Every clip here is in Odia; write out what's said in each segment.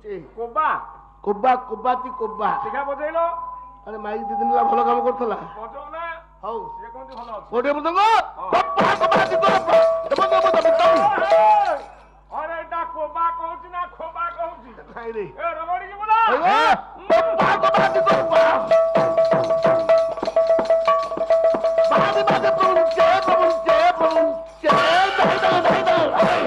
কোবা কোবা কোবাতি কোবা টিকা বজাইল আরে মাইক দিদিন ହେଲା ଭଲ କାମ କରୁଥିଲା বজাও না ହଉ সে কোনটি ভালো আছে କୋଉଠି ମୃଦଙ୍ଗ କୋବା କୋବାତି କୋବା আরে এটা কোবা কହୁছি না খোবা কହୁছি ନାଇଁ ରେ এ রগড়ি কি বলা କୋବା କୋବାତି କୋବା ବାଦି ବାଦି ପୁଞ୍ଚେ ପୁଞ୍ଚେ ପୁଞ୍ଚେ ଦାଇ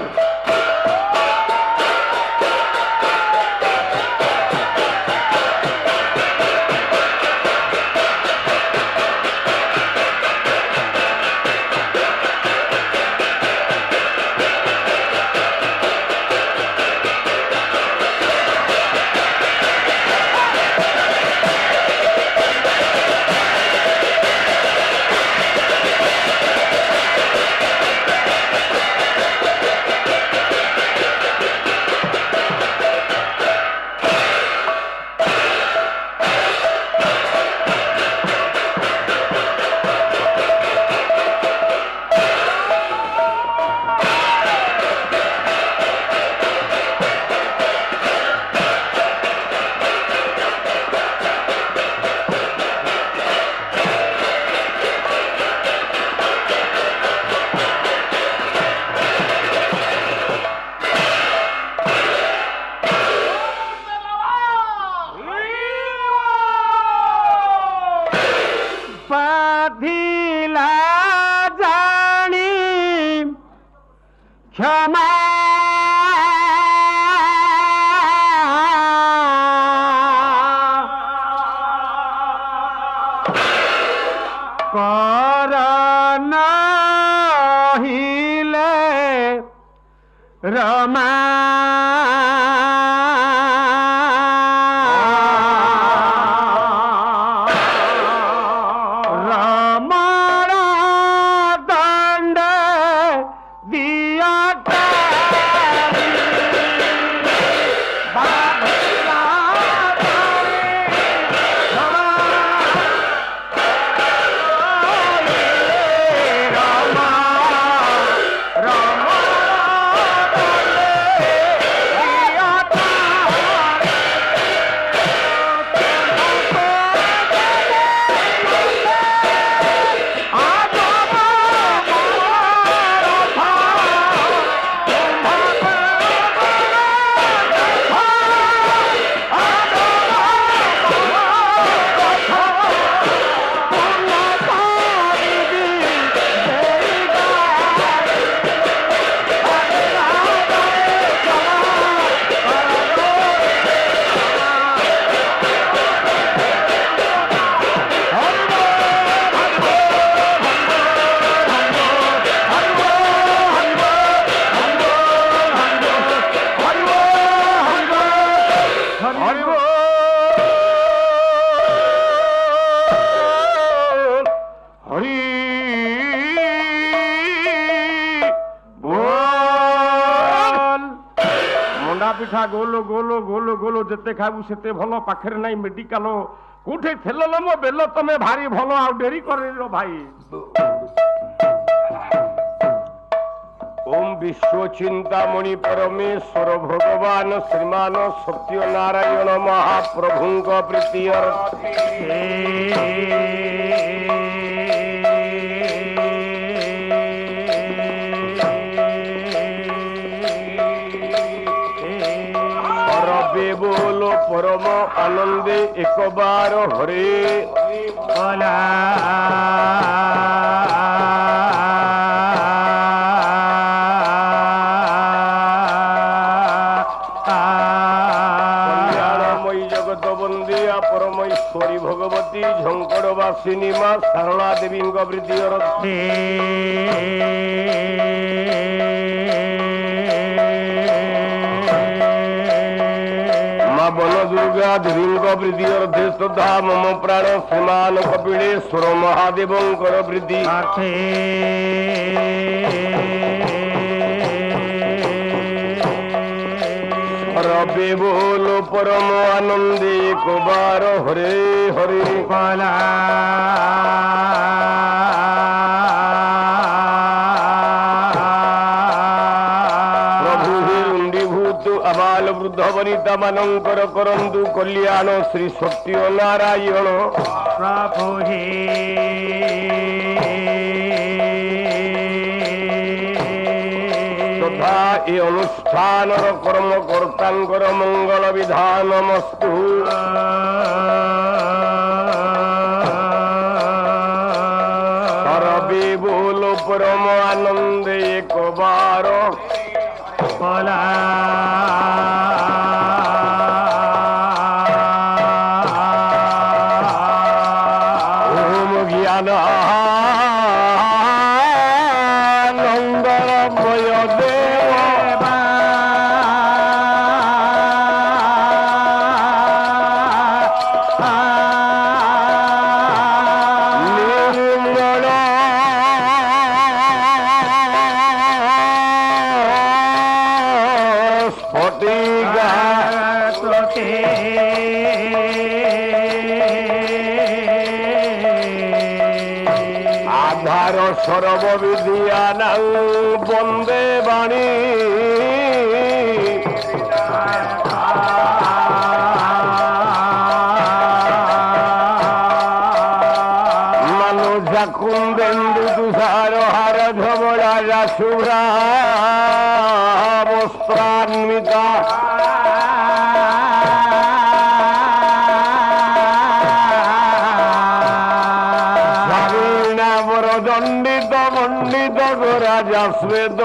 क्षमा कर नहिले रमा পিঠা গোলো গোলো গোলো গোলো যেতে খাবু সেতে ভালো পাখের নাই মেডিকাল কোঠে ঠেলল মো বেল তুমি ভারি ভালো আর ডেরি করে ভাই ওম বিশ্ব চিন্তামণি পরমেশ্বর ভগবান শ্রীমান সত্যনারায়ণ মহাপ্রভুঙ্ক প্রীতিয়র্থে बोलो परम आनंदे एक बार हरे बोला कल्याणमयी जगत बंदिया परमेश्वरी भगवती झंकड़वासिनी माँ सारला देवी वृद्धि बन दुर्गा देवी वृद्धि अर्धे श्रद्धा मम प्राण श्रीमान कपिलेश्वर महादेव वृद्धि रबे बोलो परम आनंदे एक बार हरे हरे कला ବନିତା ମାନଙ୍କର କରନ୍ତୁ କଲ୍ୟାଣ ଶ୍ରୀ ସତ୍ୟ ନାରାୟଣ ପ୍ରଭୁ ହେ ତଥା ଏ ଅନୁଷ୍ଠାନର କର୍ମକର୍ତ୍ତାଙ୍କର ମଙ୍ଗଳ ବିଧାନମସ୍ତୁ ସର୍ବେ ବୋଲ ପରମ ଆନନ୍ଦେ ଏକବାର ବୋଲା ଓମ ଜ୍ଞାନ ନନ୍ଦମୟ ଦେବ ନିର୍ମଳ ସ୍ଫଟିକା আধার সর্ববিদ্যানাং বন্দে বাণী মানুষা কুন্দেন্দু তুষার হার ধবলা শুভ্রা বস্ত্রান্বিতা দণ্ডিত মণ্ডিত রাজা শ্বেত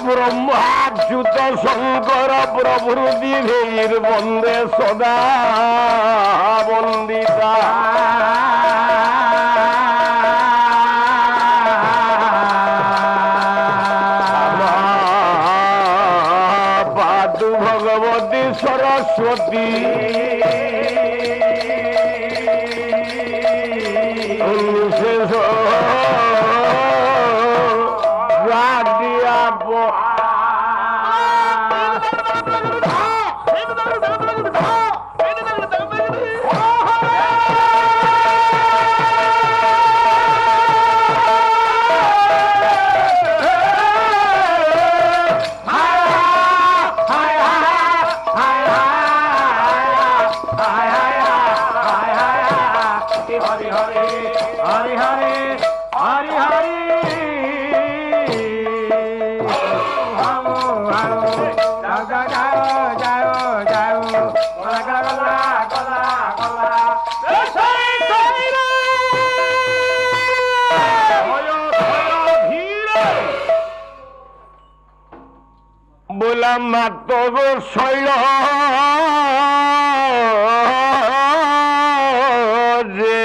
ব্রহ্মাচ্যুত শঙ্কর প্রভৃতি ধীর বন্দে সদা বন্দিতা ভগবতী সরস্বতী বিশেষ बोला मात गो शैल जे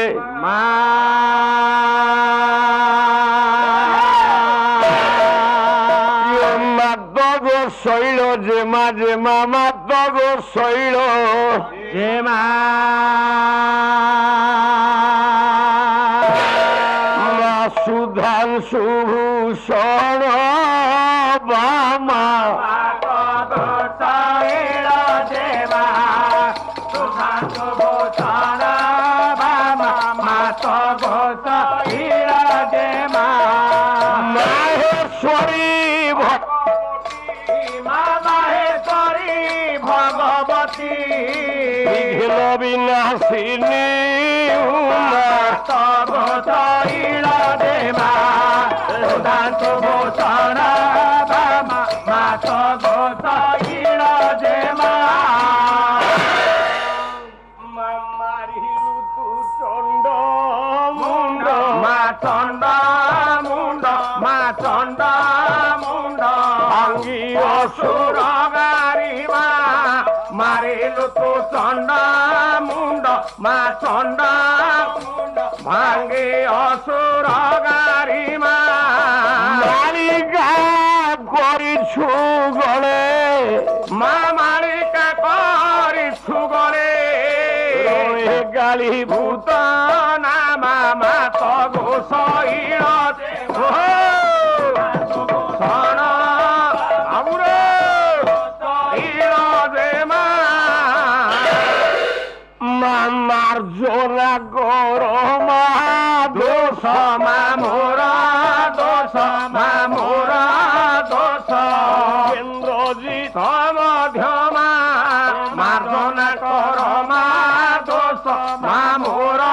मात गो शैल जे मा मात गो शैल जे मा सुधांशु भूषण बामा माहेश्वरी माहेश्वरी भगवती विघ्न विनाशिनी देवा सुधांशु भूषण मात गोसाईर देवा चंड मुंड मा चंड मुंड मा चंड मुंड भांगी असुर गारी मारिलु तू चंड मुंड मा चंड मुंड भांगी असुर गारी मालिका करिछु गले मा मालिका करिछु गले गाली भूत नामा मात गोसाईर शरण आमुरे ईर देमा मामार जोरा गरमा ତମଧ୍ୟମା ମାର୍ଜନା କର ମା ଦୋଷ ମା ମୋର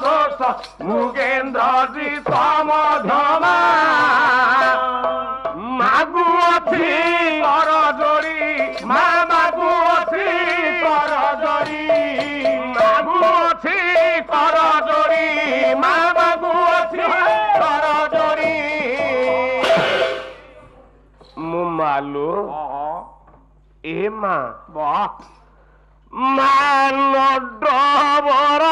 ଦୋଷ ମୁଗେନ୍ଦ୍ରଜୀ ତମଧ୍ୟମା ମାଗୁଅଛି କର ଯୋଡ଼ି ମା ମାଗୁଅଛି କର ଯୋଡ଼ି ମାଗୁଅଛି କର ଯୋଡ଼ି ମା ମାଗୁଅଛି କର ଯୋଡ଼ି ମୋ ମାଲୋ ଏ ମା ମାନ ଡବର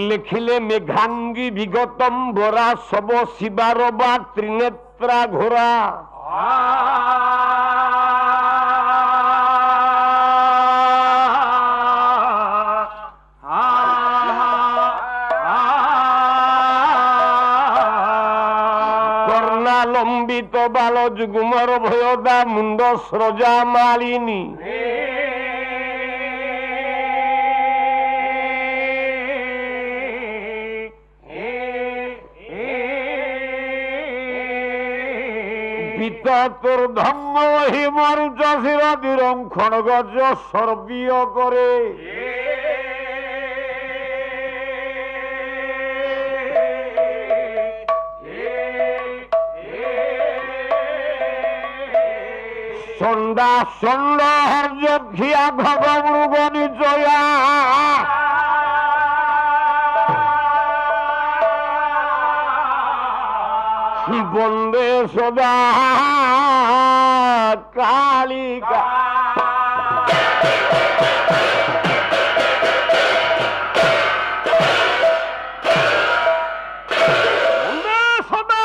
লিখিলে মেঘাঙ্গী বিগতম বরা সব শিবার বা ত্রিনেত্রা ঘোরা কর্ণালম্বিত বাল যুগুমর ভয়দা মুন্ড স্রজা মালিনী তোর ধন্য হিমর চাষিরা বিরঙ্খন গজ সর্বীয় করে সন্ধ্যা সন্ড হর্যক্ষিয়া ভগমৃগণী জয়া বন্দে সদা কালিকা বন্দে সদা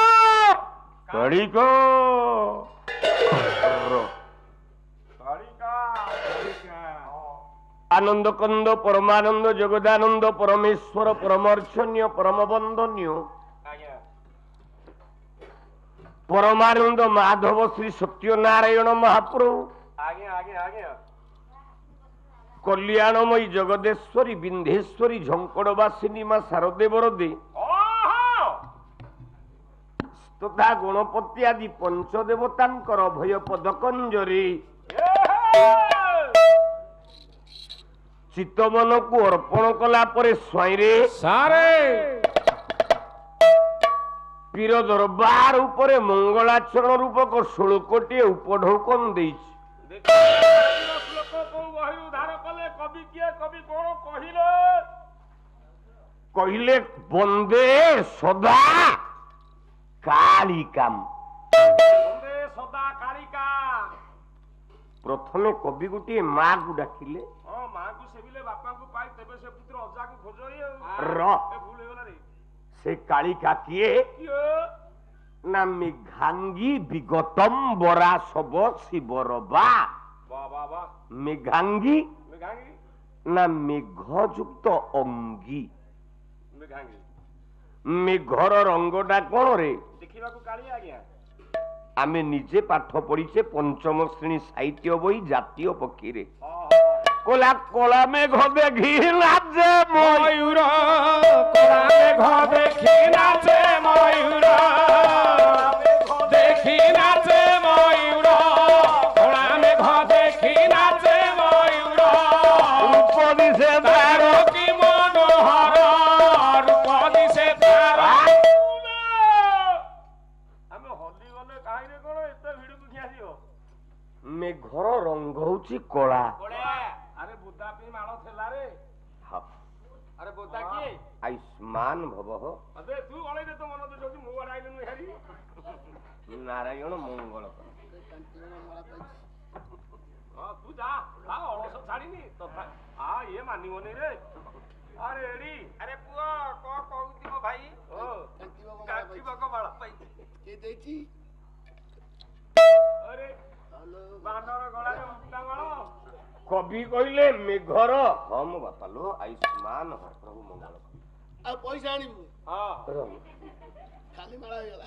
কালিকা আনন্দ কন্দ পরমানন্দ জগদানন্দ পরমেশ্বর পরমর্শনীয় পরমবন্দনীয় পরমানন্দ মাধব শ্রী সত্যনারায়ণ মহাপ্রভু কল্যাণময়ী জগদেশ্বরী বিন্ধেশ্বরী ঝঙ্কড়বাসিনী মা শারদেবর দে তথা গণপতি আদি পঞ্চদেবতাঙ্কর অভয় পদকঞ্জরে চিত্তমনকু অর্পণ কলা পরে স্বয়ংরে সারে পীর দরবার উপরে মঙ্গলাচরণ রূপক ষোলকটিয়ে উপঢৌকন ଦେଇଛି কহিলে বন্দে সদা কালিকাম প্রথমে কবি গোটিয়ে মা কু ডাকিলে সে কালিকা কিয়ে না মেঘাঙ্গী বিগতম বরা সব শিবর বা মেঘাঙ্গী না মেঘযুক্ত অঙ্গী মেঘর রঙ্গটা কোন রে আমি নিজে পাঠ পড়িছে পঞ্চম শ্রেণী সাহিত্য বই জাতীয় পক্ষীরে কোলা কোলা মেঘ দেখি নাচে ময়ূর কোলা মেঘ দেখি নাচে ময়ূর দেখি নাচে ময়ূর কোলা মেঘ দেখি নাচে ময়ূর রূপ দিছে তার কি মনোহর রূপ দিছে তার আমি হলি গলে কাহিনী কোন এতে ভিডিও কি আসিও মেঘর রঙ হউছি কলা আরে বুদ্ধা পি মাল থেলা রে আরে বুদ্ধা কি আয়ুষ্মান ভব আবে তুই গলাই দে তো মন তো যদি মু আইলে নু হেরি নারায়ণ মঙ্গল তু যা অলস ছাড়িনি তো ইয়ে মানিবনি রে আরে এডি আরে পুଅ ক কହୁଥିବ ଭାଇ ଓ ହେଇଛି। କବି କହିଲେ ମେଘର ହଁ ମୋ ବାପା ଲୋ ଆୟୁଷ୍ମାନ ହ ପ୍ରଭୁ ମଙ୍ଗଳ। ଆଉ ପଇସା ଆଣିବୁ ରହ। ଖାଲି ମାଳ ହେଇଗଲା।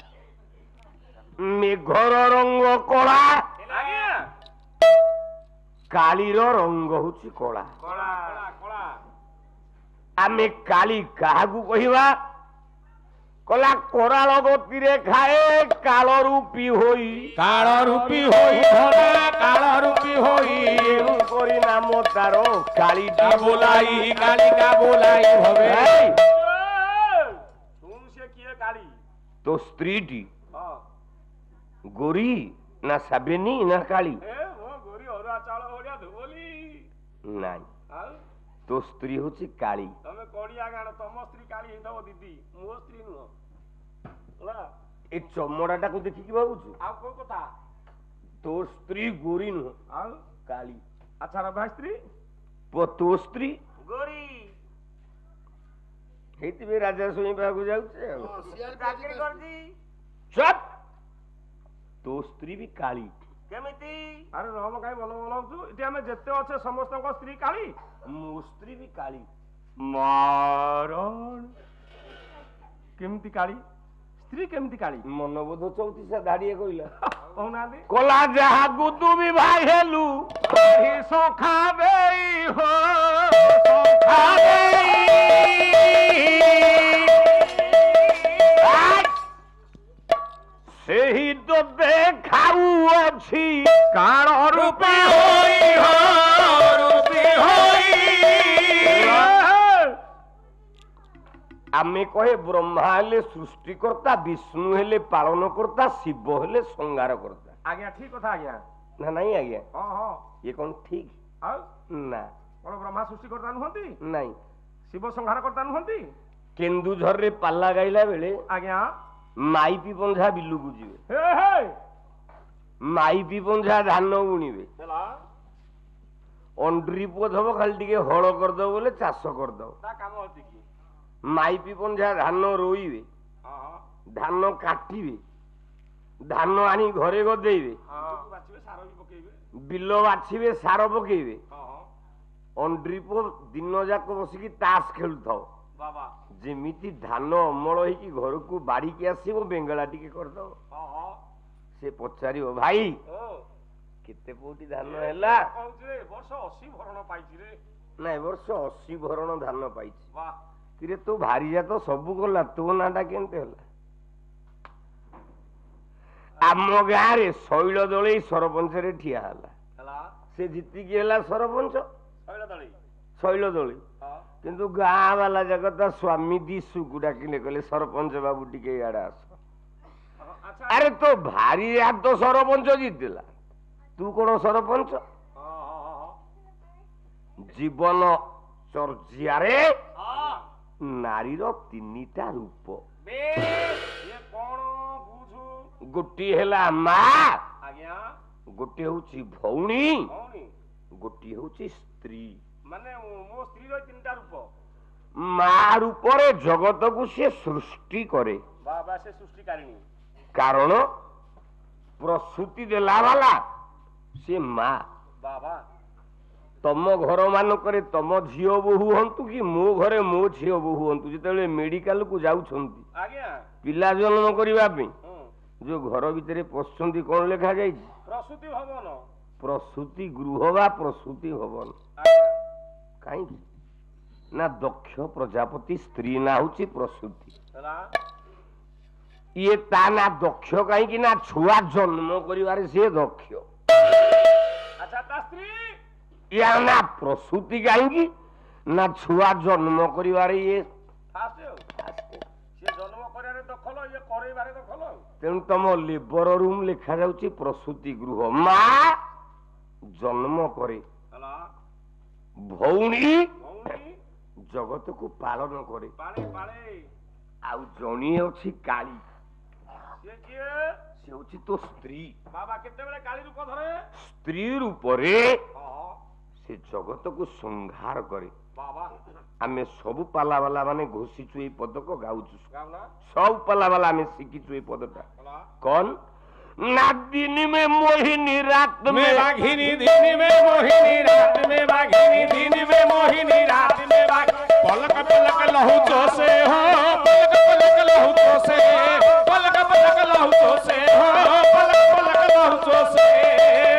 ମେଘର ରଙ୍ଗ କଳା କାଳିର ରଙ୍ଗ ହଉଛି କଳା। ଆମେ କାଳି କାହାକୁ କହିବା? କଲା କରାଳ ଗତିରେ ଖାଏ କାଳ ରୂପୀ ହୋଇ କାଳ ରୂପୀ ହୋଇ ଧରା କାଳ ରୂପୀ ହୋଇ କରି ନାମ ତାର କାଳିଟା ବୋলাই କାଳିକା ବୋলাই হবে। ସେ କିଏ କାଳି? ତୋ ସ୍ତ୍ରୀଟି ଗୋରୀ ନା ସାବେନି ନା କାଳି? ନାଇଁ ତୋ ସ୍ତ୍ରୀ ହଉଛି କାଳି। ତମେ କଡିଆ ଗାଣ ତମ ସ୍ତ୍ରୀ କାଳି ହେଇଥିବ ଦିଦି, ମୋ ସ୍ତ୍ରୀ ନୁହଁ। ଏ ଚମଡାଟାକୁ ଦେଖିକି ଭାବୁଛୁ? ଆଉ କୋଉ କଥା? ତୋ ସ୍ତ୍ରୀ ଗୋରୀ ନୁହଁ ଆଉ କାଳି। ଆଚ୍ଛା ରବା ସ୍ତ୍ରୀ ତୋ ସ୍ତ୍ରୀ ଗୋରୀ ହେଇଥିବେ ରାଜା ଶୁଣିବାକୁ ଯାଉଛି ଆଉ। ଚୁପ୍। ତୋ ସ୍ତ୍ରୀ ବି କାଳି କେମିତି? ଆରେ ରହମ କାହିଁ ଭଲ ଭଲ ହଉଛୁ? ଏଠି ଆମେ ଯେତେ ଅଛେ ସମସ୍ତଙ୍କ ସ୍ତ୍ରୀ କାଳି। ମୋ ସ୍ତ୍ରୀ ବି କାଳି। ମାରଣ କେମିତି କାଳି? ସ୍ତ୍ରୀ କେମିତି କାଳି? ମନବୋଧ ଚଉତିଶା ଧାଡିଏ କହିଲା କହୁନାହାନ୍ତି। କଲା ଯାହାକୁ ତୁ ବି ଭାଇ ହେଲୁ ସଖା ଦେଇ ହୋ ସଖା ଦେଇ ସେହି ତ ଦେଖାଉଅଛି କାଳ ରୂପୀ ହୋଇ ରୂପୀ ହୋଇ। ଆମେ କହେ ବ୍ରହ୍ମା ହେଲେ ସୃଷ୍ଟିକର୍ତ୍ତା, ବିଷ୍ଣୁ ହେଲେ ପାଳନ କର୍ତ୍ତା, ଶିବ ହେଲେ ସଂହାର କର୍ତ୍ତା। ଆଜ୍ଞା ଠିକ କଥା ଆଜ୍ଞା ନା ନାଇଁ ଆଜ୍ଞା? ଇଏ କଣ ଠିକ? ଆଉ ନା କଣ ବ୍ରହ୍ମା ସୃଷ୍ଟିକର୍ତ୍ତା ନୁହନ୍ତି? ନାଇଁ। ଶିବ ସଂହାର କର୍ତ୍ତା ନୁହନ୍ତି? କେନ୍ଦୁଝରରେ ପାଲା ଗାଇଲା ବେଳେ ଆଜ୍ଞା ମାଇପି ପଞ୍ଝା ବିଲୁକୁ ଯିବେ। ମାଇପି ପଞ୍ଝା ଧାନ ବୁଣିବେ। ଅଣ୍ଡ୍ରି ପୁଅ ଧବ ଖାଲି ଟିକେ ହଳ କରିଦବ ବୋଲେ ଚାଷ କରିଦବ। ମାଇପି ପଞ୍ଝା ଧାନ ରୋଇବେ, ଧାନ କାଟିବେ, ଧାନ ଆଣି ଘରେ ଗଦେଇବେ, ବିଲ ବାଛିବେ, ସାର ପକେଇବେ। ଅଣ୍ଡ୍ରି ପୁଅ ଦିନ ଯାକ ବସିକି ତାସ ଖେଳୁଥାଉ। ଯେମିତି ଧାନ ଅମଳ ହେଇକି ଘରକୁ ବାଢିକି ଆସିବ ବେଙ୍ଗଳା ଟିକେ କରିଦବ। ସେ ପଚାରିବ ଭାଇ କେତେ କୋଟି ଧାନ ହେଲା? ନା ଏ ବର୍ଷ 80 ଭରଣ ଧାନ ପାଇଛି। କିରେ ତୁ ଭାରିଜା ତ ସବୁ ଗଲା, ତୋ ନାଁଟା କେମିତି ହେଲା? ଆମ ଗାଁରେ ଶୈଳ ଦଳେଇ ସରପଞ୍ଚରେ ଠିଆ ହେଲା। ସେ ଜିତିକି ହେଲା ସରପଞ୍ଚ ଶୈଳ ଦଳେଇ। କିନ୍ତୁ ଗାଁ ବାଲା ଯାକ ତା ସ୍ୱାମୀ ଦିଶୁକୁ ଡାକିଲେ, କହିଲେ ସରପଞ୍ଚ ବାବୁ ଟିକେ ଇଆଡେ ଆସ। ଆରେ ତୋ ଭାରିଜା ତ ସରପଞ୍ଚ ଜିତିଲା, ତୁ କଣ ସରପଞ୍ଚ? ଜୀବନ ଚର୍ଯ୍ୟାରେ ନାରୀର 3ଟା ରୂପ। ଗୋଟିଏ ହେଲା ମା, ଗୋଟିଏ ହଉଛି ଭଉଣୀ, ଗୋଟିଏ ହଉଛି ସ୍ତ୍ରୀ। ମାନେ ମୋ ସ୍ତ୍ରୀର 3ଟା ରୂପ। ମା ରୂପରେ ଜଗତକୁ ସେ ସୃଷ୍ଟି କରେ। ସେ ସୃଷ୍ଟିକାରିଣୀ। କାରଣ ପ୍ରସୂତି ଦେଲା ବାଲା ସେ ମା। ତମ ଘର ମାନଙ୍କରେ ତମ ଝିଅ ବୋହୂ ହୁଅନ୍ତୁ କି ମୋ ଘରେ ମୋ ଝିଅ ବୋହୂ ହୁଅନ୍ତୁ, ଯେତେବେଳେ ମେଡିକାଲ କୁ ଯାଉଛନ୍ତି ପିଲା ଜନ୍ମ କରିବା ପାଇଁ, ଯୋଉ ଘର ଭିତରେ ପଶୁଛନ୍ତି କଣ ଲେଖା ଯାଇଛି? ପ୍ରସୂତି ଭବନ। ପ୍ରସୂତି ଗୃହ ବା ପ୍ରସୂତି ଭବନ। କାହିଁକି ନା ଦକ୍ଷ ପ୍ରଜାପତି ସ୍ତ୍ରୀ ନା ହଉଛି ପ୍ରସୂତି। ଇଏ ତା ନା ଦକ୍ଷ କାହିଁକି ନା ଛୁଆ ଜନ୍ମ କରିବାରେ ସିଏ ଦକ୍ଷ। ୟା ନା ପ୍ରସୂତି କାହିଁକି ନା ଛୁଆ ଜନ୍ମ କରିବାରେ ଇଏ ତେଣୁ ତମ ଲେବର ରୁମ ଲେଖା ଯାଉଛି ପ୍ରସୂତି ଗୃହ। ମା ଜନ୍ମ କରେ, ଭଉଣୀ ଜଗତକୁ ପାଳନ କରେ, ଆଉ ଜଣେ ଅଛି କାଳି। ସେ ହଉଛି ତୋ ସ୍ତ୍ରୀ। କେତେବେଳେ କାଳି ରୂପ ଧରେ? ସ୍ତ୍ରୀ ରୂପରେ ସେ ଜଗତକୁ ସଂହାର କରେ। ବାବା ଆମେ ସବୁ ପାଲାବାଲା ମାନେ ଘୋଷିଛୁ ଏଇ ପଦକ ଗାଉଛୁ ଗାଉନା ସବୁ ପାଲାବାଲା ଆମେ ଶିଖିଛୁ ଏଇ ପଦଟା ହେଲା କौन ना दिन में मोहिनी रात में बाघिनी दिन में मोहिनी रात में बाघिनी दिन में मोहिनी रात में पलक पलक लहू तो से हो पलक पलक लहू तो से पलक पलक लहू तो से हो पलक पलक लहू तो से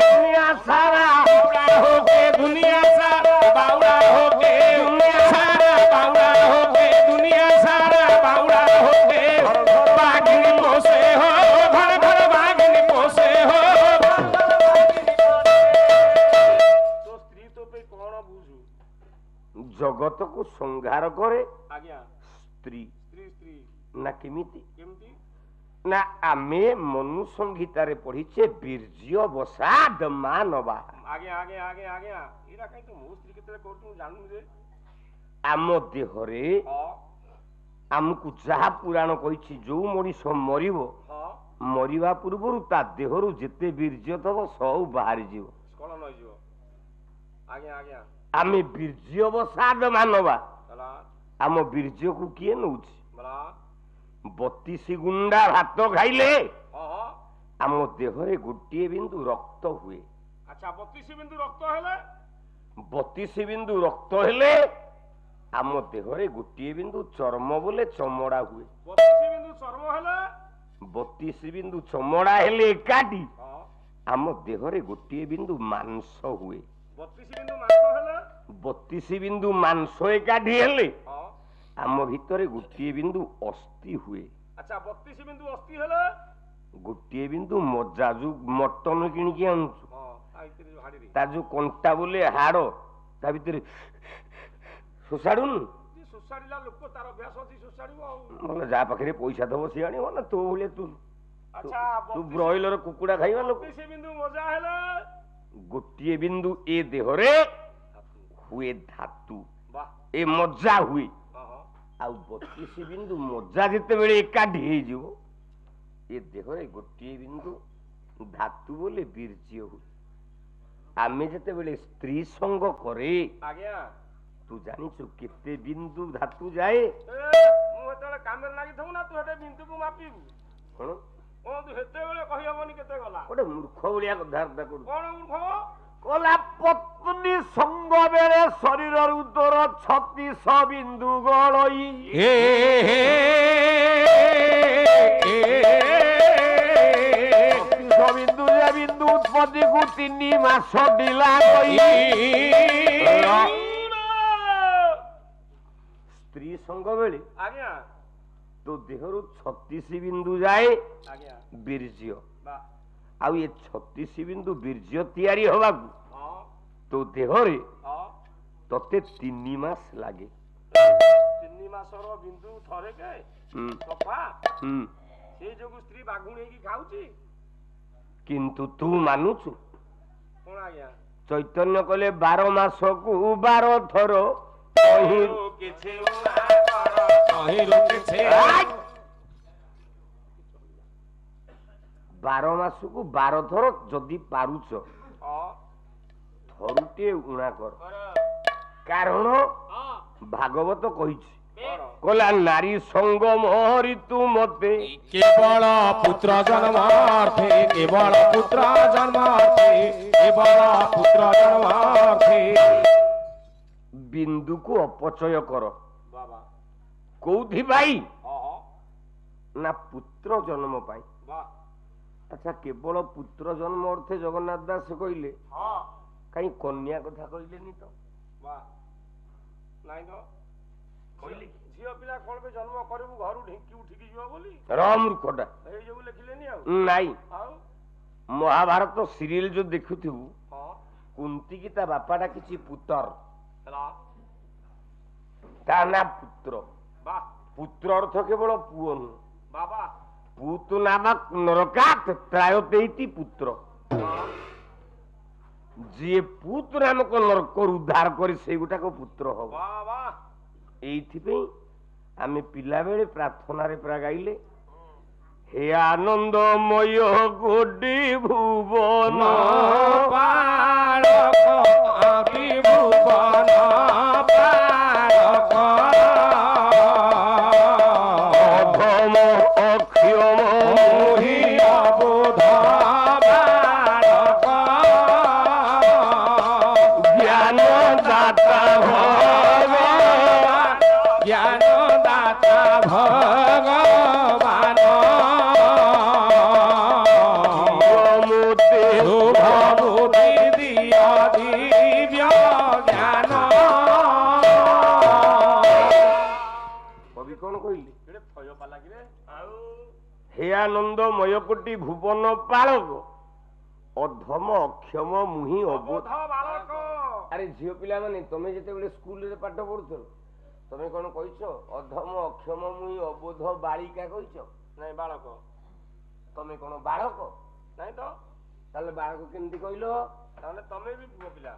दुनिया सारा बावड़ा हो के दुनिया सारा बावड़ा हो के दुनिया सारा बावड़ा हो के दुनिया सारा बावड़ा हो के बाघिनी को से हो घर घर बाघिनी को से हो तो स्त्री तो पे कौन बुझू जगत को संहार करे आज्ञा स्त्री स्त्री स्त्री ना केमिति केमती ना आमे मनु संहितारे पढ़िचे बीर्ज्य बसाद मानवा आज्ञा आज्ञा आज्ञा आज्ञा इरा कहीं तो मो स्त्री केतले करतु जानू रे आम देहरे हां आमको जहा पुराण कहिछि जो मनीष मरिब हां मरिबा पूर्वरु ता देहरु जेते बीर्ज्य तब सब बाहरी जीव स्कॉलर न जियो आज्ञा आज्ञा आमे बीर्ज्य बसाद मानवा चला आम बीर्ज्य को किए नउछि बला 32 गुंडा भात खाइले हां हां आम देहरे गोटिए बिंदु रक्त हुए अच्छा 32 बिंदु रक्त हेले 32 बिंदु रक्त हेले आम देहरे गोटिए बिंदु चर्म बोले चमड़ा हुए 32 बिंदु चर्म हेले 32 बिंदु चमड़ा हेले एकाटी हां आम देहरे गोटिए बिंदु मांस हुए 32 बिंदु मांस हेले 32 बिंदु मांस एकाठी हेले हां आम भितरे गोटिए बिंदु अस्थि हुए अच्छा 32 बिंदु अस्थि हेले गोटिए बिंदु मजा जो मटन किणिकी आनुଛୁ हां आइतरी हाडी रे ता जो कंटा बोले हाड़ ता भितरे सोसाडुन जी सुसाडीला लोक तार अभ्यास अछि सुसाडीबो मतलब जा पाखरे पैसा दब सी आनिब ना तो बोले तू अच्छा तू ब्रॉयलर कुकुड़ा खाइबा लोक 32 बिंदु मजा हेले गोटिए बिंदु ए देहरे हुए धातु वाह ए मजा हुए हां हां आउ 32 बिंदु मजा जेते बेले एकाठी हे जिवो ए देहरे गोटिए बिंदु धातु बोले बीर्ज्य हुए आमे जेते बेले स्त्री संग करे आज्ञा तू जानिछु केते बिंदु धातु जाए ए मु एतले कामेर लागि थौ ना तू हेते बिंदु को मापिबू कोन ओ तू हेते बेले कहि हबनी केते गला ओटे मूर्ख भलिया कथा करू कोन मूर्ख कला पत्नी संग बेले शरीर उदर 36 बिंदु गळई ए बिंदु जे बिंदु उत्पत्ति को 3 मास डिला गई स्त्री संग बेले आज्ञा तो देहरु 36 बिंदु जाए आज्ञा बीर्ज्य वाह आउ ये 36 बिंदु बीर्ज्य तैयारी होबा हां तो देहरे हां तते 3 मास लागे 3 मासर बिंदु थरे के सफा से जोगु स्त्री बागुणी की खाउची किंतु तू मानुछु कोन आज्ञा चैतन्य कले 12 मास को 12 थर कहि किछि कहि रुके छे 12 मास को 12 थर जदी पारुछ हां थरुटे उणा कर अरे कारण हां भागवत कहिछि कोन कला नारी संग मोहरी तू मते केवल पुत्र जन्मार्थे केवल पुत्र जन्मार्थे केवल पुत्र जन्मार्थे बिंदु को अपचय कर बाबा कोउथि भाई हां हां ना पुत्र जन्म पाई वाह अच्छा केवल पुत्र जन्म अर्थे जगन्नाथ दास कहले हां कहीं कन्या कथा कहलेनी तो वाह नाही तो कहली झियो पिला कोन पे जन्म करबू घरु ढिंकी उठिकी जियो बोली राम रूखटा एई जो लिखिलेनी आ नाई आउ महाभारत सीरियल जो देखुथिबु हां कुंती की ता बापाटा किछि पुत्र हला ता ना पुत्र वाह पुत्र अर्थ केवल पुओ नु बाबा पुत नामक नरकात त्रायतेति पुत्र जे पुत्र नामक नरक उद्धार करे से गोटा को पुत्र हो वाह वाह एइथिपे आमे पिला बेले प्रार्थना रे प्रा गाइले हे आनंदमय गोडी भुवन पालक आदि भुवन অধম অক্ষম মোহি অবোধ বালক জ্ঞান দাতা ভগবান জ্ঞান দাতা ভগবান মুতে শুভ বুদ্ধি দিয় দিব্য জ্ঞান। কবি কোন কইলি ଏଡ଼େ ଭୟ ପାଲା କିରେ ଆଉ হে আনন্দ ময়কোটি ভুবন পালক অধম অক্ষম মুহি অবোধ। ବୋଧ ବାଳକ আরে ঝিও পিলাମାନେ ତମେ ଯେତେବେଳେ ସ୍କୁଲରେ ପାଠ ପଢୁଥିଲ ତମେ କଣ କହିଛ ଅଧମ ଅକ୍ଷମ ମୁହି ଅବୋଧ ବାଳିକା କହିଛ? ନାଇଁ ବାଳକ ତମେ କଣ ବାଳକ? ନାଇଁ ତ ତାହେଲେ ବାଳକ କେମିତି କହିଲ? ତାହେଲେ ତମେ ବି ପୁଅ ପିଲା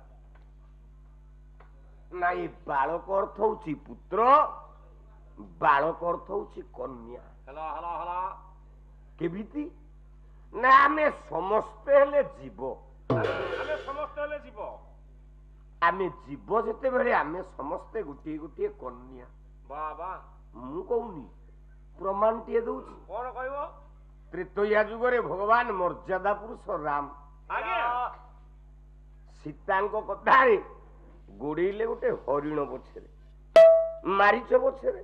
ନାଇଁ ବାଳକ ଅର୍ଥ ହଉଛି ପୁତ୍ର, ବାଳକ ଅର୍ଥ ହଉଛି କନ୍ୟା। ହେଲା ହେଲା ହେଲା କେମିତି ନା ଆମେ ସମସ୍ତେ ହେଲେ ଜୀବ। ଆମେ ସମସ୍ତେ ହେଲେ ଯିବ ଆମେ ଜୀବ ଯେତେବେଳେ ଆମେ ସମସ୍ତେ ଗୋଟିଏ ଗୋଟିଏ କନ୍ୟା। ବାଃ ବାଃ ମୁଁ କହୁନି ପ୍ରମାଣଟିଏ ଦଉଛି। କଣ କହିବ ତ୍ରେତୟା ଯୁଗରେ ଭଗବାନ ମର୍ଯ୍ୟାଦା ପୁରୁଷ ରାମ ଆଜ୍ଞା ସୀତାଙ୍କ କଥାରେ ଗୋଡେଇଲେ ଗୋଟେ ହରିଣ ପଛରେ, ମାରିଛ ପଛରେ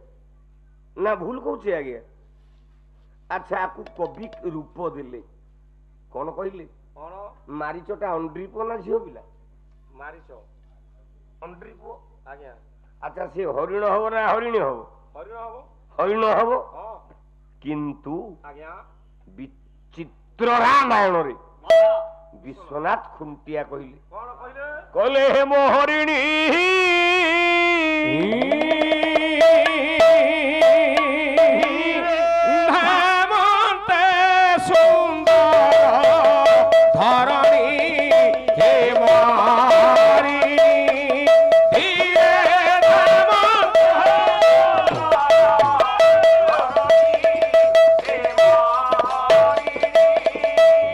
ନା ଭୁଲ କହୁଛି ଆଜ୍ଞା? ଆଚ୍ଛା ଆକୁ କବି ରୂପ ଦେଲେ କଣ କହିଲେ? କଣ ମାରିଚଟା ଅଣ୍ଡ୍ରି ପୁଅ ନା ଝିଅ ପିଲା? ମାରିଛ ଅଣ୍ଡ୍ରି ପୁଅ। ଆଜ୍ଞା ଆଚ୍ଛା ସେ ହରିଣ ହବ ନା ହରିଣୀ ହବ? ହରିଣ ହବ ହରିଣ ହବ। ହଁ କିନ୍ତୁ ଆଜ୍ଞା ବିଚିତ୍ର ରାମାୟଣରେ ବିଶ୍ୱନାଥ ଖୁଣ୍ଟିଆ କହିଲେ କଣ କହିଲେ କହିଲେ ହେମ ହରିଣୀ ଧାମନ୍ତେ ସୁନ୍ଦର ଧରଣୀ ହେମହରିଣୀ ଧୀରେ ଧାମନ୍ତେ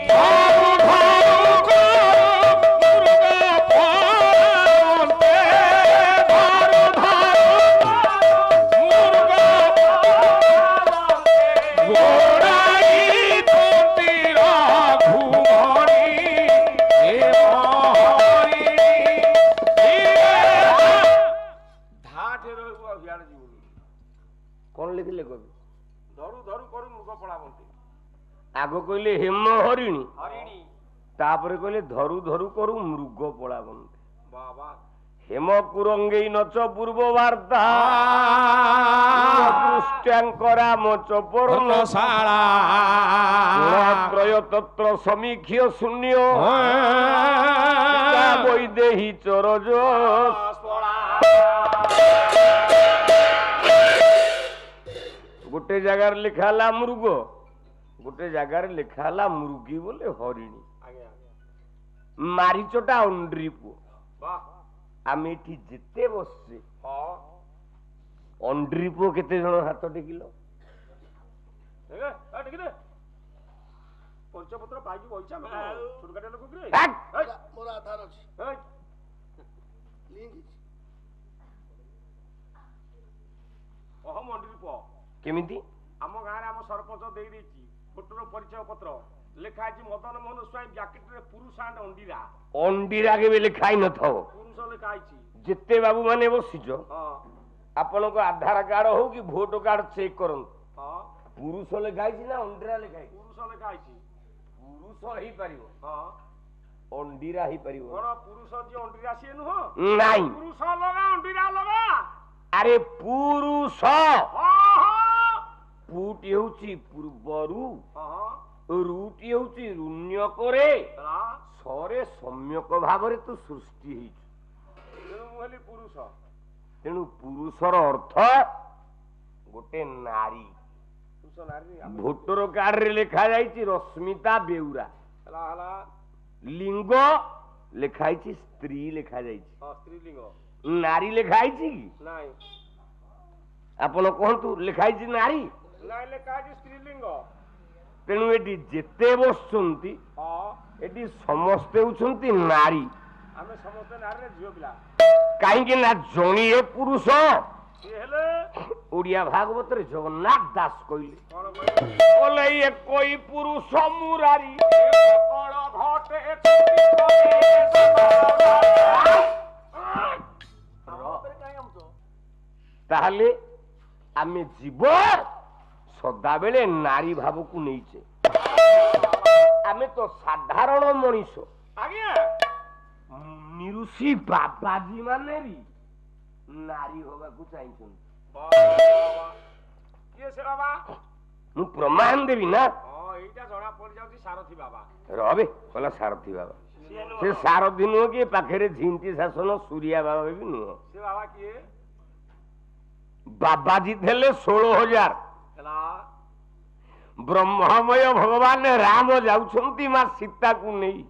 ଧରୁ ଧରୁ କରୁ ମୃଗ ପଅନ୍ତେ ଧରୁ ଧରୁ ମୃଗ ଗୋଡ଼ାଇ ତନ୍ତୀର ଘୁମଣି ହେମହରିଣୀ ଧାଠେ ରହିବୁ ଆଉ ହିଆଡେ ଯିବୁନି କଣ ଲେଖିଲେ କବି? ଧରୁ ଧରୁ କରୁ ମୃଗ ପଳାବନ୍ତି ଆଗ କହିଲେ ହେମ ହରିଣୀ, ହରିଣୀ ତାପରେ କହିଲେ ଧରୁ ଧରୁ କରୁ ମୃଗ ପଳାବନ୍ତି। ବାଃ ବାଃ ହେମ କୁରଙ୍ଗେଇ ନଚ ପୂର୍ବ ବାର୍ତ୍ତା ଦୃଷ୍ଟ୍ୟାଙ୍କରାମ ଚପର୍ଣ୍ଣ ପର୍ଣ୍ଣଶାଳା ତ୍ରୟ ତତ୍ର ସମୀକ୍ଷ ଶୂନ୍ୟ ବୈଦେହୀ ଚରଜ। ଗୋଟେ ଜାଗାରେ ଲେଖା ହେଲା ମୃଗ, ଗୋଟେ ଜାଗାରେ ଲେଖା ହେଲା ମୃଗୀ ବୋଲେ ହରିଣୀ। ଆଜ୍ଞା ମାରିଚଟା ଅଣ୍ଡ୍ରି ପୁଅ। ବାଃ ଆମେ ଏଠି ଯେତେ ବସଛେ ହଁ ଅଣ୍ଡ୍ରି ପୁଅ କେତେ ଜଣ ହାତ ଟେକିଲ? ଟିକେ ଦେ ପରିଚୟ ପତ୍ର ପାଇକି ବଇଚା ଛୋଟ କାଟିଆ ଲୋକ କିରେ ହାଟ୍! ମୋର ଆଧାର ଅଛି ହେଇ, ଲିଙ୍କ ଅଛି। ଅହ ମଣ୍ଡିର ପୁଅ କେମିତି? ଆମ ଗାଁରେ ଆମ ସରପଞ୍ଚ ଦେଇ ଦେଇଛି ଫୋଟୋର ପରିଚୟ ପତ୍ର ଲେଖା ହେଇଛି ମଦନ ମୋହନ ସ୍ୱାଇଁ ଜ୍ୟାକେଟରେ ପୁରୁଷ ଆଣ୍ଡ ଅଣ୍ଡିରା ଅଣ୍ଡିରା କେବେ ଲେଖା ହେଇନଥିବ। ପୁରୁଷ ଲେଖା ହେଇଛି ଯେତେ ବାବୁ ମାନେ ବସିଛ ହଁ ଆପଣଙ୍କ ଆଧାର କାର୍ଡ ହଉ କି ଭୋଟ କାର୍ଡ ଚେକ୍ କରନ୍ତୁ, ହଁ ପୁରୁଷ ଲେଖା ହେଇଛି ନା ଅଣ୍ଡିରା ଲେଖା ହେଇଛି? ପୁରୁଷ ଲେଖା ହେଇଛି ପୁରୁଷ ହେଇପାରିବ, ହଁ ଅଣ୍ଡିରା ହେଇପାରିବ କଣ ପୁରୁଷ ଯିଏ ଅଣ୍ଡିରା ସିଏ ନୁହଁ ନାଇଁ। ପୁରୁଷ ଅଲଗା ଅଣ୍ଡିରା ଅଲଗା ଆରେ ପୁରୁଷ ହଁ ହଁ ପୁଟି ହଉଛି ପୂର୍ବରୁ, ହଁ ରୁଟି ହଉଛି ରୁଣ୍ୟ କରେ, ହେଲା ସରେ ସମ୍ୟକ ଭାବରେ ତୁ ସୃଷ୍ଟି ହେଇଛୁ। ତେଣୁ ମୁଁ ହେଲି ପୁରୁଷ ତେଣୁ ପୁରୁଷର ଅର୍ଥ ଗୋଟେ ନାରୀ। ପୁରୁଷ ନାରୀ ଭୋଟର କାର୍ଡରେ ଲେଖା ଯାଇଛି ରଶ୍ମିତା ବେଉରା, ହେଲା ହେଲା ଲିଙ୍ଗ ଲେଖା ହେଇଛି ସ୍ତ୍ରୀ ଲେଖା ଯାଇଛି, ହଁ ସ୍ତ୍ରୀଲିଙ୍ଗ ନାରୀ ଲେଖା ହେଇଛି କି? ନାଇଁ ଆପଣ କୁହନ୍ତୁ ଲେଖା ହେଇଛି ନାରୀ। ନାଇଁ ଲେଖା ହେଇଛି ସ୍ତ୍ରୀଲିଙ୍ଗ ତେଣୁ ଏଠି ଯେତେ ବସୁଛନ୍ତି ହଁ ଏଠି ସମସ୍ତେ ହଉଛନ୍ତି ନାରୀ। ଆମେ ସମସ୍ତେ ନାରୀରେ ଝିଅ ପିଲା କାହିଁକି ନା ଜଣିଏ ପୁରୁଷ ओडिया भागवत रे जगन्नाथ दास कहले बोले ये कोई पुरुष मुरारी ताहले आमे जीव सदा बेले नारी भाव को नहींचे आमे तो साधारण मनीष आज्ञा निरुषी बाबाजी माने नारी होगा को चाहिए किए से बाबा मु प्रमाण देवी ना हां एटा जणा पड़ जाउची सारथी बाबा रबे कहला सारथी बाबा से सारथी नुह कि पाखरे झिंटी शासन सूर्या बाबा भी नुह से बाबा किए बाबाजी थे 16,000 ब्रह्ममय भगवान राम जाउछंती मां सीता को नहीं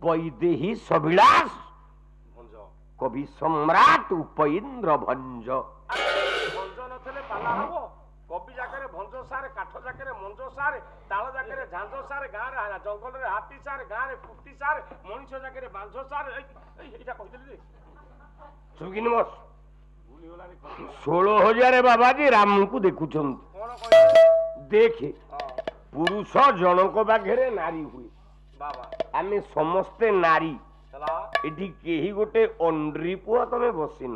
वैदेही सविलास कवि सम्राट उपइंद्र भंज भंज नथले पाला हबो कवि जाकरे भंज सारे काठ जाकरे मंज सारे ताळ जाकरे झांझ सारे गां रे जंगल रे हाथी सारे गां रे कुटी सारे मनुष्य जाकरे बांझ सारे एटा कहितली रे सुगिन बस भूली होला रे 16,000 बाबाजी राम को देखुछन कोन कहि देखे पुरुष जनक बाघरे नारी हुए बाबा आमे समस्ते नारी चला एठी केही गोटे अंड्री पुआ तमे बसिन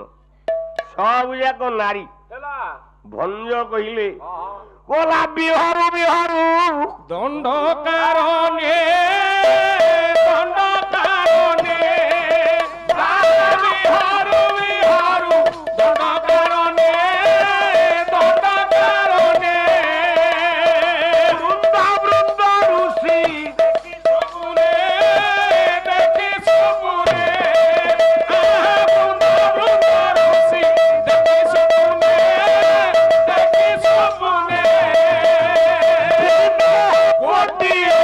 सब जाक नारी चला भंज कहिले हां कोला बिहारू बिहारू दंड कारणे बिहारू बिहारू दंड कारणे वृंदा वृंदा ऋषि देखी सुपुरे बृंदा बृंदा ऋषि देखी सुपुरे गोटिए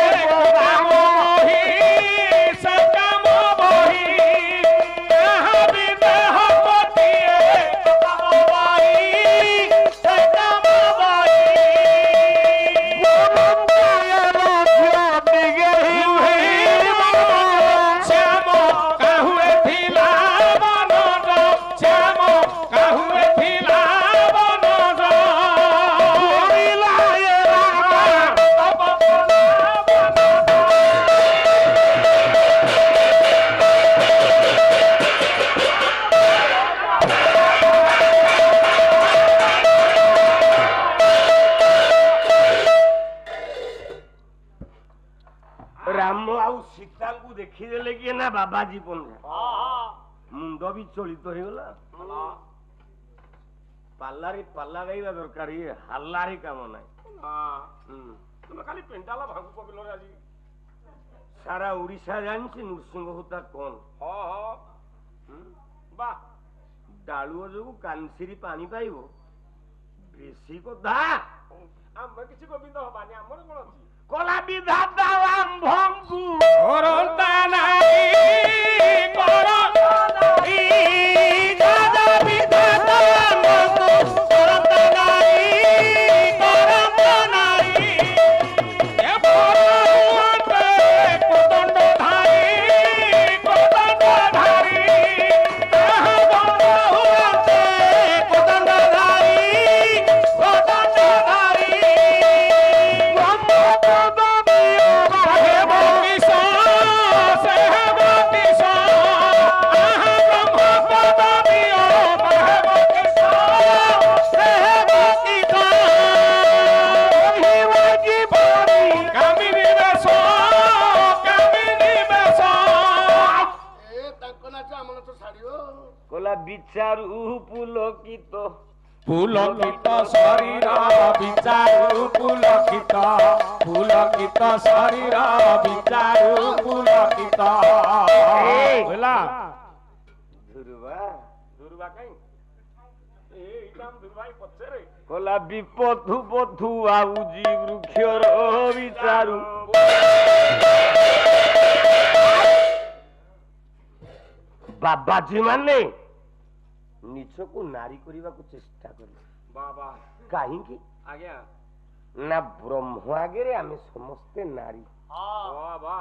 राम मोही सकाम बही कहाँ विदेह गोटिए राम बही सकाम बही श्याम काहुए थिला बनर श्याम काहुए थिला बनर राम आउ सीता को देखी देले कि ना बाबाजी पंजा हां मुंड भी चलित हो गला हां पाल्लारे पाल्ला गाइबा दरकार ये हल्लारे काम नाही हां तुम खाली पेंटाला भागु पबिलो रे आज सारा ओडिशा जानछि नृसिंह होता कौन हां हां बा डालुओ जो कांसिरी पानी पाइबो बेसी कथा हम किछि गोविंद हबानी हमर कोन अछि कला विधाता भंगु करता नाही करता दादा विधाता मतो करता नाही ए भगवते कोदंड धारी कहाँ भगवते कोदंड धारी कला विचारू पुलकित पुलकित शरीर विचारू पुलकित शरीर विचारू पुलकित बोला ध्रुवा दुर्वा काई ए इटाम दुर्वाई पछरे कला विपथु पथु आउजी वृक्षर विचारू बाबाजी माने निज को नारी करने को चेष्टा कले बाबा कहीं आज्ञा ना ब्रह्म आगे आमे समस्ते नारी हां बा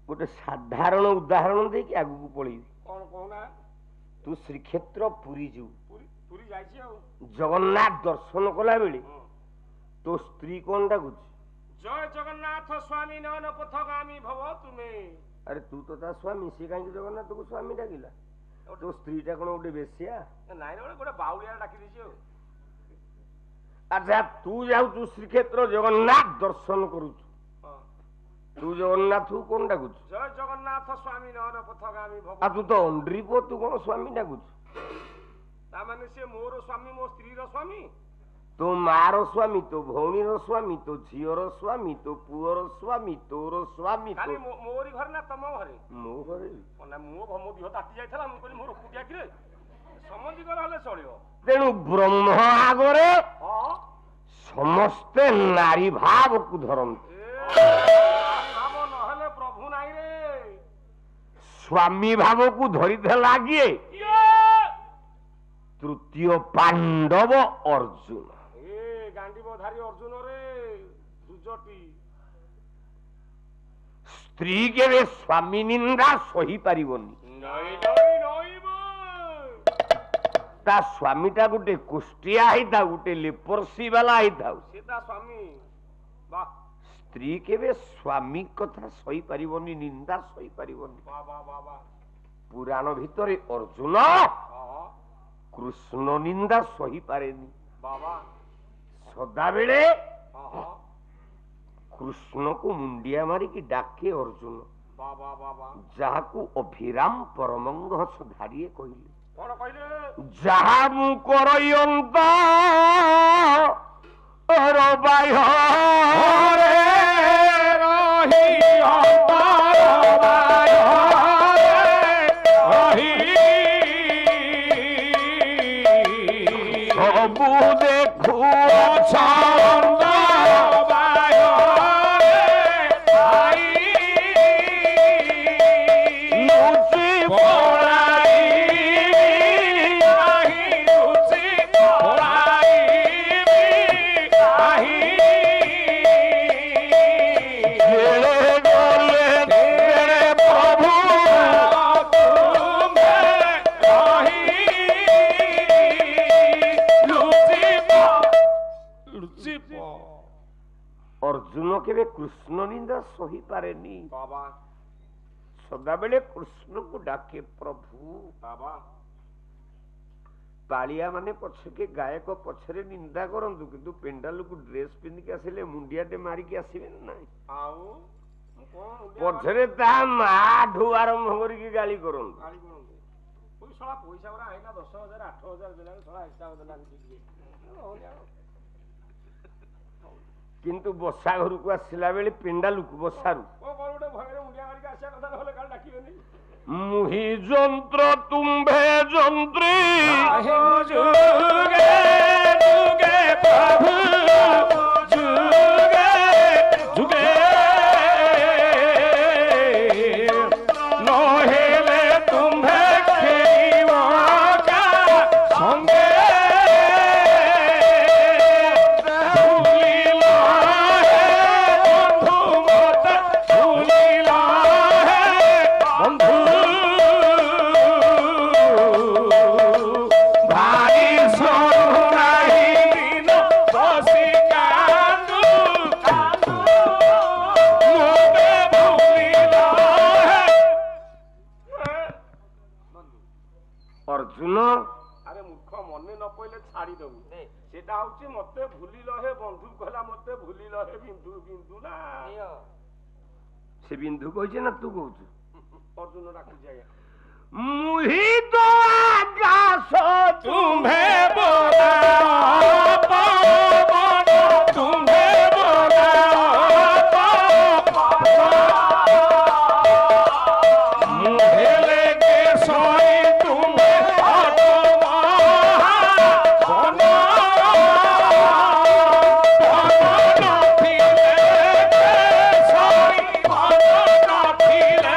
गोटे साधारण उदाहरण दे कि आगु को पळी कोन कोना तू श्रीक्षेत्र पुरी जीव ପୁରୀ ଯାଇଛି ଆଉ जगन्नाथ दर्शन कला बेले तो स्त्री कौन डाकुच ଜୟ ଜଗନ୍ନାଥ ସ୍ୱାମୀ ନୟନ ପଥଗାମୀ ଭବ ତୁମେ अरे तू तो ता स्वामी सी कहीं जगन्नाथ को स्वामी डाकिला तो स्त्री टा कौन गोटे बेसिया ନାଇଁ रे ଗୋଟେ ବାଉଳିଆ ଡାକି ଦେଇଛି ଆଉ अच्छा तू जाऊ श्रीक्षेत्र जगन्नाथ दर्शन करू तू जगन्नाथ कौन डाकुच ଜୟ ଜଗନ୍ନାଥ ସ୍ୱାମୀ ନୟନ ପଥଗାମୀ ଭବ आ तू तो अंड्री पो तू कौन स्वामी डाकुच ତାମାନେ ସେ ମୋର ସ୍ୱାମୀ ମୋ ସ୍ତ୍ରୀର ସ୍ୱାମୀ तो मार स्वामी तो भौणीर स्वामी तो झीर स्वामी तो पुअर स्वामी तोर स्वामी ଖାଲି ମୋରି ଘରେ ନା ତମ ଘରେ मो घरे ନା ମୋ ଦେହ ତାତି ଯାଇଥିଲା ମୁଁ କହିଲି ମୋର କୁଟିଆ କିରେ ସମସ୍ତିଙ୍କର ହେଲେ ଚଳିବ तेणु ब्रह्म आगरे ହଁ समस्ते नारी भाव को धरती ଭାବ ନହେଲେ ପ୍ରଭୁ ନାହିଁ ରେ स्वामी भाव को धरी लगे तृतीय पांडव अर्जुन ଏ ଗାଣ୍ଡିବଧାରୀ ଅର୍ଜୁନ ରେ ଦୁଜଟି स्त्री के स्वामी निंदा सही पारिबनी ନଈ ନଈ ନଈବ ता स्वामी टा गुटे कुष्टिया ही था गुटे लेपर्सी वाला ही था ସେ ତା ସ୍ୱାମୀ ବାह स्त्री के स्वामी कथा सही पारिबनी निंदा सही पारिबनी ବାह ବାह ବାह ବାह पुराण भितर अर्जुन ହଁ कृष्ण निंदा सही पारेनी ବାବା सदा बेले ହଁ ହଁ कृष्ण को मुंडिया मारी की डाके अर्जुन ବାह ବାह ବାह ବାह ଯାହାକୁ ଅଭିରାମ ପରମଙ୍ଗ ସୁଧାରିଏ କହିଲେ କଣ କହିଲେ ଯାହା ମୁଁ କରୟନ୍ତ ବାହ୍ୟରେ ରହି ସବୁ ଦେଖୁଅଛ अर्जुन केवे कृष्ण निंदा सही पारेनी बाबा सदाबेले कृष्ण को डाके प्रभु बाबा पालिया माने पछके गायक पछरे निंदा करंतु किंतु पेंडाल को ड्रेस पिंध के आसिले मुंडियाटे मारी के आसीबे नाही आउ पछरे ता मा ढु आरंभ करी की गाली करंतु गाड़ी कोन कोई साला पैसा वाला आइना 10,000 8,000 देला साला हिसाब देला किंतु बसा घर को आसला बेले पेंडाल को बसारू ओ गोटे भयरे मुंडिया मारी के आसिया कथा नहले काल डाकिबेनी मुहि जंत्र तुम्भे जंत्री जुगे जुगे प्रभु जुगे जुगे नहेले तुम्हे खेइबो का संगे अर्जुन अरे मूर्ख मने न पइले छाड़ी दबु सेटा होची मते भूली लहे बंधु कहला मते भूली लहे बिंदु बिंदु ना से बिंदु कहिছে ना तू कहू अर्जुन डाकु जाय मुहि तो आकाश तुम्हे बोला पवन तुम्हे बोला मुहेले के सोई तुम्हे हटो बन नथिले के सोई बन नथिले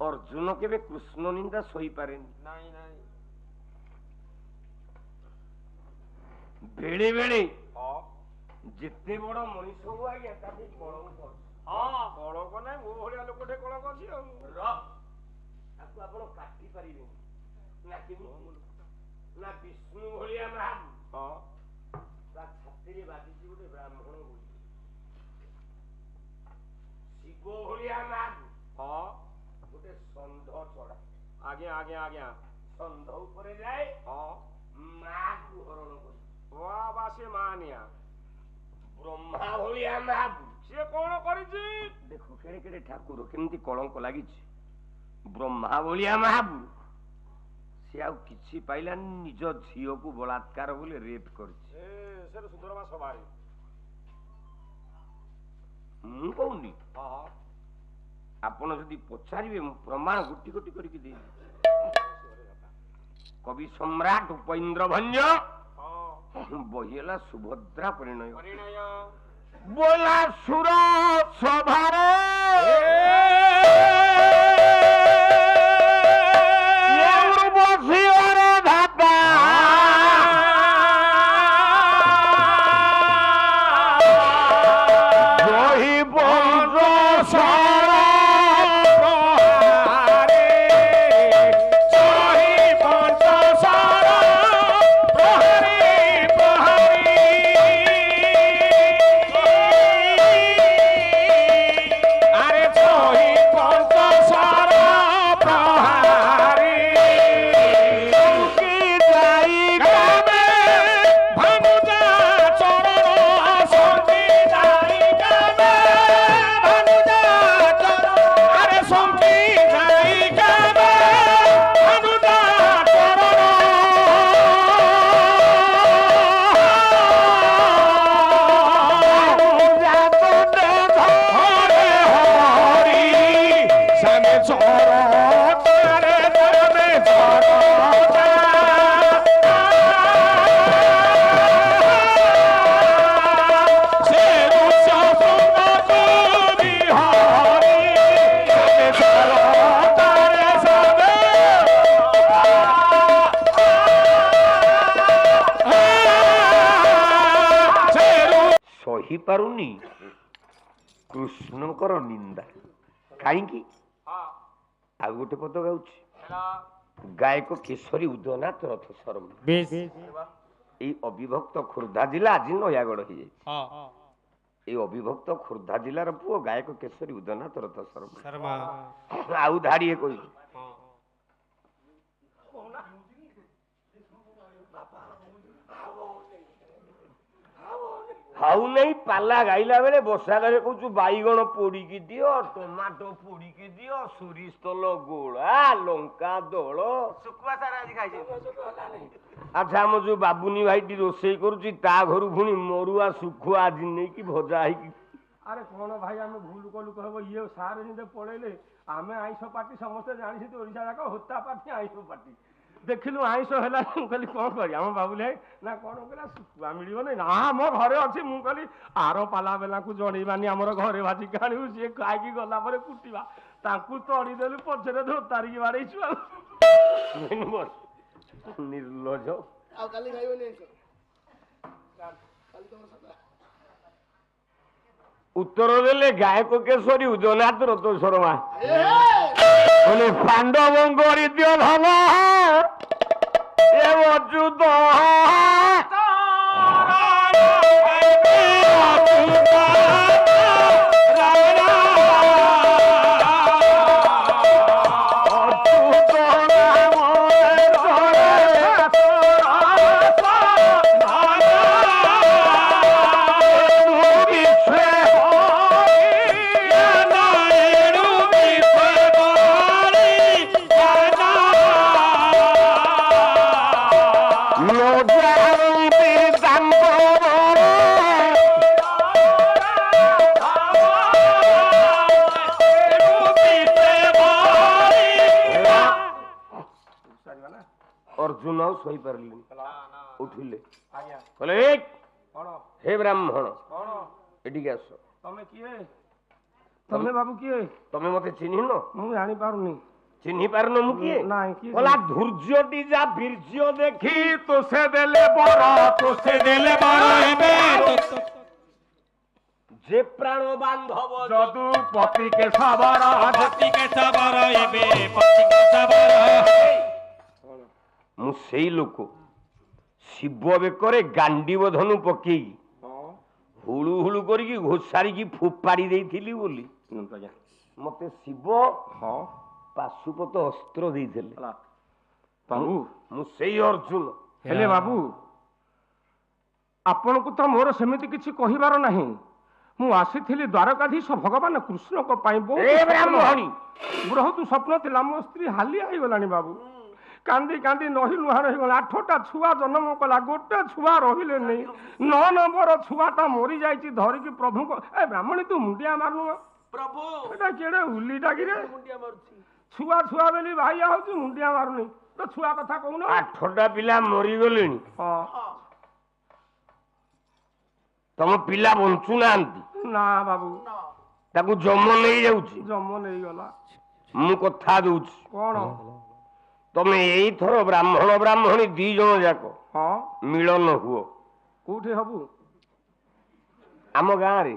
अर्जुन केवे कृष्ण निंदा सही पारेनी नाही नाही बेले बेले जिते बड़ मनीष हूँ आज्ञा कलंक कलंक नाଇଁ ମୋ ଭଳିଆ ଲୋକଟେ କଳଙ୍କ ଅଛି ଆଉ ତାକୁ ଆପଣ କାଟି ପାରିବେନି ନା କେମିତି ନା ବିଷ୍ଣୁ ଭଳିଆ ମହାବୁ ତା ଛାତିରେ ବାଜିଛି ଗୋଟେ ବ୍ରାହ୍ମଣ ବୋଲି ଶିବ ଭଳିଆ ମହାବୁ ଗୋଟେ ଷଣ୍ଢ ଚଢା ଆଜ୍ଞା ଆଜ୍ଞା ଆଜ୍ଞା ଷଣ୍ଢ ଉପରେ ଯାଏ ମାକୁ ହରଣ କରି ବା ସେ ମାନିଆ ବ୍ରହ୍ମା ଭଳିଆ ମହାବୁ ସିଏ କଣ କରିଛି ଦେଖ କେଡେ କେଡେ ଠାକୁର କେମିତି କଳଙ୍କ ଲାଗିଛି ବ୍ରହ୍ମା ଭଳିଆ ମହାବୁ ସେ ଆଉ କିଛି ପାଇଲାନି ନିଜ ଝିଅକୁ ବଳାତ୍କାର ବୋଲି ରେପ୍ କରିଛି ସେ ସୁନ୍ଦରମା ସଭାରେ ମୁଁ କହୁନି ଆପଣ ଯଦି ପଚାରିବେ ମୁଁ ପ୍ରମାଣ ଗୋଟି ଗୋଟି କରିକି ଦେଇଦେବି କବି ସମ୍ରାଟ ଉପେନ୍ଦ୍ର ଭଞ୍ଜ ବହି ହେଲା ସୁଭଦ୍ରା ପରିଣୟ ବୋଲା ସୁର ସଭାରେ ବସିବାରେ ଧାତା ବହି ବଞ୍ଜ ସାରା ପାରୁନି କୃଷ୍ଣଙ୍କର ନିନ୍ଦା କାହିଁକି ଆଉ ଗୋଟେ ପଦ ଗାଉଛି ଗାୟକ କେଶରୀ ଉଦୟନାଥ ରଥ ଶର୍ମା ଏଇ ଅବିଭକ୍ତ ଖୋର୍ଦ୍ଧା ଜିଲ୍ଲା ଆଜି ନୟାଗଡ଼ ହେଇଯାଇଛି ଏଇ ଅବିଭକ୍ତ ଖୋର୍ଦ୍ଧା ଜିଲ୍ଲାର ପୁଅ ଗାୟକ କେଶରୀ ଉଦୟନାଥ ରଥ ଶର୍ମା ଆଉ ଧାଡିଏ କହିବି ହାଉ ନେଇ ପାଲା ଗାଇଲା ବେଳେ ବସାରେ କହୁଛୁ ବାଇଗଣ ପୋଡିକି ଦିଅ ଟମାଟୋ ପୋଡିକି ଦିଅ ସୋରିଷ ତେଲ ଗୋଳା ଲଙ୍କା ଦଳ ଶୁଖୁଆ ସାରା ଆଜି ଖାଇଛି ଆଚ୍ଛା ଆମ ଯୋଉ ବାବୁନି ଭାଇଟି ରୋଷେଇ କରୁଛି ତା ଘରୁ ପୁଣି ମରୁଆ ଶୁଖୁଆ ଆଜି ନେଇକି ଭଜା ହେଇକି ଆରେ କଣ ଭାଇ ଆମେ ଭୁଲ କଲୁ କହିବ ଇଏ ସାର ଯେମିତି ପଳେଇଲେ ଆମେ ଆଇଁଷ ପାର୍ଟି ସମସ୍ତେ ଜାଣିଛନ୍ତି ଓଡିଶା ଯାକ ହୋତା ପାର୍ଟି ଆଇଁଷ ପାର୍ଟି ଦେଖିଲୁ ଆଇଁଷ ହେଲା ମୁଁ କହିଲି କଣ କରିବା ଆମ ବାବୁଲି ଭାଇ ନା କଣ କହିଲା ଶୁଖୁଆ ମିଳିବନି ନା ଆମ ଘରେ ଅଛି ମୁଁ କହିଲି ଆର ପାଲା ବେଲାକୁ ଜଣେଇବାନି ଆମର ଘରେ ଭାଜିକି ଆଣିବୁ ସିଏ ଖାଇକି ଗଲା ପରେ କୁଟିବା ତାଙ୍କୁ ତଡ଼ିଦେଲୁ ପଛରେ ଧୋତାରିକି ବାଡେଇଛୁ ଆଉ ନିର୍ଲଜ ଆଉ କାଲି ଖାଇବନି କାଲି ତମର ସାଧା ଉତ୍ତର ଦେଲେ ଗାୟକ କେଶରୀ ଉଦୟନାଥ ରଥ ଶର୍ମା କହିଲେ ପାଣ୍ଡବଙ୍କରି ଦିଅ ଧନ ଏ ଅଚ୍ୟୁତ ଅର୍ଜୁନ ଆଉ ଶୋଇପାରିଲେନି ଉଠିଲେ କହିଲେ ହେ ବ୍ରାହ୍ମଣ ଏଠିକି ଆସ ତମେ କିଏ ତମେ ବାବୁ କିଏ ତମେ ମତେ ଚିହ୍ନିନ ମୁଁ ଜାଣିପାରୁନି চিহ্নি পারন মু কিয়ে নাই কি কলা ধৈর্যটি যা বীর্য দেখি তো সে দেলে বড় তো সে দেলে বড় হবে যে প্রাণ বান্ধব যদু পতিকে সবর পতিকে সবর হবে পতিকে সবর ମୁଁ ସେଇ ଲୋକ ଶିବ ବେକରେ ଗାଣ୍ଡିବ ଧନୁ ପକେଇ ହୁଳୁ ହୁଳୁ କରିକି ଘୋଷାରିକି ଫୋପାଡ଼ି ଦେଇଥିଲି ବୋଲି ମତେ ଶିବ ପାଶୁପତ ଅସ୍ତ୍ର ଦେଇଥିଲେ। ବାବୁ ମୁଁ ସେଇ ଅର୍ଜୁନ। ହେଲେ ବାବୁ ଆପଣଙ୍କୁ ତ ମୋର ସେମିତି କିଛି କହିବାର ନାହିଁ। ମୁଁ ଆସିଥିଲି ଦ୍ୱାରକାଧୀଶ ଭଗବାନ କୃଷ୍ଣଙ୍କ ପାଇଁ ବହୁତ ସ୍ୱପ୍ନ ଥିଲା। ମୋ ସ୍ତ୍ରୀ ହାଲିଆ ହେଇଗଲାଣି ବାବୁ। କାନ୍ଦି କାନ୍ଦି ନହି ଲୁହାର ହେଇଗଲା। 8ଟା ଛୁଆ ଜନ୍ମ କଲା, ଗୋଟେ ଛୁଆ ରହିଲେନି। 9 ନମ୍ବର ଛୁଆଟା ମରି ଯାଇଛି। ଧରିକି ପ୍ରଭୁଙ୍କ ଏ ବ୍ରାହ୍ମଣୀ ତୁ ମୁଣ୍ଡିଆ ମାରୁନୁ ପ୍ରଭୁ ଏଟା କେଡେ ଉଲିଟା କିରେ ଛୁଆ ଛୁଆ ବୋଲି ଭାଇଆ ହଉଛି ମୁଣ୍ଡିଆ ମାରୁନି। ତ ଛୁଆ କଥା କହୁନ। 8ଟା ପିଲା ମରିଗଲେଣି। ହଁ ତମ ପିଲା ବଞ୍ଚୁନାହାନ୍ତି। ନା ବାବୁ ତାକୁ ଜମ ନେଇଯାଉଛି। ଜମ ନେଇଗଲା। ମୁଁ କଥା ଦଉଛି କଣ? ତମେ ଏଇଥର ବ୍ରାହ୍ମଣ ବ୍ରାହ୍ମଣୀ 2 ଜଣ ଯାକ ହଁ ମିଳନ ହୁଅ। କୋଉଠି ହବୁ? ଆମ ଗାଁରେ।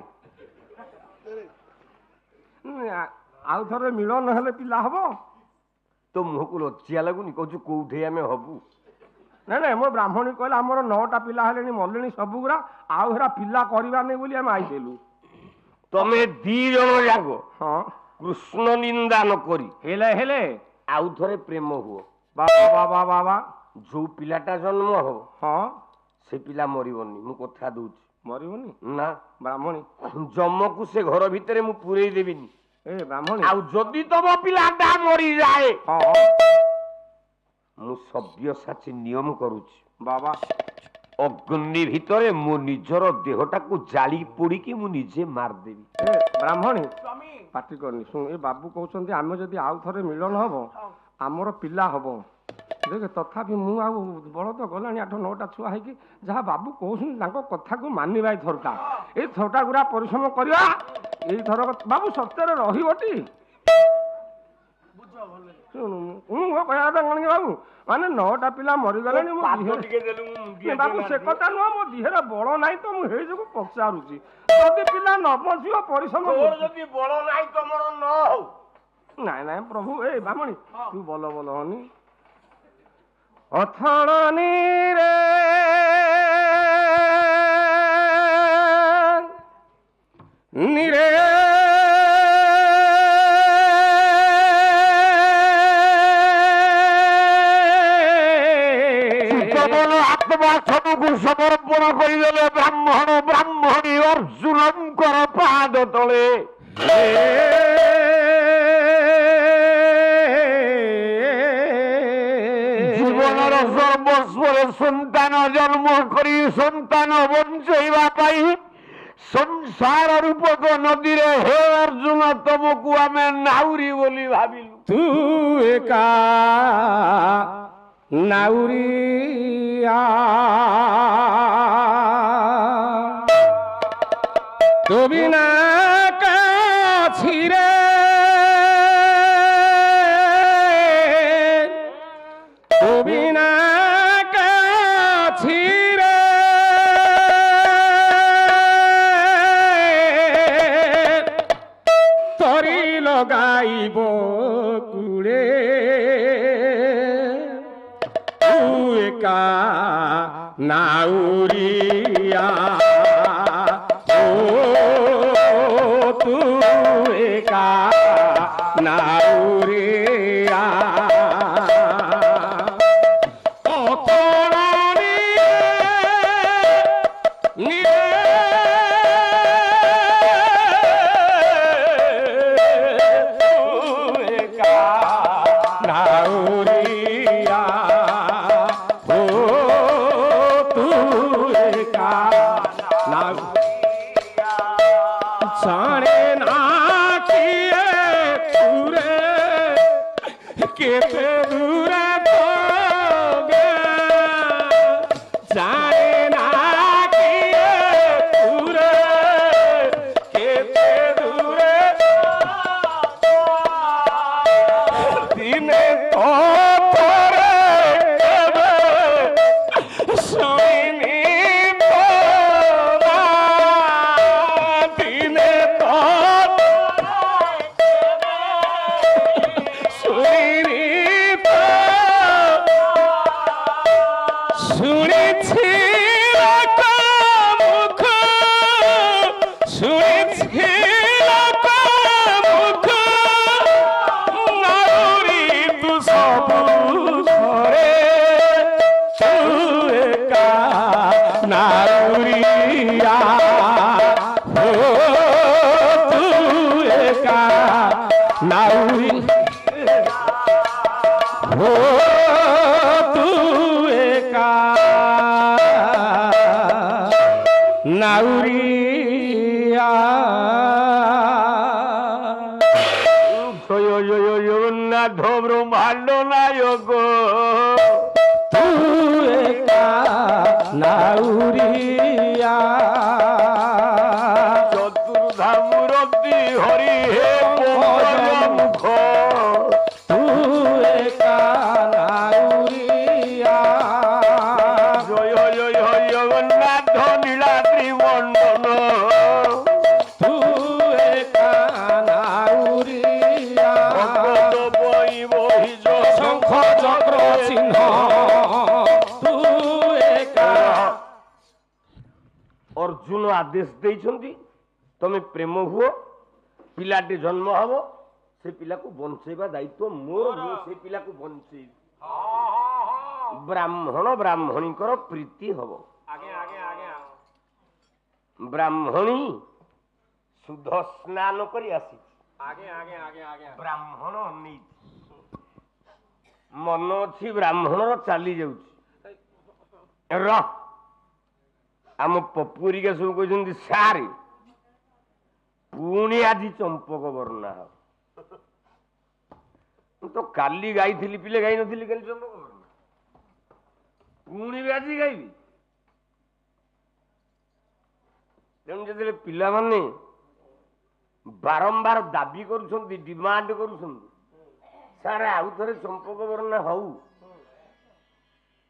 ଆଉ ଥରେ ମିଳନ ହେଲେ ପିଲା ହବ? ତ ମୁହଁକୁ ଲଜ୍ଜା ଲାଗୁନି? କହୁଛୁ କୋଉଠି ଆମେ ହବୁ? ନାଇଁ ନାଇଁ ମୋ ବ୍ରାହ୍ମଣୀ କହିଲା ଆମର 9ଟା ପିଲା ହେଲେଣି, ମଲେଣି ସବୁଗୁରା, ଆଉ ହେରା ପିଲା କରିବାନି ବୋଲି ଆମେ ଆଇଥିଲୁ। ତମେ 2 ଜଣ ଯାକ ହଁ କୃଷ୍ଣ ନିନ୍ଦା ନ କରି ହେଲେ ହେଲେ ଆଉ ଥରେ ପ୍ରେମ ହୁଅ। ବାବା ବାବା ବାବା ଯୋଉ ପିଲାଟା ଜନ୍ମ ହବ ହଁ ସେ ପିଲା ମରିବନି। ମୁଁ କଥା ଦଉଛି। ମରିବନି? ନା ବ୍ରାହ୍ମଣୀ ଜମକୁ ସେ ଘର ଭିତରେ ମୁଁ ପୁରେଇ ଦେବିନି। ଏ ବ୍ରାହ୍ମଣୀ ଆଉ ଯଦି ତମ ପିଲାଟା ମରିଯାଏ ହଁ ମୁଁ ସବ୍ୟସାଚୀ ନିୟମ କରୁଛି। ବାବା ଅଗ୍ନି ଭିତରେ ମୋ ନିଜର ଦେହଟାକୁ ଜାଳି ପୋଡିକି ମୁଁ ନିଜେ ମାରିଦେବି। ଏ ବ୍ରାହ୍ମଣୀ ପାଟି କରନି। ଶୁଣ ଏ ବାବୁ କହୁଛନ୍ତି ଆମେ ଯଦି ଆଉ ଥରେ ମିଳନ ହବ ଆମର ପିଲା ହବ। ଦେଖ ତଥାପି ମୁଁ ଆଉ ବଳଦ ଗଲାଣି 8-9ଟା ଛୁଆ ହେଇକି ଯାହା ବାବୁ କହୁଛନ୍ତି ତାଙ୍କ କଥାକୁ ମାନିବା। ଏଇଥରଟା ଏଇ ଥରଟା ଗୁରା ପରିଶ୍ରମ କରିବା। ଏଇଥର ବାବୁ ସତରେ ରହିବଟି? ଶୁଣୁ ମୁଁ କହିବା କଥା କଣ କି ବାବୁ, ମାନେ 9ଟା ପିଲା ମରିଗଲେଣି। ବାବୁ ସେ କଥା ନୁହଁ, ମୋ ଦିହରେ ବଳ ନାହିଁ ତ ମୁଁ ହେଇ ଯୋଗୁ ପଚାରୁଛି। ଯଦି ପିଲା ନ ବଞ୍ଚିବ ପରିଶ୍ରମ ଯଦି ବଳ ନାହିଁ ତମର ନ ହଉ। ନାଇଁ ନାଇଁ ପ୍ରଭୁ ଏ ବ୍ରାହ୍ମଣୀ ତୁ ବଲ ବଲ ହନି। ଅଥଣୀରେ ନିରେ ଆତ୍ମା ସବୁକୁ ସମର୍ପଣ କରିଦେଲେ ବ୍ରାହ୍ମଣ ବ୍ରାହ୍ମଣୀ ଅର୍ଜୁନଙ୍କର ପାଦ ତଳେ। ଜୀବନର ସର୍ବସ୍ୱରେ ସନ୍ତାନ ଜନ୍ମ କରି ସନ୍ତାନ ବଞ୍ଚେଇବା ପାଇଁ ସଂସାର ରୂପକ ନଦୀରେ ହେ ଅର୍ଜୁନ ତମକୁ ଆମେ ନାଉରୀ ବୋଲି ଭାବିଲୁ। ତୁ ଏକା ନାଉରିଆ ତୁ ବିନା କାଛିରେ ତୁ ବିନା କାଛିରେ ତରି ଲଗାଇବ କୁଳେ नाउरिया ओ तू एका नाउरिया नाउरिया हो तू एका नाउरी हो तू एका नाउरिया জগন্নাথ ব্রহ্মাণ্ড নায়ক तू एका नाउरिया চতুর্ধা মূরতি হরি হে মুখ तू एका नाउरिया জয় জয় জয় জগন্নাথ নীলাদ্রি মণ্ডল तू एका नाउरिया शंख चक्र चिन्ह तू एका অর্জুন আদেশ ଦେଇଛନ୍ତି তুমি প্রেম ହୁଅ ପିଲାଟି ଜନ୍ମ ହବ ସେ ପିଲାକୁ ବଞ୍ଚେଇବା ଦାୟିତ୍ୱ ମୋର ମୁଁ ସେ ପିଲାକୁ ବଞ୍ଚେଇବି ବ୍ରାହ୍ମଣ ବ୍ରାହ୍ମଣୀଙ୍କର ପ୍ରୀତି ହବ ବ୍ରାହ୍ମଣୀ ଶୁଦ୍ଧ ସ୍ନାନ କରି ଆସିଛି ବ୍ରାହ୍ମଣ ଅନେଇଛି ମନ ଅଛି ବ୍ରାହ୍ମଣର ଚାଲି ଯାଉଛି ର ଆମ ପପୁରିକା ସବୁ କହିଛନ୍ତି ସାରେ ପୁଣି ଆଜି ଚମ୍ପକ ବର୍ଣ୍ଣା ହବ ମୁଁ ତ କାଲି ଗାଇଥିଲି ପିଲେ ଗାଇ ନଥିଲି କାଲି ଚମ୍ପକ ବର୍ଣ୍ଣା ପୁଣି ବି ଆଜି ଗାଇବି ତେଣୁ ଯେତେବେଳେ ପିଲାମାନେ ବାରମ୍ବାର ଦାବି କରୁଛନ୍ତି ଡିମାଣ୍ଡ କରୁଛନ୍ତି ସାର୍ ଆଉ ଥରେ ଚମ୍ପକ ବର୍ଣ୍ଣା ହଉ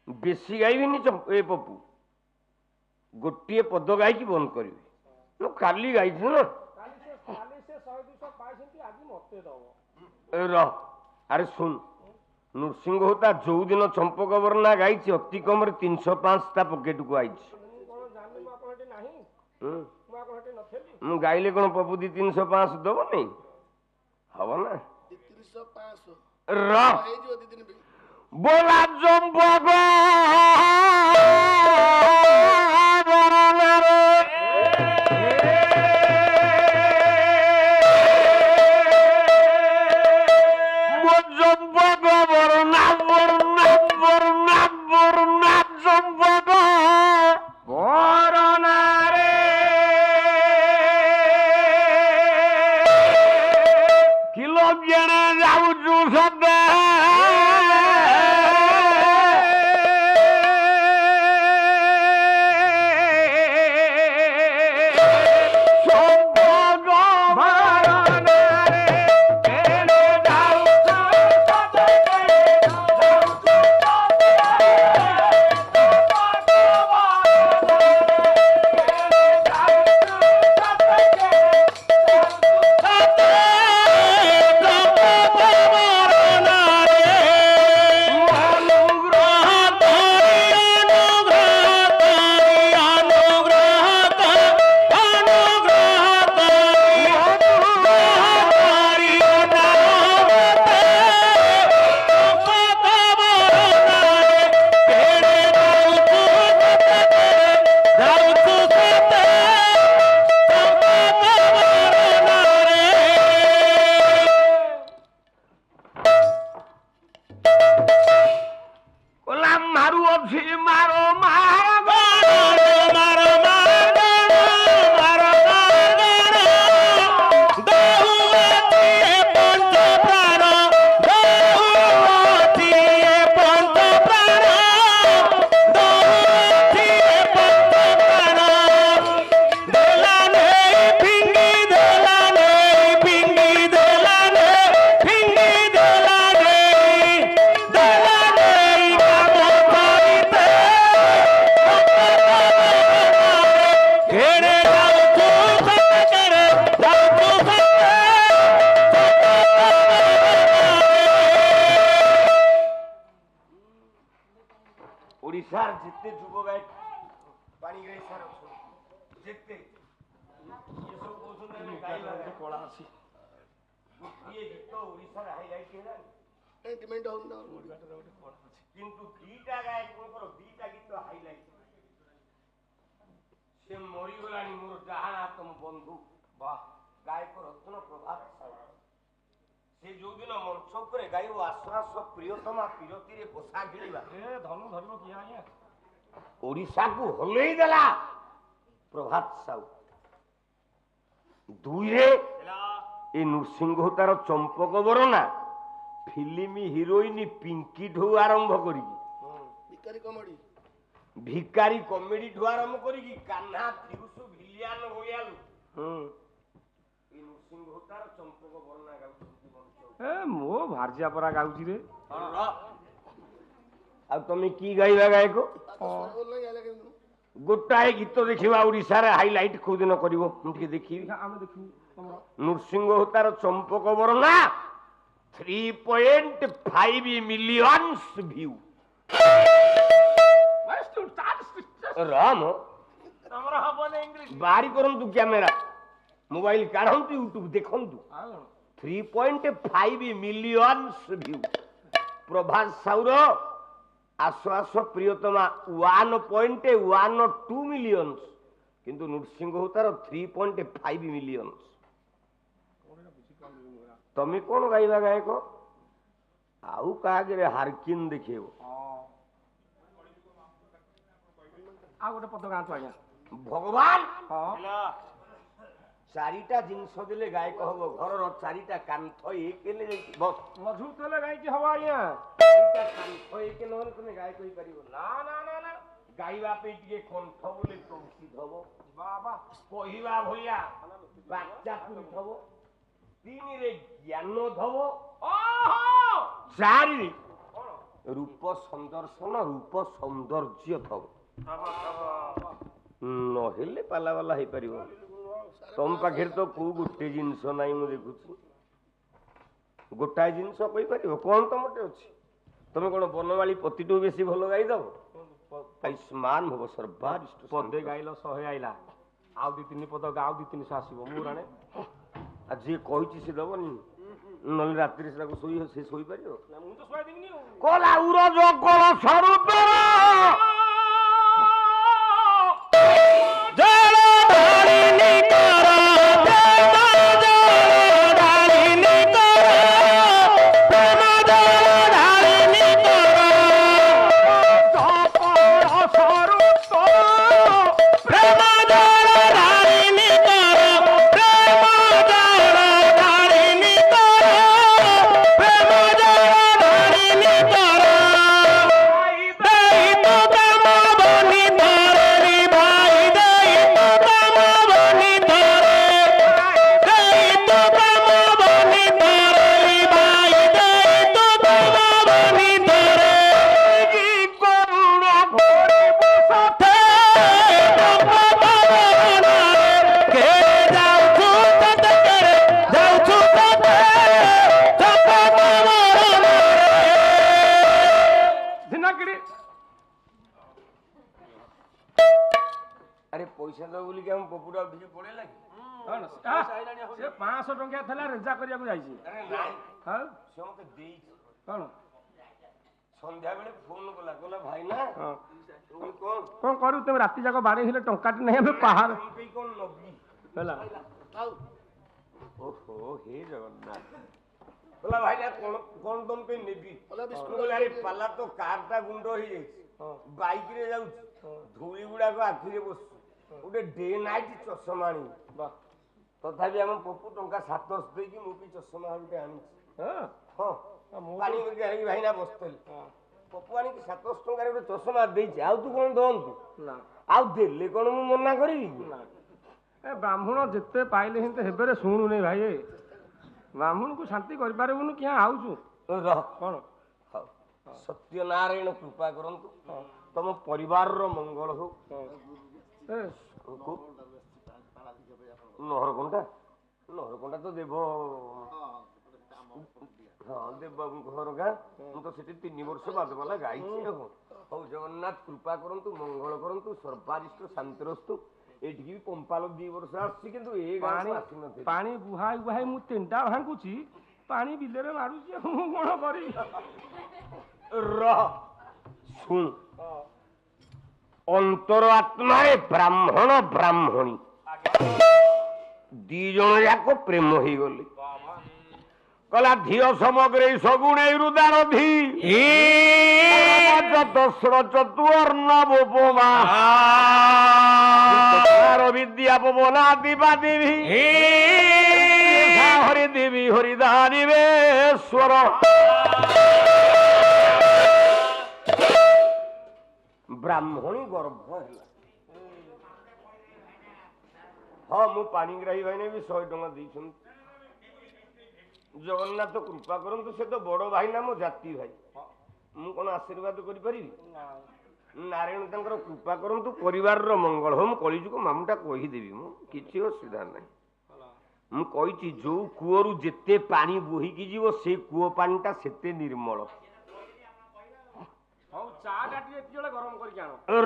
ବେଶୀ ଗାଇବିନି ଏ ପପୁ ଗୋଟିଏ ପଦ ଗାଇକି ବନ୍ଦ କରିବି ମୁଁ କାଲି ଗାଇଛି ନା ଆରେ ଶୁଣ ନୃସିଂହ ହୋତା ଯୋଉଦିନ ଚମ୍ପକ ବର୍ଣ୍ଣା ଗାଇଛି ଅତି କମରେ 305 ତା ପକେଟକୁ ଆଇଛି ମୁଁ ଗାଇଲେ କଣ ପପୁ 305 ଦବନି ହବ ନା ବୋଲା ଚମ୍ପକ ओडिशार जितने जुब गाय पानी गाई सार जितने ये सब कहउछन गाई लागे कला अछि ये गीत ओडिशार हाईलाइट हेला ए डिमांड हो ना किंतु दीटा गाय कोन करो दीटा गीत हाईलाइट ସେ ମରିଗଲାଣି ମୋର ଯାହା ତମ ବନ୍ଧୁ ଗାୟକ ରତ୍ନ ପ୍ରଭାତ ସାହୁ। ସେ ଯୋଉଦିନ ମଞ୍ଚ ଉପରେ ଗାଇବ ଆସ ଆସ ପ୍ରିୟତମା ପିରତିରେ ବସା ଗିଳିବା ଧନୁ ଧରିବ କିଏ ଆଜ୍ଞା? ଓଡ଼ିଶାକୁ ହଲେଇ ଦେଲା ପ୍ରଭାତ ସାହୁ। ଦୁଇରେ ଏ ନୃସିଂହ ତାର ଚମ୍ପକ ବରନା ଫିଲ୍ମ ହିରୋଇନ ପିଙ୍କି ଠୁ ଆରମ୍ଭ କରିକି ଭିକାରୀ କମେଡି ଠୁ ଆରମ୍ଭ କରିକି କାହ୍ନା ଫିରୁସୁ ଭିଲିଆନ ଭଳିଆଲୁ ଏ ନୃସିଂହ ତାର ଚମ୍ପକ ବରନା ଗାଉଛନ୍ତି ମୋ ଭାର୍ଯ୍ୟା ପରା ଗାଉଛି ରେ। ଆଉ ତମେ କି ଗାଇବା ଗାୟକ? ଗୋଟାଏ ଗୀତ ଦେଖିବା ଓଡ଼ିଶାରେ ହାଇଲାଇଟ କୋଉ ଦିନ କରିବ ମୁଁ ଟିକେ ଦେଖିବି। ଆମେ ଦେଖିବୁ ନୃସିଂହ ତାର ଚମ୍ପକ ବରନା 3.5 ମିଲିୟନ୍ସ ଭିଉ। ରାମ ବାହାରି କରନ୍ତୁ କ୍ୟାମେରା ମୋବାଇଲ କାଢନ୍ତୁ ୟୁଟ୍ୟୁବ ଦେଖନ୍ତୁ 3.5 ମିଲିୟନ୍ସ ଭିଉ। ପ୍ରଭାତ ସାହୁର ଆସ ଆସ ପ୍ରିୟତମା 1.12 ମିଲିୟନ୍ସ କିନ୍ତୁ ନୃସିଂହ ତାର 3.5 ମିଲିୟନ୍ସ। ତମେ କଣ ଗାଇବା ଗାୟକ? ଆଉ କାହାଗରେ ହାରକିନ ଦେଖେଇବ? ଆଉ ଗୋଟେ ପଦ ଗାଆନ୍ତୁ ଆଜ୍ଞା। ଭଗବାନ ଚାରିଟା ଜିନିଷ ଦେଲେ ଗାୟକ ହବ। ଘରର ଚାରିଟା କାନ୍ଥ ଏକ ହେଲେ ଯାଇକି ମଜବୁତ ହେଲେ ଗାଇକି ହବ ଆଜ୍ଞା। ଚାରିଟା କାନ୍ଥ ଏକ ନହେଲେ ତମେ ଗାୟକ ହେଇପାରିବ ନା। ଗାଇବା ପାଇଁ ଟିକେ କଣ୍ଠ ବୋଲେ ପ୍ରସିଦ୍ଧ ହବ। କହିବା ଭଳିଆ ବାଚ୍ଚା ଥବ। ତିନିରେ ଜ୍ଞାନ ଧବ। ଚାରିରେ ରୂପ ସନ୍ଦର୍ଶନ ରୂପ ସୌନ୍ଦର୍ଯ୍ୟ ଥବ। ନହେଲେ ପାଲା ବାଲା ହେଇପାରିବ। ତମ ପାଖରେ ତ କୋଉ ଗୋଟେ ଜିନିଷ ନାହିଁ ମୁଁ ଦେଖୁଛି। ଗୋଟାଏ ଜିନିଷ କହିପାରିବ କଣ ତମଟେ ଅଛି? ତମେ କଣ ବନମାଳୀ ପତିଠୁ ବେଶୀ ଭଲ ଗାଇଦବ? ଆୟୁଷ୍ମାନ ହବ ସର୍ବାରିଷ୍ଟ। ପଦେ ଗାଇଲ 100 ଆଇଲା ଆଉ 2-3 ପଦ ଗାଉ 2-300 ଆସିବ। ମୁଁ ରାଣେ ଆଉ ଯିଏ କହିଛି ସେ ଦବନି ନହେଲେ ରାତିରେ ସେଟାକୁ ସେ ଶୋଇପାରିବ? ମୁଁ ତ ଶୁଆଇ ଦେବିନି। କଲା ଉରଜ କଳ ସ୍ୱରୂପ ପଇସା ଦବ ବୋଲି ଆମ ପପୁଟା ଟିକେ ପଳେଇଲା କି? 500 ଟଙ୍କା ଥିଲା ରେଜା କରିବାକୁ ଯାଇଛି। ସେ ମତେ ଦେଇଛି କଣ ସନ୍ଧ୍ୟାବେଳେ ଫୋନ କଲା କହିଲା ଭାଇନା କଣ କରିବୁ ତମେ ରାତି ଯାକ ବାଡେଇ ହେଲେ ଟଙ୍କାଟେ ନାହିଁ ଆମେ ପାହାର କଣ ନବି ହେଲା। ଓହୋ ହେ ଜଗନ୍ନାଥ କହିଲା ଭାଇନା କଣ କଣ ତମ ପାଇଁ ନେବି? ଆରେ ପାଲା ତ କାରଟା ଗୁଣ୍ଡ ହେଇଯାଇଛି ବାଇକରେ ଯାଉଛି ଧୂଳି ଗୁଡାକ ଆଖିରେ ବସୁଛି ଗୋଟେ ଡେ ନାଇଟ୍ ଚଷମା ଆଣିବି। ତଥାପି ଆମ ପପୁ ଟଙ୍କା 700 ଦେଇକି ମୁଁ ବି ଚଷମା ଗୋଟେ ଆଣିଛି। ହଁ ପାଣି ଭାଇନା ବସିଥିଲି ପପୁ ଆଣିକି 700 ଟଙ୍କାରେ ଗୋଟେ ଚଷମା ଦେଇଛି। ଆଉ ତୁ କଣ ଦଅନ୍ତୁ ନା ଆଉ ଦେଲେ କଣ ମୁଁ ମନା କରିବି? ଏ ବ୍ରାହ୍ମଣ ଯେତେ ପାଇଲେ ସେମିତି ହେବେରେ ଶୁଣୁନି ଭାଇ। ବ୍ରାହ୍ମଣକୁ ଶାନ୍ତି କରିପାରିବୁନି କିଆ ଆଉଛୁ କଣ? ସତ୍ୟନାରାୟଣ କୃପା କରନ୍ତୁ ତମ ପରିବାରର ମଙ୍ଗଳ ହଉ। ନହରକଣ୍ଟା ତ ଦେବ ଦେବବାବୁଙ୍କ ଘର ଗାଁ। ମୁଁ ତ ସେଠି 3 ବର୍ଷ ବାଦ ବାଲା ଗାଇଛି। ହଉ ଜଗନ୍ନାଥ କୃପା କରନ୍ତୁ ମଙ୍ଗଳ କରନ୍ତୁ ସର୍ବାରିଷ୍ଟ ଶାନ୍ତିରସ୍ତୁ। ଏଠିକି ବି ପମ୍ପାଲ 2 ବର୍ଷ ଆସିଛି କିନ୍ତୁ ଏ ଗାଁ ଆସିନଥିଲି। ପାଣି ବୁହାଇ ବୁହାଇ ମୁଁ 3ଟା ଭାଙ୍ଗୁଛି ପାଣି ବିଲରେ ମାରୁଛି ମୁଁ କଣ କରିବି? ଶୁଣ ଅନ୍ତର ଆତ୍ମାରେ ବ୍ରାହ୍ମଣ ବ୍ରାହ୍ମଣୀ ଦି ଜଣ ଯାକ ପ୍ରେମ ହେଇଗଲେ। କଲା ଧିଅ ସମଗ୍ରେ ସଗୁଣେ ରୁଦାରଧି ଚତୁର୍ଣ୍ଣବୋପମା ବିଦ୍ୟା ପବନା ଦିବା ଦେବୀ ହରି ଦେବୀ ହରିଦାରିବେଶ୍ୱର। ବ୍ରାହ୍ମଣୀ ଗର୍ଭ ହେଲା। ହଁ ମୁଁ ପାଣିଗ୍ରାହୀ ଭାଇନେ ବି 100 ଟଙ୍କା ଦେଇଛନ୍ତି। ଜଗନ୍ନାଥ କୃପା କରନ୍ତୁ, ସେ ତ ବଡ ଭାଇ ନା ମୋ ଜାତି ଭାଇ, ମୁଁ କଣ ଆଶୀର୍ବାଦ କରିପାରିବି? ନାରାୟଣ ତାଙ୍କର କୃପା କରନ୍ତୁ, ପରିବାରର ମଙ୍ଗଳ ହଉ। ମୁଁ କଳିଯୁଗ ମାମୁଁଟା କହିଦେବି, ମୁଁ କିଛି ଅସୁବିଧା ନାହିଁ। ମୁଁ କହିଛି ଯୋଉ କୂଅରୁ ଯେତେ ପାଣି ବୋହିକି ଯିବ ସେ କୂଅ ପାଣିଟା ସେତେ ନିର୍ମଳ।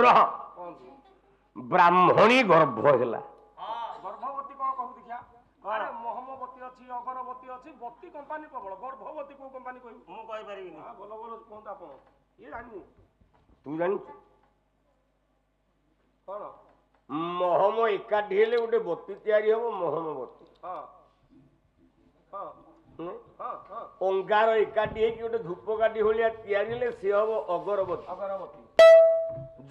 ରହ ବ୍ରାହ୍ମଣୀ ଗର୍ଭ ହେଲା। ଗର୍ଭବତୀ କଣ କହୁ ଦେଖିଆ? ଆରେ ମହମବତୀ ଅଛି, ଅଗରବତୀ ଅଛି, ବତୀ କମ୍ପାନୀ ପ୍ରବଳ। ଗର୍ଭବତୀ କୋଉ କମ୍ପାନୀ କହିବୁ? ମୁଁ କହିପାରିବିନି। ଭଲ ଭଲ କୁହନ୍ତୁ ଆପଣ। ଇଏ ଜାଣିନି। ତୁ ଜାଣିଛୁ କଣ? ମହମ ଏକାଠି ହେଲେ ଗୋଟେ ବତୀ ତିଆରି ହବ, ମହମବତୀ। ହଁ ହଁ ହଁ ହଁ। ଅଙ୍ଗାର ଏକାଠି ହେଇକି ଗୋଟେ ଧୂପକାଠି ଭଳିଆ ତିଆରି ହେଲେ ସେ ହବ ଅଗରବତୀ। ଅଗରବତୀ।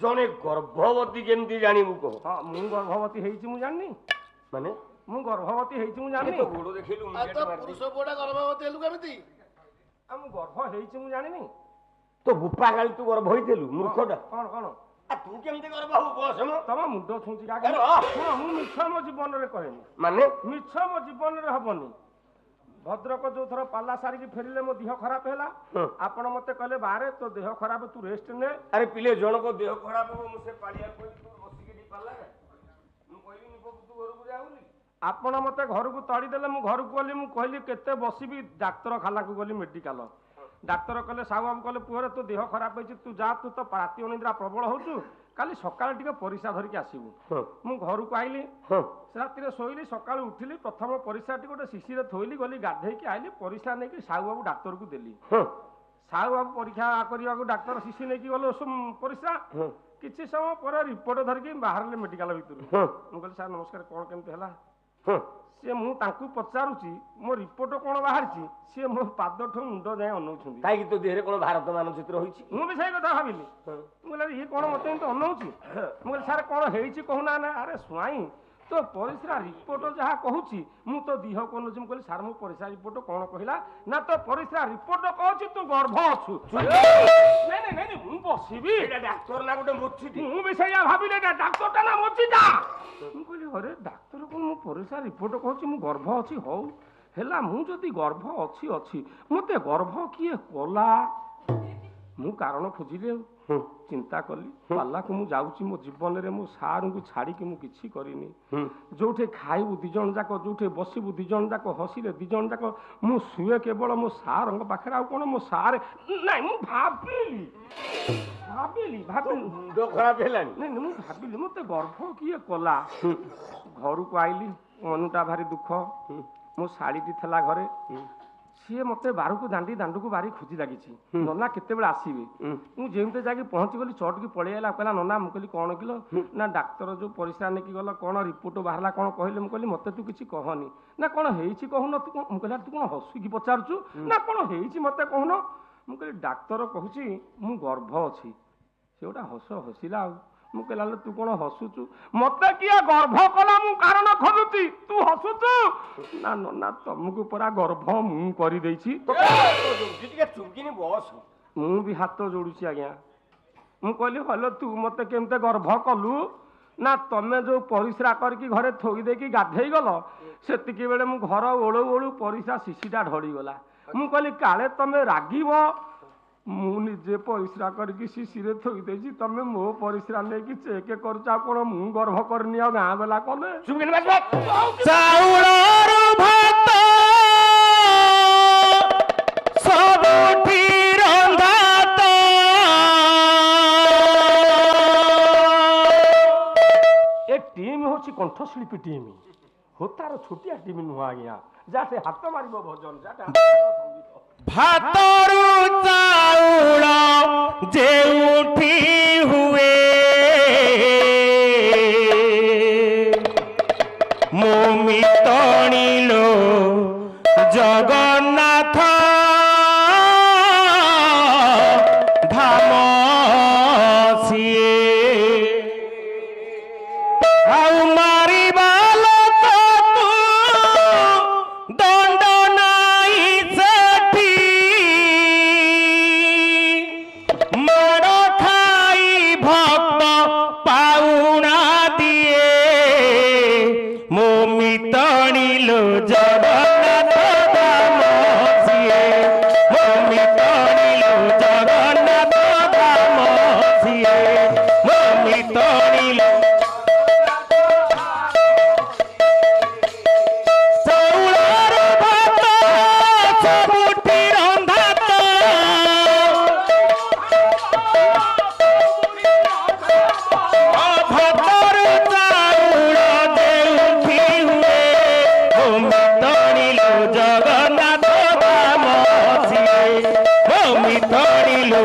ଜଣେ ଗର୍ଭବତୀ କେମିତି ଜାଣିବୁ କହ? ହଁ ମୁଁ ଗର୍ଭବତୀ ହେଇଛି ମୁଁ ଜାଣିନି। ମାନେ ମୁଁ ଗର୍ଭବତୀ ହେଇଛି ମୁଁ ଜାଣିନି। ଗୋଡ ଦେଖିଲୁ ପୁରୁଷ ପୁଅଟା ଗର୍ଭବତୀ ହେଲୁ କେମିତି? ଆଉ ମୁଁ ଗର୍ଭ ହେଇଛି ମୁଁ ଜାଣିନି। ତ ବୁପା ଗାଳି ତୁ ଗର୍ଭ ହେଇଥିଲୁ ମୂର୍ଖଟା। କଣ କଣ? ତୁ କେମିତି ଗର୍ଭ ହବୁ? ବସ ତମ ମୁଣ୍ଡ ଛୁଞ୍ଚି ମୁଁ ମିଛ ମୋ ଜୀବନରେ କହେନି। ମାନେ ମିଛ ମୋ ଜୀବନରେ ହବନି। ଭଦ୍ରକ ଯୋଉ ଥର ପାଲା ସାରିକି ଫେରିଲେ ମୋ ଦେହ ଖରାପ ହେଲା, ଆପଣ ମତେ କହିଲେ ବାହାରେ ତୋ ଦେହ ଖରାପ, ତୁ ରେଷ୍ଟ ନେ। ଆରେ ପିଲେ ଜଣକ ଦେହ ଖରାପ ହବ, ମୁଁ ସେ ପାଳିଆ କହିଲି ତୁ ବସିକି ପାଲା ମୁଁ କହିଲି ତୁ ଘରକୁ ଯାଉନି। ଆପଣ ମତେ ଘରକୁ ତଳିଦେଲେ, ମୁଁ ଘରକୁ ଗଲି। ମୁଁ କହିଲି କେତେ ବସିବି? ଡାକ୍ତରଖାନାକୁ ଗଲି, ମେଡିକାଲ। ଡାକ୍ତର କହିଲେ, ସାହୁ ବାବୁ କହିଲେ, ପୁଅରେ ତୋ ଦେହ ଖରାପ ହେଇଛି, ତୁ ଯା, ତୁ ତ ରାତି ଅନିଦ୍ରା ପ୍ରବଳ ହଉଛୁ, କାଲି ସକାଳେ ଟିକେ ପରିସ୍ରା ଧରିକି ଆସିବୁ। ମୁଁ ଘରକୁ ଆଇଲି, ରାତିରେ ଶୋଇଲି, ସକାଳୁ ଉଠିଲି, ପ୍ରଥମ ପରିସ୍ରାଟି ଗୋଟେ ଶିଶିରେ ଥୋଇଲି, ଗଲି ଗାଧେଇକି ଆଇଲି, ପରିସ୍ରା ନେଇକି ସାହୁ ବାବୁ ଡାକ୍ତରକୁ ଦେଲି। ସାହୁ ବାବୁ ପରୀକ୍ଷା କରିବାକୁ ଡାକ୍ତର ଶିଶି ନେଇକି ଗଲେ ପରିସ୍ରା। କିଛି ସମୟ ପରେ ରିପୋର୍ଟ ଧରିକି ବାହାରିଲେ ମେଡିକାଲ ଭିତରୁ। ମୁଁ କହିଲି, ସାର୍ ନମସ୍କାର, କଣ କେମିତି ହେଲା? ସିଏ ମୁଁ ତାଙ୍କୁ ପଚାରୁଛି ମୋ ରିପୋର୍ଟ କଣ ବାହାରିଛି, ସିଏ ମୋ ପାଦଠୁ ମୁଣ୍ଡ ଯାଏ ଅନଉଛନ୍ତି। କାହିଁକି ତୋ ଦେହରେ କଣ ଭାରତ ମାନଚିତ୍ର ହୋଇଛି? ମୁଁ ବି ସେଇ କଥା ଭାବିଲି। ମୁଁ କହିଲି ଇଏ କଣ ମତେ ଏମିତି ଅନଉଛି? ମୁଁ କହିଲି ସାର୍ କଣ ହେଇଛି କହୁନା। ଆରେ ସ୍ୱାଇଁ ତୋ ପରିସ୍ରା ରିପୋର୍ଟ ଯାହା କହୁଛି ମୁଁ ତ ଦିହ କନୁଛି। ମୁଁ କହିଲି ସାର୍ ମୋ ପରିସ୍ରା ରିପୋର୍ଟ କଣ କହିଲା ନା, ତୋ ପରିସ୍ରା ରିପୋର୍ଟ କହୁଛି ତୁ ଗର୍ଭ ଅଛୁ। ନାଇଁ ମୁଁ ବସିବି, ଡାକ୍ତର ନା ଗୋଟେ ମୂର୍ତ୍ତି। ମୁଁ ବି ସେଇଆ ଭାବିଲି, ଡାକ୍ତରଟା ନା ମୂର୍ତ୍ତିଟା। ମୁଁ କହିଲି ଅରେ ଡାକ୍ତର କଣ ମୋ ପରିସ୍ରା ରିପୋର୍ଟ କହୁଛି ମୁଁ ଗର୍ଭ ଅଛି? ହଉ ହେଲା, ମୁଁ ଯଦି ଗର୍ଭ ଅଛି ମତେ ଗର୍ଭ କିଏ କଲା? ମୁଁ କାରଣ ଖୋଜିଲି, ଆଉ ଚିନ୍ତା କଲି। ପାଲାକୁ ମୁଁ ଯାଉଛି, ମୋ ଜୀବନରେ ମୋ ସାରଙ୍କୁ ଛାଡ଼ିକି ମୁଁ କିଛି କରିନି। ଯୋଉଠି ଖାଇବୁ 2 ଜଣ ଯାକ, ଯୋଉଠି ବସିବୁ 2 ଜଣ ଯାକ, ହସିଲେ 2 ଜଣ ଯାକ, ମୁଁ ଶୁଏ କେବଳ ମୋ ସାରଙ୍କ ପାଖରେ। ଆଉ କଣ ମୋ ସାର ନାଇଁ। ମୁଁ ଭାବିଲି ମୁଣ୍ଡ ଖରାପ ହେଲାଣି। ନାଇଁ ମୁଁ ଭାବିଲି ମତେ ଗର୍ଭ କିଏ କଲା। ଘରକୁ ଆଇଲି, ମନଟା ଭାରି ଦୁଃଖ। ମୋ ଶାଳୀଟି ଥିଲା ଘରେ, ସିଏ ମତେ ବାରକୁ ଦାଣ୍ଡକୁ ଭାରି ଖୋଜି ଲାଗିଛି। ନନା କେତେବେଳେ ଆସିବେ? ମୁଁ ଯେମିତି ଯାଇକି ପହଞ୍ଚିଗଲି, ଚଟକି ପଳେଇ ଆଇଲା। କହିଲା ନନା। ମୁଁ କହିଲି କଣ କିଲୋ? ନା ଡାକ୍ତର ଯୋଉ ପରିସ୍ରା ନେଇକି ଗଲ, କଣ ରିପୋର୍ଟ ବାହାରିଲା କଣ କହିଲେ? ମୁଁ କହିଲି ମତେ ତୁ କିଛି କହନି। ନା କଣ ହେଇଛି କହୁନ? ତୁ କଣ? ମୁଁ କହିଲି ତୁ କଣ ହସିକି ପଚାରୁଛୁ? ନା କଣ ହେଇଛି ମତେ କହୁନ? ମୁଁ କହିଲି ଡାକ୍ତର କହୁଛି ମୁଁ ଗର୍ଭ ଅଛି। ସେ ଗୋଟେ ହସିଲା। ଆଉ ମୁଁ କହିଲା ତୁ କଣ ହସୁଛୁ? ମତେ କିଏ ଗର୍ଭ କଲା ମୁଁ କାରଣ ଖୋଜୁଛି, ତୁ ହସୁଛୁ? ନା ନନା ତମକୁ ପରା ଗର୍ଭ ମୁଁ କରିଦେଇଛି। ମୁଁ ବି ହାତ ଯୋଡୁଛି ଆଜ୍ଞା। ମୁଁ କହିଲି ହଲୋ ତୁ ମତେ କେମିତି ଗର୍ଭ କଲୁ? ନା ତମେ ଯୋଉ ପରିସ୍ରା କରିକି ଘରେ ଥୋଇ ଦେଇକି ଗାଧେଇ ଗଲ, ସେତିକି ବେଳେ ମୁଁ ଘର ଓଳୁ ପରିସ୍ରା ଶିଶିଟା ଢଳିଗଲା। ମୁଁ କହିଲି କାଳେ ତମେ ରାଗିବ, ମୁଁ ନିଜେ ପରିସ୍ରା କରିକି ଶିଶିରେ ଥୋଇ ଦେଇଛି, ତମେ ମୋ ପରିସ୍ରା ନେଇକି ଚେକ୍ କରୁଛ। ଆଉ କଣ ମୁଁ ଗର୍ଭ କରିନି? ଆଉ ଗାଁ ବେଲା କଲେ ଚାଉଳରୁ ଭାତ ସବୁଠି ରନ୍ଧାତ। ଏ ଟିମ୍ ହଉଛି କଣ୍ଠଶିଳ୍ପୀ ଟିମ୍, ହୋତାର ଛୋଟିଆ ଟିମ୍ ନୁହଁ ଆଜ୍ଞା। ଯାହା ସେ ହାତ ମାରିବ ଭଜନ, ଭାତରୁ ଚାଉଳ ଯେଉଁଠି ହୁଏ ଆଉ ମାରିବା ଲୋକ ତୁ ଦଣ୍ଡ ନାଇଁ ସେଠି ମାଡ଼ ଖାଇ ଭକ୍ତ ପାଉଣା ଦିଏ ମୋ ମିତଣିଲୋ ଜଗନ୍ନାଥ ଧାମ ସିଏ ମୋ ମିତଣିଲୋ ଜଗନ୍ନାଥ ଧାମ ସିଏ ମୋ ମିତଣିଲୋ ଚାଉଳର ଭାତ ସବୁଠି ରନ୍ଧା ତ ଭାତରୁ ଚାଉଳ ଦେଉଠି ହୁଏ ମୋ ମିତଣିଲୋ ଜଗନ୍ନାଥ ଧାମ ସିଏ ମୋ ମିତଣିଲୋ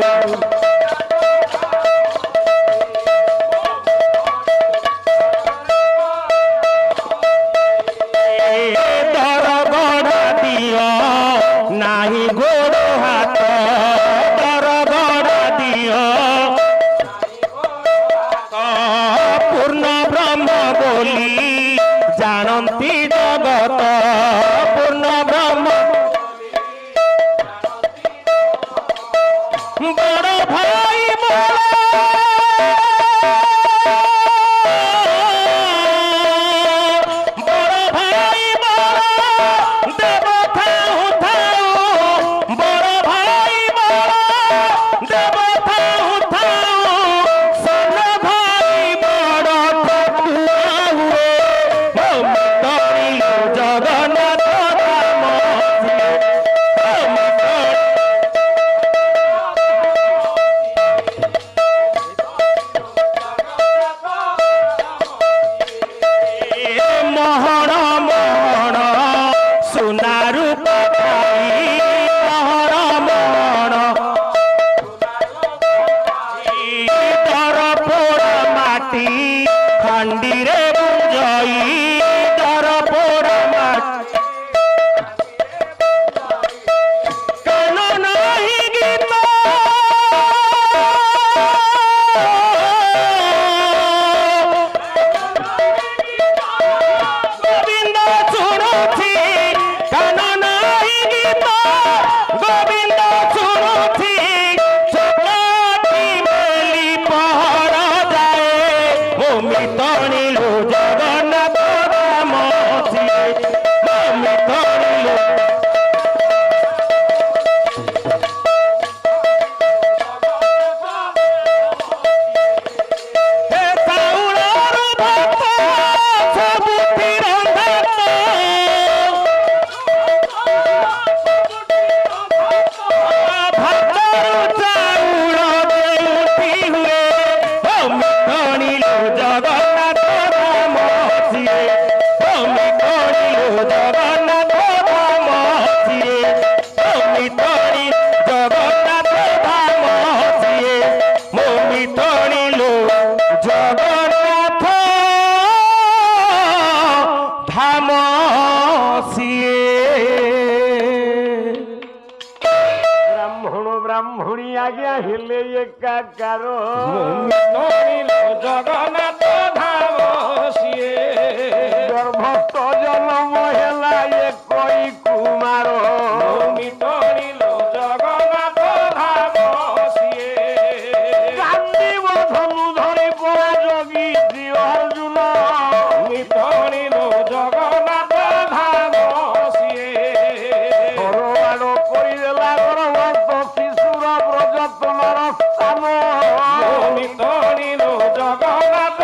ଦର ଗଢ଼ା ଦିଅ ନାହିଁ ଗୋଡ଼ ହାତ ଦର ଗଢ଼ା ଦିଅ ପୂର୍ଣ୍ଣ ବ୍ରହ୍ମ ବୋଲି ଜାଣନ୍ତି ଜଗତ ପୂର୍ଣ୍ଣ ବ୍ରହ୍ମ ବଡ଼ ଭାଇ ବଡ଼ ଭାଇ ଦେବ ଥାଉ ଥାଉ ବଡ଼ ଭାଇ ଦେବ ଥାଉ ଥାଉ ସାନ ଭାଇ ବଡ଼ ଠକୁଆ ହୁଏ ମୋ ମିତଣିଲୋ ଜଗନ୍ନାଥ ଧାମ ସିଏ ମୋ ମିତଣି ମହଣ ମହଣ ସୁନାରୁ ପଠାଇ ମହଣ ମହଣ ଦର ପୋଡ଼ା ମାଟି ହାଣ୍ଡିରେ ବୁଝଇ ଦର ପୋଡ଼ା ମାଟି କାନ ନାହିଁ ଗୀତ ଗୋବିନ୍ଦ ଶୁଣୁଛି କାନ ନାହିଁ ଗୀତ ଗୋବିନ୍ଦ ଶୁଣୁଛି ଚକଟି ମେଲି ପହର ଯାଏ ମୋ ମିତଣିଲୋ ଜଗନ୍ନାଥ ଧାମ ସିଏ ମୋ ମିତଣିଲୋ ହେ ଚାଉଳର ଭାତ ସବୁଠି ରନ୍ଧା ତ ଭାତରୁ ଚାଉଳ ଦେଉଠି ହୁଏ ମୋ ମିତଣିଲୋ ଜଗନ୍ନାଥ ଧାମ ସିଏ ମୋ ମିତଣିଲୋ ଜଗନ୍ନାଥ ଧାମ ସିଏ ମୋ ମିତଣି ଜଗନ୍ନାଥ ଧାମ ସିଏ ମୋ ମିତଣିଲୋ ଜଗନ୍ନାଥ ଧାମ ସିଏ ବ୍ରାହ୍ମଣ ବ୍ରାହ୍ମଣୀ ଆଜ୍ଞା ହେଲେ ଏକାକାର ମୋ ମିତଣିଲୋ ଜଗନ୍ନାଥ ଧାମ ସିଏ ଗର୍ଭସ୍ଥ ଜନ୍ମ ହେଲା ଏକଇ କୁମାର ମୋ ମିତଣିଲୋ ଜଗନ୍ନାଥ ଧାମ ସିଏ କାନ୍ଦିବ ଧନୁ ଧରି ପଳା ଯୋଗୀ ଶ୍ରୀ ଅର୍ଜୁନ ମିତଣିଲୋ ଜଗନ୍ନାଥ ଧାମ ସିଏ ସରବାଡ଼ କରିଦେଲା ଗର୍ଭସ୍ଥ ଶିଶୁର ପ୍ରଯତ୍ନର ସ୍ଥାନ ମୋ ମିତଣିଲୋ ଜଗନ୍ନାଥ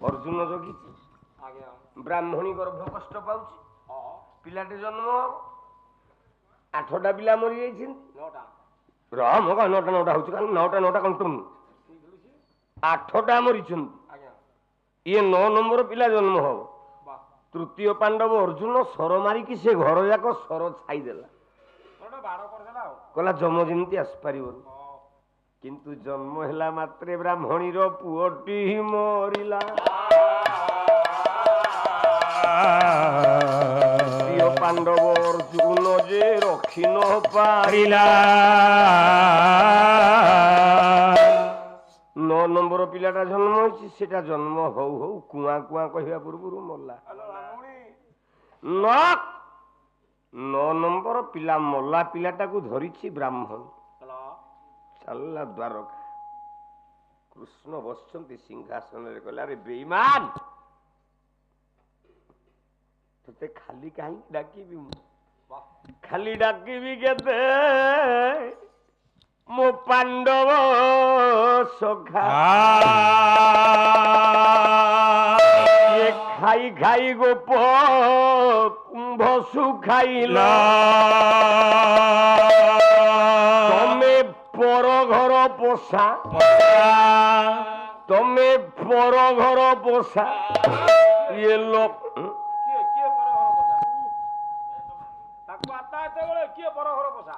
ଅର୍ଜୁନ ଜଗିଛି ବ୍ରାହ୍ମଣୀ ଗର୍ଭ କଷ୍ଟ ପାଉଛି ପିଲାଟେ ଜନ୍ମ ହବ 8ଟା ପିଲା ମରିଯାଇଛନ୍ତି ରହ ମୋ ନଅଟା ହଉଛି କାରଣ 9ଟା କଣ୍ଟୁନି 8ଟା ମରିଛନ୍ତି ଇଏ 9 ନମ୍ବର ପିଲା ଜନ୍ମ ହବ ତୃତୀୟ ପାଣ୍ଡବ ଅର୍ଜୁନ ସର ମାରିକି ସେ ଘର ଯାକ ସର ଛାଇଦେଲା କହିଲା ଜମ ଯେମିତି ଆସିପାରିବନି କିନ୍ତୁ ଜନ୍ମ ହେଲା ମାତ୍ରେ ବ୍ରାହ୍ମଣୀର ପୁଅଟି ମରିଲା ପ୍ରିୟ ପାଣ୍ଡବ ଅର୍ଜୁନ ଯେ ରଖି ନ ପାରିଲା 9 ନମ୍ବର ପିଲାଟା ଜନ୍ମ ଅଛି ସେଟା ଜନ୍ମ ହଉ ହଉ କୁଆଁ କୁଆଁ କହିବା ପୂର୍ବରୁ ମଲା। ଆଲୋ ରାମୁଣି 9 ନମ୍ବର ପିଲା ମଲା ପିଲାଟାକୁ ଧରିଛି ବ୍ରାହ୍ମଣ। ଆଲୋ ଚାଲିଲା ଦ୍ୱାରକା। କୃଷ୍ଣ ବସିଛନ୍ତି ସିଂହାସନରେ। କହିଲେ ଆରେ ବେଇମାନ, ତତେ ଖାଲି କାହିଁକି ଡାକିବି? ମୁଁ ଖାଲି ଡାକିବି କେତେ ମୋ ପାଣ୍ଡବ ସଖା। ଇଏ ଖାଇ ଖାଇ ଗୋପ କୁମ୍ଭ ଶୁଖାଇଲା। ତମେ ପର ଘର ପୋଷା, ତମେ ପର ଘର ପୋଷା। ଇଏ ଲୋକ କିଏ କିଏ ପର ଘର ପୋଷା? ତାକୁ ଆତା ଏତେବେଳେ କିଏ ପର ଘର ପୋଷା?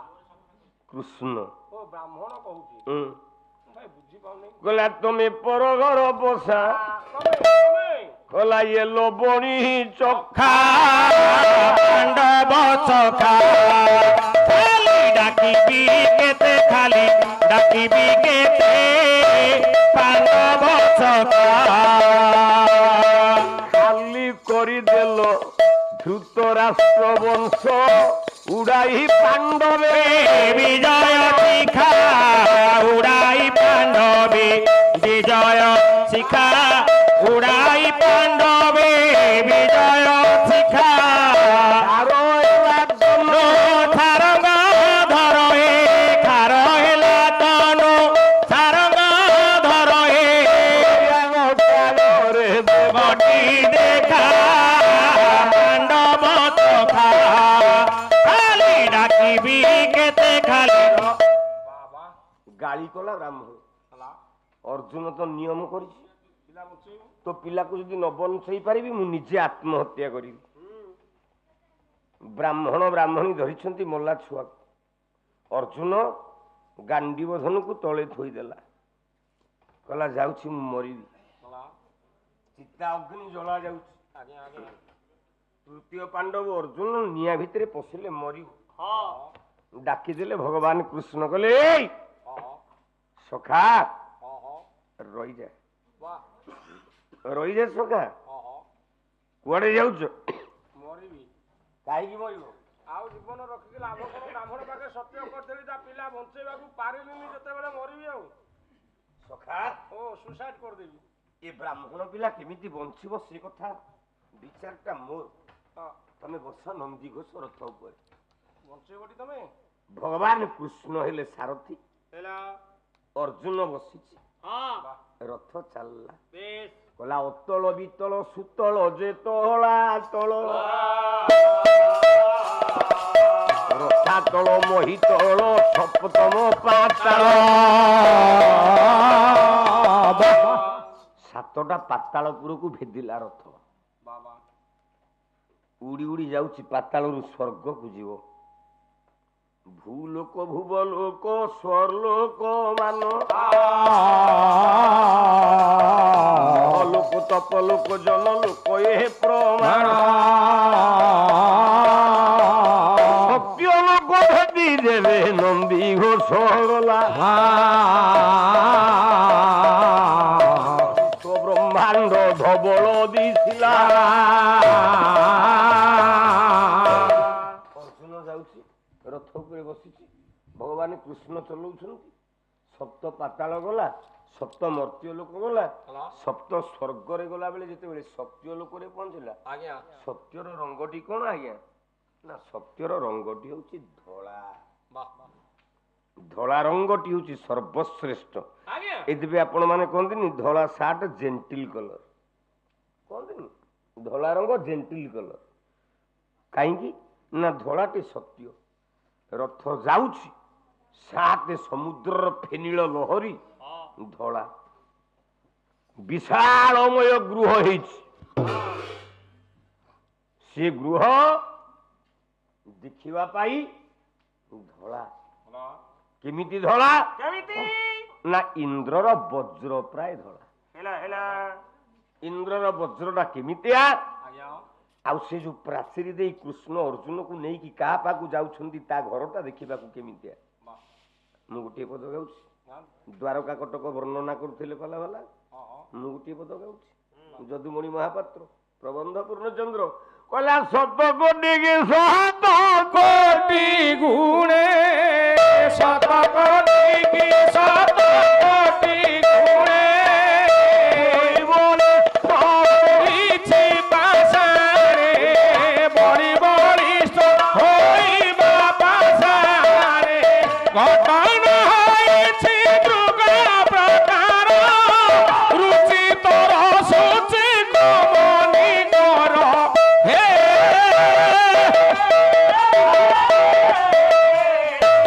କୃଷ୍ଣ ଓ ବ୍ରାହ୍ମଣ କହୁଛି। ଭାଇ ବୁଝିପାରୁନି। କହିଲା ତମେ ପର ଘର ପୋଷା। ତମେ କହିଲା ଇଏ ଲୋବଣୀ ଚଖା ପାଣ୍ଡବ ସଖା। ଖାଲି ଡାକିବି କେତେ, ଖାଲି ଡାକିବି କେତେ ପାଣ୍ଡବ ସଖା। ଖାଲି କରିଦେଲ ଧୃତରାଷ୍ଟ୍ର ବଂଶ ଉଡାଇ ପାଣ୍ଡବେ ବିଜୟ ଶିଖା ଉଡାଇ ପାଣ୍ଡବେ, ବିଜୟ ଶିଖା ଉଡାଇ ପାଣ୍ଡବେ, ବିଜୟ ଶିଖା। ସାରଙ୍ଗ ଧର ଏ ଖାର ହେଲା ତନୁ, ସାରଙ୍ଗ ଧର ଏ ବଟି ଦେଖା ପାଣ୍ଡବ ସଖା। ଖାଲି ଡାକିବି କେତେ, ଖାଲି ଗାଳି କଲା ବ୍ରାହ୍ମଣ। ଅର୍ଜୁନ ତ ନିୟମ କରିଛି, ପିଲା ବଞ୍ଚେଇବୁ। ତ ପିଲାକୁ ଯଦି ନ ବଞ୍ଚେଇ ପାରିବି ମୁଁ ନିଜେ ଆତ୍ମହତ୍ୟା କରିବି। ବ୍ରାହ୍ମଣ ବ୍ରାହ୍ମଣୀ ଧରିଛନ୍ତି ମଲା ଛୁଆକୁ। ଅର୍ଜୁନ ଗାଣ୍ଡିବ ଧନୁକୁ ତଳେ ଥୋଇଦେଲା। କହିଲା ଯାଉଛି ମୁଁ ମରିବି। ଚିତା ଅଗ୍ନି ଜଳା ଯାଉଛି। ଆଜ୍ଞା ଆଜ୍ଞା। ତୃତୀୟ ପାଣ୍ଡବ ଅର୍ଜୁନ ନିଆଁ ଭିତରେ ପଶିଲେ ମରିବ। ହଁ ଡାକିଦେଲେ ଭଗବାନ କୃଷ୍ଣ କହିଲେ ଏଇ ସଖା ରହିଯା, ରହିଯା ସଖା। କୁଆଡେ ଯାଉଛ? ମରିବି। କାହିଁକି ମରିବ? ଆଉ ଜୀବନ ରଖିକି ଲାଭ କଣ? ବ୍ରାହ୍ମଣ ପାଖେ ସତ୍ୟ କରିଦେଲି ତା ପିଲା ବଞ୍ଚେଇବାକୁ ପାରିଲିନି, ଯେତେବେଳେ ମରିବି ଆଉ ସଖା ଓ ସୁସାଇଡ୍ କରିଦେବି। ଏ ବ୍ରାହ୍ମଣ ପିଲା କେମିତି ବଞ୍ଚିବ ସେ କଥା ବିଚାରଟା ମୋର। ତମେ ବସ ନନ୍ଦୀ ଘୋଷ ରଥ ଉପରେ। ବଞ୍ଚେଇବଟି ତମେ? ଭଗବାନ କୃଷ୍ଣ ହେଲେ ସାରଥୀ, ହେଲା ଅର୍ଜୁନ ବସିଛି। ରଥ ଚାଲିଲା। ବେଶ କହିଲା ଅତଳ ବିତଳ ସୁତଳ ଯେ ତଳା ତଳ, ରଥାତଳ ମହିତଳ ସପ୍ତମ ପାତାଳ। ସାତଟା ପାତାଳପୁରକୁ ଭେଦିଲା ରଥ। ବାବା ଉଡି ଉଡି ଯାଉଛି ପାତାଳରୁ ସ୍ୱର୍ଗକୁ ଯିବ। ଭୂଲୋକ ଭୁବଲୋକ ସ୍ୱର୍ଲୋକ ମାନ, ଲୋକ ତପଲୋକ ଜନଲୋକ ଏ ପ୍ରମାଣ। ସତ୍ୟ ଲୋକ ଭେଦି ଦେବେ ନନ୍ଦୀ ଘୋଷ ଗଲା। ବ୍ରହ୍ମାଣ୍ଡ ଧବଳ ଦିଶିଲା। ଅର୍ଜୁନ ଯାଉଛି ରଥ ଉପରେ ବସିଛି, ଭଗବାନ କୃଷ୍ଣ ଚଲଉଛନ୍ତି। ସପ୍ତ ପାତାଳ ଗଲା, ସପ୍ତ ମର୍ତ୍ତ୍ୟ ଲୋକ ଗଲା, ସପ୍ତ ସ୍ୱର୍ଗରେ ଗଲା ବେଳେ ଯେତେବେଳେ ସତ୍ୟ ଲୋକରେ ପହଞ୍ଚିଲା, ଆଜ୍ଞା ସତ୍ୟର ରଙ୍ଗଟି କଣ ଆଜ୍ଞା? ନା ସତ୍ୟର ରଙ୍ଗଟି ହଉଛି ଧଳା। ଧଳା ରଙ୍ଗଟି ହଉଛି ସର୍ବଶ୍ରେଷ୍ଠ। ଆଜ୍ଞା ଏଥିପାଇଁ ଆପଣ ମାନେ କହନ୍ତିନି ଧଳା ସାର୍ଟ ଜେଣ୍ଟିଲ କଲର, କହନ୍ତିନି ଧଳା ରଙ୍ଗ ଜେଣ୍ଟିଲ କଲର। କାହିଁକି ନା ଧଳାଟି ସତ୍ୟ। ରଥ ଯାଉଛି, ସାତ ସମୁଦ୍ରର ଫେନିଳ ଲହରୀ ଧଳା। ବିଶାଳମୟ ଗୃହ ହେଇଛି। ସେ ଗୃହ ଦେଖିବା ପାଇଁ ଧଳା। କେମିତି ଧଳା? କେମିତି? ନା ଇନ୍ଦ୍ରର ବଜ୍ର ପ୍ରାୟ ଧଳା। ହେଲା ହେଲା ଇନ୍ଦ୍ରର ବଜ୍ରଟା କେମିତିଆ? ଆଜ୍ଞା ଆଉ ସେ ଯୋଉ ପ୍ରାଚୀର ଦେଇ କୃଷ୍ଣ ଅର୍ଜୁନକୁ ନେଇକି କାହା ପାଖକୁ ଯାଉଛନ୍ତି ତା ଘରଟା ଦେଖିବାକୁ କେମିତିଆ? ମୁଁ ଗୋଟିଏ ପଦ ଗାଉଛି, ଦ୍ୱାରକା କଟକ ବର୍ଣ୍ଣନା କରୁଥିଲେ ଭଲ ଭଲ। ମୁଁ ଗୋଟିଏ ପଦ ଗାଉଛି ଯଦୁମଣି ମହାପାତ୍ର ପ୍ରବନ୍ଧ ପୂର୍ଣ୍ଣଚନ୍ଦ୍ର କହିଲା ସତ କୋଟିକି ସତ କୋଟି ଗୁଣେ ଶତ କୋଟିକି ଶତ କୋଟି ଗୁଣେ ବଳିଛି ପାଶାରେ ବଳି ବଳିଷ୍ଠ ହୋଇବା ପାଶାରେ ଘଟଣା ହୋଇଛି ଯୁଗ ପ୍ରକାର ରୁଚି ତୋର ସୂଚି କମନି କର ହେ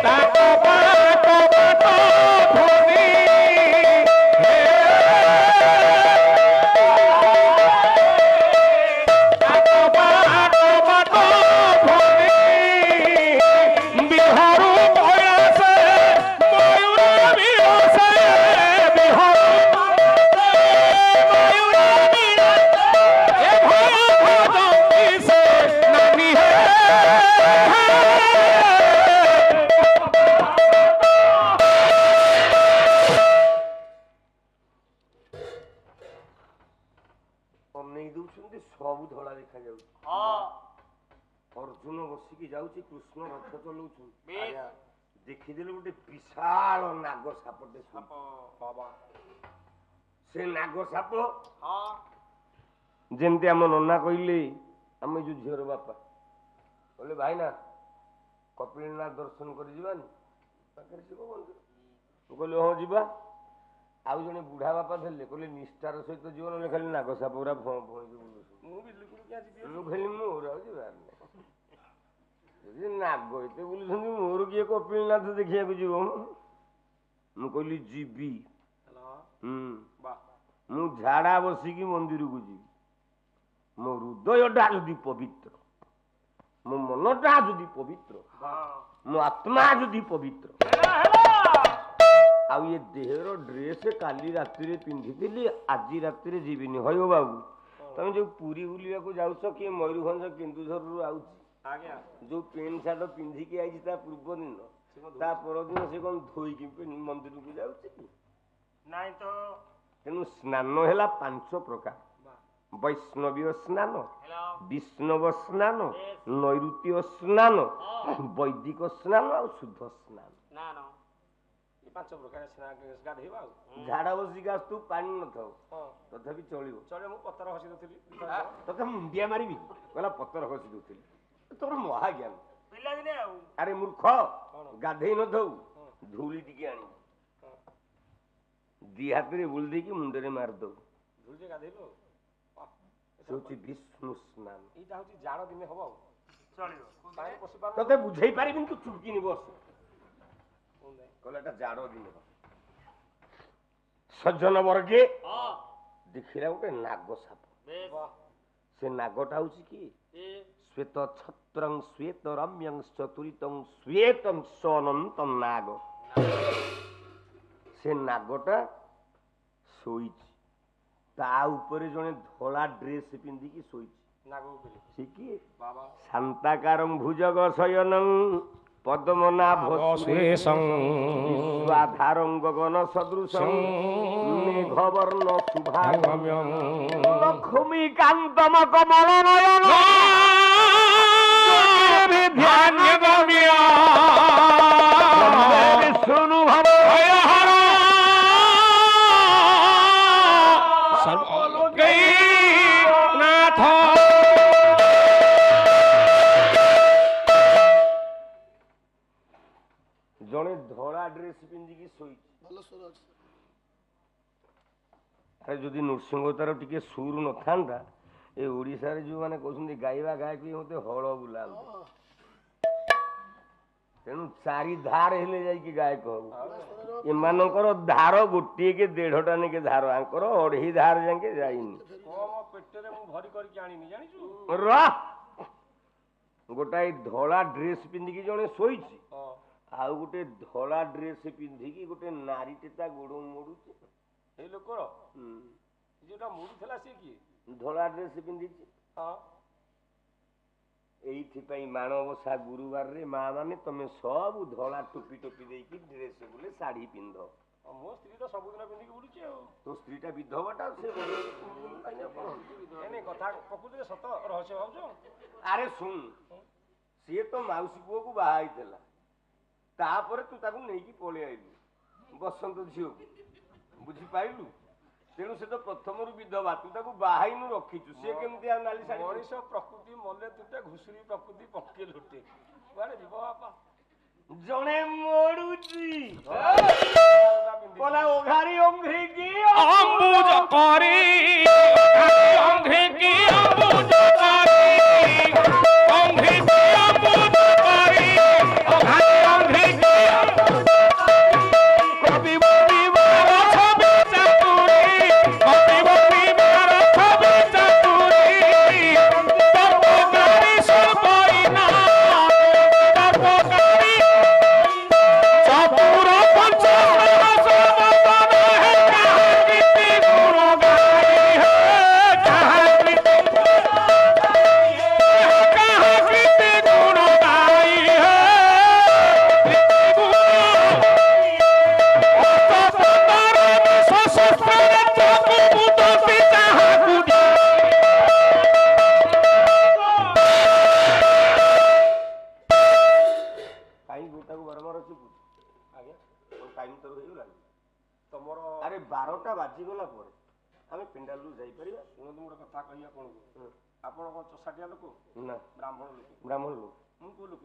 ତାକ ବାଟ ବାଟ ଧନି ହେ ତାକ ବାଟ ବାଟ ଧନି ବିହାରୁ ବୟସେ ମୟୂର ବିରସେ ବିହାରୁ ମୟୂର ବିରସେ ଏ ଭୟ ଭଜନ୍ତି ସେ ନାନୀ ହେ ଅନେଇ ଦଉଛନ୍ତି ସବୁ ଧଳା ଦେଖାଯାଉଛି ଅର୍ଜୁନ ବସିକି ଯାଉଛି କୃଷ୍ଣ ରଥ ଚଲଉଛନ୍ତି ଦେଖିଦେଲେ ଗୋଟେ ବିଶାଳ ନାଗ ସାପଟେ ସେ ନାଗ ସାପ ଯେମିତି ଆମ ନନା କହିଲେ ଆମେ ଯୋଉ ଝିଅର ବାପା କହିଲେ ଭାଇନା କପିଳନାଥ ଦର୍ଶନ କରି ଯିବାନି ପାଖରେ ଶିବ ମନ୍ଦିର ମୁଁ କହିଲି ହଁ ଯିବା ଆଉ ଜଣେ ବୁଢା ବାପା ଥିଲେ କହିଲେ ନିଷ୍ଠାର ସହିତ ଯିବ ନହେଲେ ଖାଲି ନାଗ ସାପ ଗୁରା ମୁଁ କହିଲି ମୋର ଆଉ ଯିବାର ନାହିଁ ଯଦି ନାଗ ଏତେ ବୁଲୁଛନ୍ତି ମୋର କିଏ କପିଳନାଥ ଦେଖିବାକୁ ଯିବ ମୁଁ କହିଲି ଯିବି ମୁଁ ଝାଡା ବସିକି ମନ୍ଦିରକୁ ଯିବି ମୋ ହୃଦୟଟା ଯଦି ପବିତ୍ର ମୋ ମନଟା ଯଦି ପବିତ୍ର ମୋ ଆତ୍ମା ଯଦି ପବିତ୍ର ଆଉ ଏ ଦେହର ଡ୍ରେସ କାଲି ରାତିରେ ପିନ୍ଧିଥିଲି ଆଜି ରାତିରେ ଯିବିନି ହଇବ ବାବୁ ତମେ ଯୋଉ ପୁରୀ ବୁଲିବାକୁ ଯାଉଛ କିଏ ମୟୂରଭଞ୍ଜ କେନ୍ଦୁଝରରୁ ଆଉଛି ଯୋଉ ପ୍ୟାଣ୍ଟ ସାର୍ଟ ପିନ୍ଧିକି ଆଇଛି ତା ପୂର୍ବ ଦିନ ତା ପରଦିନ ସେ କଣ ଧୋଇକି ମନ୍ଦିରକୁ ଯାଉଛି ନାଇଁ ତ ତେଣୁ ସ୍ନାନ ହେଲା 5 ପ୍ରକାର ବୈଷ୍ଣବୀୟ ସ୍ନାନ ବିଷ୍ଣବ ସ୍ନାନ ନୈଋତ୍ୟ ସ୍ନାନ ବୈଦିକ ସ୍ନାନ ଆଉ ଶୁଦ୍ଧ ସ୍ନାନ ଝାଡା ବସିକି ଆସୁ ପାଣି ନଥାଉ ତଥାପି ଚଳିବ ମୁଁ ପତର ହସି ଦଉଥିଲି ତତେ ମୁଣ୍ଡିଆ ମାରିବି କହିଲା ପତର ହସି ଦଉଥିଲି ତୋର ମହାଜ୍ଞାନ ପିଲାଦିନେ ଆଉ ଆରେ ମୂର୍ଖ ଗାଧେଇ ନଥାଉ ଧୂଳି ଟିକେ ଆଣିବୁ ଦି ହାତରେ ବୁଲି ଦେଇକି ମୁଣ୍ଡରେ ମାରିଦଉ ଧୂଳି ଗାଧେଇଲୁ ସେ ହଉଛି ବିଷ୍ଣୁ ସ୍ନାନ ଏଇଟା ହଉଛି ଜାଣ ଦିନେ ହବ ଆଉ ଚଳିବ ତତେ ବୁଝେଇ ପାରିବିନି ତୁ ଚୁପକିନି ବସ କହିଲା ଏଟା ଜାଡ ଦିନ ସଜ୍ଜନ ବର୍ଗେ ଦେଖିଲା ଗୋଟେ ନାଗ ସାପ ସେ ନାଗଟା ହଉଛି କି ଶ୍ଵେତ ଛତ୍ରଂ ଶ୍ଵେତ ରମ୍ୟଂ ଚତୁରିତଂ ଶ୍ଵେତଂ ସନନ୍ତଂ ନାଗ ସେ ନାଗଟା ଶୋଇଛି ତା ଉପରେ ଜଣେ ଧଳା ଡ୍ରେସ ପିନ୍ଧିକି ଶୋଇଛି ସେ କିଏ ଶାନ୍ତାକାରଂ ଭୁଜଗ ଶୟନଂ ପଦ୍ମନାଭ ସୁରେଶଂ ସ୍ୱାଧାରଂ ଗଗନ ସଦୃଶଂ ମେଘବର୍ଣ୍ଣ ଶୁଭାଗମ୍ୟଂ ଲକ୍ଷ୍ମୀକାନ୍ତମ କମଳ ନୟନ ଧ୍ୟାନଗମ୍ୟ ବିଷ୍ଣୁ ଭବ ନାଥ ଜଣେ ଧଳା ଡ୍ରେସ ପିନ୍ଧିକି ଶୋଇଛି ଭଲ ସ୍ୱର ଅଛି ଆରେ ଯଦି ନୃସିଂହତାର ଟିକେ ସୁର ନଥାନ୍ତା ଏ ଓଡିଶାରେ ଯୋଉମାନେ କହୁଛନ୍ତି ଗାଇବା ଗାୟକ ମତେ ହଳ ବୁଲାନ୍ତି ତେଣୁ 4 ଧାର ହେଲେ ଯାଇକି ଗାୟକ ହବ ଏମାନଙ୍କର ଧାର ଗୋଟିଏ କି 1.5ଟା ନେଇକି ଧାର ଆଙ୍କର 2.5 ଧାର ଯାକେ ଯାଇନି ପେଟରେ ମୁଁ ଭରି କରିକି ଆଣିନି ଜାଣିଛୁ ଗୋଟାଏ ଧଳା ଡ୍ରେସ ପିନ୍ଧିକି ଜଣେ ଶୋଇଛି ଆଉ ଗୋଟେ ଧଳା ଡ୍ରେସ ପିନ୍ଧିକି ଗୋଟେ ନାରୀଟେ ତା ଗୋଡ ମୋଡୁଛି ଏଇ ଲୋକର ଯୋଉଟା ମୋଡୁଥିଲା ସେ କିଏ ଧଳା ଡ୍ରେସ ପିନ୍ଧିଛି ଏଇଥିପାଇଁ ମାଣବସା ଗୁରୁବାରରେ ମା ମାନେ ତମେ ସବୁ ଧଳା ଟୋପି ଟୋପି ଦେଇକି ଡ୍ରେସ ବୋଲେ ଶାଢୀ ପିନ୍ଧ ମୋ ସ୍ତ୍ରୀ ତ ସବୁଦିନ ପିନ୍ଧିକି ବୁଲୁଛି ଆଉ। ତୋ ସ୍ତ୍ରୀଟା ବିଧବାଟା ସେ ନାଇଁ କଥା ପ୍ରକୃତିରେ ସତ ରହସ୍ୟ ଭାବୁଛ। ଆରେ ଶୁଣ, ସିଏ ତ ମାଉସୀ ପୁଅକୁ ବାହା ହେଇଥିଲା, ତାପରେ ତୁ ତାକୁ ନେଇକି ପଳେଇ ଆଇଲୁ ବସନ୍ତ ଝିଅକୁ, ବୁଝିପାରିଲୁ? ତେଣୁ ସେ ତ ପ୍ରଥମରୁ ବିଧବା, ତୁ ତାକୁ ବାହାଇନୁ ରଖିଛୁ, ସିଏ କେମିତି ଆଉ ନାଲି ଶାଢ଼ୀ? ମଣିଷ ପ୍ରକୃତି ମଲେ ତୁଟେ ଘୁଷୁରୀ ପ୍ରକୃତି ପକ୍ଷେ ଲୁଟେ, କୁଆଡେ ଯିବ ବାପା? ଜଣେ ମରୁଛି କଲା ଓଘାରି ଅଙ୍ଘ୍ରିକି ଅମ୍ବୁଜ କରି ଅଙ୍ଘ୍ରିକି ଅମ୍ବୁଜ କରି ଅଙ୍ଘ୍ରିକି ଅମ୍ବୁଜ କରି ଓଘାରି ଅଙ୍ଘ୍ରିକି କବି ବବିବାର ଛବି ଚାତୁରୀ କବି ବବିବାର ଛବି ଚାତୁରୀ ତପକାରୀ ସର୍ବଇନା ତପକାରୀ ଚପୁର ପଞ୍ଚମର ସମତନ ହେ କାହା କୀର୍ତ୍ତି ଗୁଣ ଗାଇ ହେ କାହା କୀର୍ତ୍ତି ଗୁଣ ଗାଇ ହେ ଅର୍ଥପନ୍ଦର ସଶସ୍ତ୍ରରେ ଚକୁ ବୁଦସି ଯାହାକୁ କାହିଁ ଗୋଟାକୁ ବାରମ୍ବାର ଚିପୁଛୁ? ଆଜ୍ଞା ଟାଇମ୍ ତୋର ହେଇଗଲାଣି। ତମର ଆରେ 12ଟା ବାଜିଗଲା ପରେ ଆମେ ପେଣ୍ଡାଲରୁ ଯାଇପାରିବା? ଶୁଣନ୍ତୁ ଗୋଟେ କଥା କହିବି ଆପଣଙ୍କୁ, ଆପଣ କଣ ଚଷାଟିଆ ଲୋକ? ନା, ବ୍ରାହ୍ମଣ ଲୋକ? ବ୍ରାହ୍ମଣ ଲୋକ। ମୁଁ କୋଉ ଲୋକ?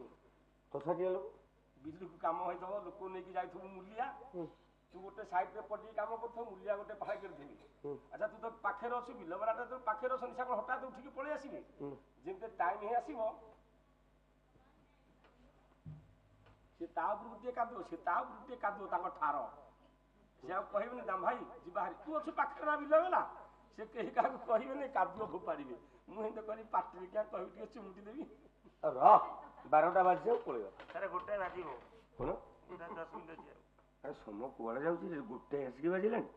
ତଥାଟିଆ ଲୋକ। ବିଜୁଳିକୁ କାମ ହେଇଥିବ, ଲୋକ ନେଇକି ଯାଇଥିବୁ ମୂଲିଆ, ତୁ ଗୋଟେ ସାଇଡରେ ପଡ଼ିକି କାମ କରୁଥିବୁ, ମୂଲିଆ ଗୋଟେ ପାଖରେ କରିଥିବି। ଆଚ୍ଛା ତୁ ତ ପାଖରେ ଅଛୁ, ବିଲବରାଟା ତ ପାଖରେ ଅଛନ୍ତି, ସେ କଣ ହଠାତ୍ ଉଠିକି ପଳେଇ ଆସିବେ? ଯେମିତି ଟାଇମ୍ ହେଇ ଆସିବ ସେ ତା ଉପରକୁ ଟିକେ କାଦୁଅ, ସେ ତା ଉପରକୁ ଟିକେ କାଦୁଅ, ତାଙ୍କ ଠାର ସେ ଆଉ କହିବେନି ଦାମ ଭାଇ ଯିବା ହାରି, ତୁ ଅଛୁ ପାଖରେ ନା ବିଲ ଗଲା, ସେ କେହି କାହାକୁ କହିବେନି, କାଦୁଅ ଫୋପାଡ଼ିବେ। ମୁଁ ଏମିତି କରି ପାଟିରେ କିଆ କହିବି ଟିକେ ଚୁମୁଟି ଦେବି। ରହ, 12ଟା ବାଜିଯାଉ ପଳେଇବା। ସାରେ ଗୋଟେ ବାଜିବ କଣ? 10 ମିନିଟ୍ ଅଛି ଆଉ। ଆରେ ସମୟ କୁଆଡ଼େ ଯାଉଛି? ଗୋଟେ ଆସିକି ବାଜିଲାଣି।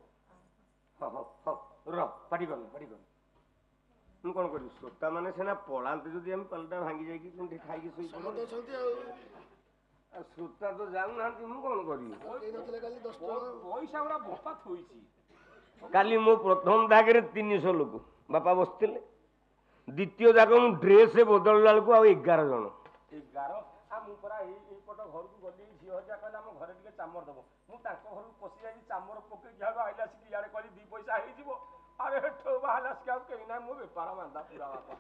ହଉ ହଉ ହଉ ରହ, ପାଟି କରନି ପାଟି କରନି। ମୁଁ କ'ଣ କରିବି? ଶ୍ରୋତା ମାନେ ସିନା ପଳାନ୍ତି, ଯଦି ଆମେ ପାଲଟା ଭାଙ୍ଗି ଯାଇକି ପୁଣି ଖାଇକି ଶୋଇ ସମସ୍ତେ ଅଛନ୍ତି ଆଉ ଶ୍ରୋତା ତ ଯାଉନାହାନ୍ତି, ମୁଁ କ'ଣ କରିବି? କେହି ନଥିଲେ କାଲି 10 ଟଙ୍କା ପଇସା ଗୁଡ଼ା ଭପା ଥୋଇଛି। କାଲି ମୋ ପ୍ରଥମ ଦାଗରେ 300 ଲୋକ ବାପା ବସିଥିଲେ, ଦ୍ୱିତୀୟ ଯାକ ମୁଁ ଡ୍ରେସ୍ ବଦଳିଲା ବେଳକୁ ଆଉ 11 ଜଣ। 11? ମୁଁ ପରା ଏଇପଟ ଘରକୁ ଗଲି, ଝିଅ ହରିଆ କହିଲେ ଆମ ଘରେ ଟିକେ ଚାମର ଦେବ, ମୁଁ ତାଙ୍କ ଘରକୁ ପଶି ଯାଇକି ଚାମର ପକେଇକି ଆଗ ଆଇଲା ଆସିକି ଇଆଡ଼େ କହିଲି 2 ପଇସା ହେଇଯିବ, ଆରେ ହେଠୁ ବାହାରିଲା ଆସିକି ଆଉ କେହି ନାହିଁ, ମୋ ବେପାର ମାନ୍ଦା ପୁରା ବାପା।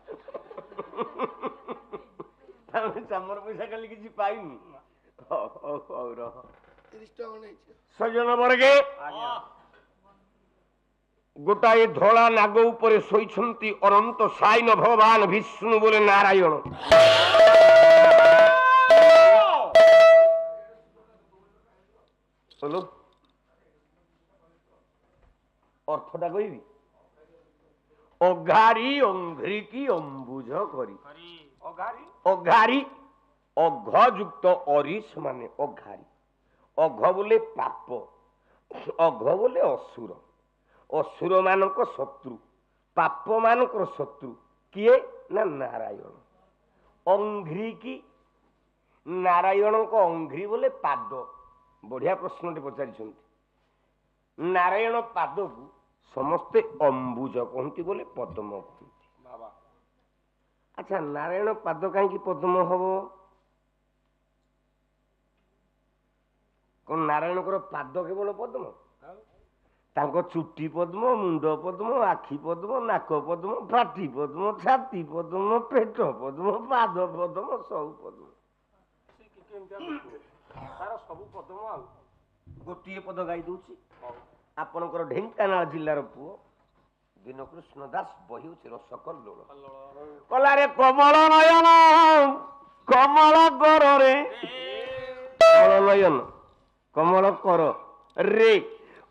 ଆମେ ଚାମର ପଇସା କାଲି କିଛି ପାଇନି। ହଉ ହଉ ହଉ ରହ। 30 ଟଙ୍କା ନେଇଛି। ସଜନ ବର୍ଗେ ଗୋଟାଏ ଧଳା ନାଗ ଉପରେ ଶୋଇଛନ୍ତି ଅନନ୍ତ ସାଇନ ଭଗବାନ ବିଷ୍ଣୁ ବୋଲେ ନାରାୟଣ। ଚलो ଅର୍ଥଟା କହିବି। ଅଘାରି ଅଙ୍ଘ୍ରିକି ଅମ୍ବୁଜ କରି। ଅଘାରି ଅଘ ଯୁକ୍ତ ଅରିସ ମାନେ ଅଘାରି। ଅଘ ବୋଲେ ପାପ, ଅଘ ବୋଲେ ଅସୁର, ଅସୁର ମାନଙ୍କ ଶତ୍ରୁ, ପାପ ମାନଙ୍କର ଶତ୍ରୁ କିଏ? ନା ନାରାୟଣ। ଅଙ୍ଘ୍ରିକି, ନାରାୟଣଙ୍କ ଅଙ୍ଘ୍ରି ବୋଲେ ପାଦ। ବଢିଆ ପ୍ରଶ୍ନଟେ ପଚାରିଛନ୍ତି। ନାରାୟଣ ପାଦକୁ ସମସ୍ତେ ଅମ୍ବୁଜ କହନ୍ତି ବୋଲେ ପଦ୍ମ କହନ୍ତି। ଆଚ୍ଛା ନାରାୟଣ ପାଦ କାହିଁକି ପଦ୍ମ ହବ? କଣ ନାରାୟଣଙ୍କର ପାଦ କେବଳ ପଦ୍ମ? ତାଙ୍କ ଚୁଟି ପଦ୍ମ, ମୁଣ୍ଡ ପଦ୍ମ, ଆଖି ପଦ୍ମ, ନାକ ପଦ୍ମ, ପାଟି ପଦ୍ମ, ଛାତି ପଦ୍ମ, ପେଟ ପଦ୍ମ, ପାଦ ପଦ୍ମ, ସବୁ ପଦ୍ମ। ତାର ସବୁ ପଦ୍ମ। ଆଉ ଗୋଟିଏ ପଦ ଗାଇ ଦଉଛି। ଆପଣଙ୍କର ଢେଙ୍କାନାଳ ଜିଲ୍ଲାର ପୁଅ ଦୀନକୃଷ୍ଣ ଦାସ ବହିଉଛି ରସ କଲ୍ଲୋଳ। କଲାରେ କମଳ ନୟନ କମଳ କରରେ, କମଳ ନୟନ କମଳ କର ରେ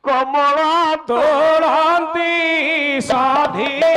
କମଳ ତୋଳନ୍ତି ସାଧୀରେ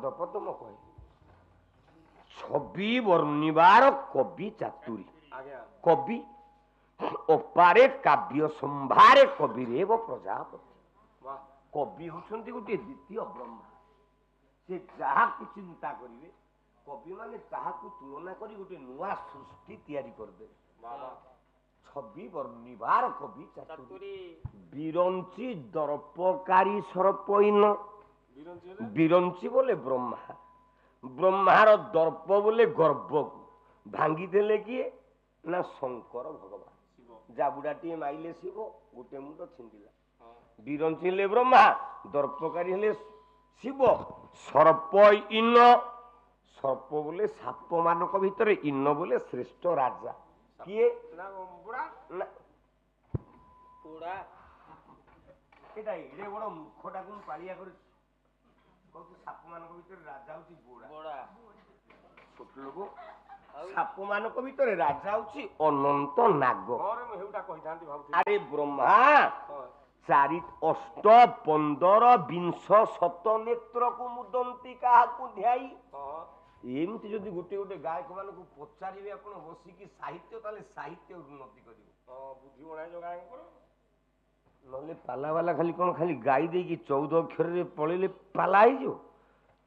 ପଦପଦମ କହେ ଛବି ବର୍ଣ୍ଣିବାର କବି ଚାତୁରୀ କବି ଅପାରେ କାବ୍ୟ ସମ୍ଭାରେ କବିରେବ ପ୍ରଜାପତି କବି ହଉଛନ୍ତି ଗୋଟିଏ ଦ୍ୱିତୀୟ ବ୍ରହ୍ମା ସେ ଯାହାକୁ ଚିନ୍ତା କରିବେ କବି ମାନେ ତାହାକୁ ତୁଳନା କରି ଗୋଟେ ନୂଆ ସୃଷ୍ଟି ତିଆରି କରିଦେବେ ଛବି ବର୍ଣ୍ଣିବାର କବି ଚାତୁରୀ ବିରଞ୍ଚି ଦର୍ପକାରୀ ସରପଇନ ବିରଞ୍ଚି ବୋଲେ ବ୍ରହ୍ମା ବ୍ରହ୍ମାର ଦର୍ପ ବୋଲେ ଗର୍ଭକୁ ଭାଙ୍ଗିଦେଲେ କିଏ ନା ଶଙ୍କର ଭଗବାନ ଜାବୁଡାଟିଏ ମାଇଲେ ଶିବ ଗୋଟେ ମୁଣ୍ଡ ଛିଣ୍ଡିଲା ବିରଞ୍ଚି ହେଲେ ବ୍ରହ୍ମା ଦର୍ପକାରୀ ହେଲେ ଶିବ ସର୍ପ ଇନ ସର୍ପ ବୋଲେ ସାପ ମାନଙ୍କ ଭିତରେ ଇନ ବୋଲେ ଶ୍ରେଷ୍ଠ ରାଜା କିଏ ଏଟା ଏଡେ ବଡ ମୁଖଟାକୁ ମୁଁ ପାଳିଆ କରିଛି ସାପ ମାନଙ୍କ ଭିତରେ ରାଜା ହଉଛି ବୋଡା ଛୋଟ ଲୋକ ସାପ ମାନଙ୍କ ଭିତରେ ରାଜା ହଉଛି ଅନନ୍ତ ନାଗ ଆରେ ବ୍ରହ୍ମା 4 8 15 20 ଶତ ନେତ୍ରକୁ ମୁଦନ୍ତି କାହାକୁ ଧ୍ୟାଇ ଏମିତି ଯଦି ଗୋଟେ ଗୋଟେ ଗାୟକ ମାନଙ୍କୁ ପଚାରିବେ ଆପଣ ବସିକି ସାହିତ୍ୟ ତାହେଲେ ସାହିତ୍ୟ ଉନ୍ନତି କରିବ ନହେଲେ ପାଲା ବାଲା ଖାଲି କଣ ଖାଲି ଗାଇ ଦେଇକି 14 ଅକ୍ଷରରେ ପଳେଇଲେ ପାଲା ହେଇଯିବ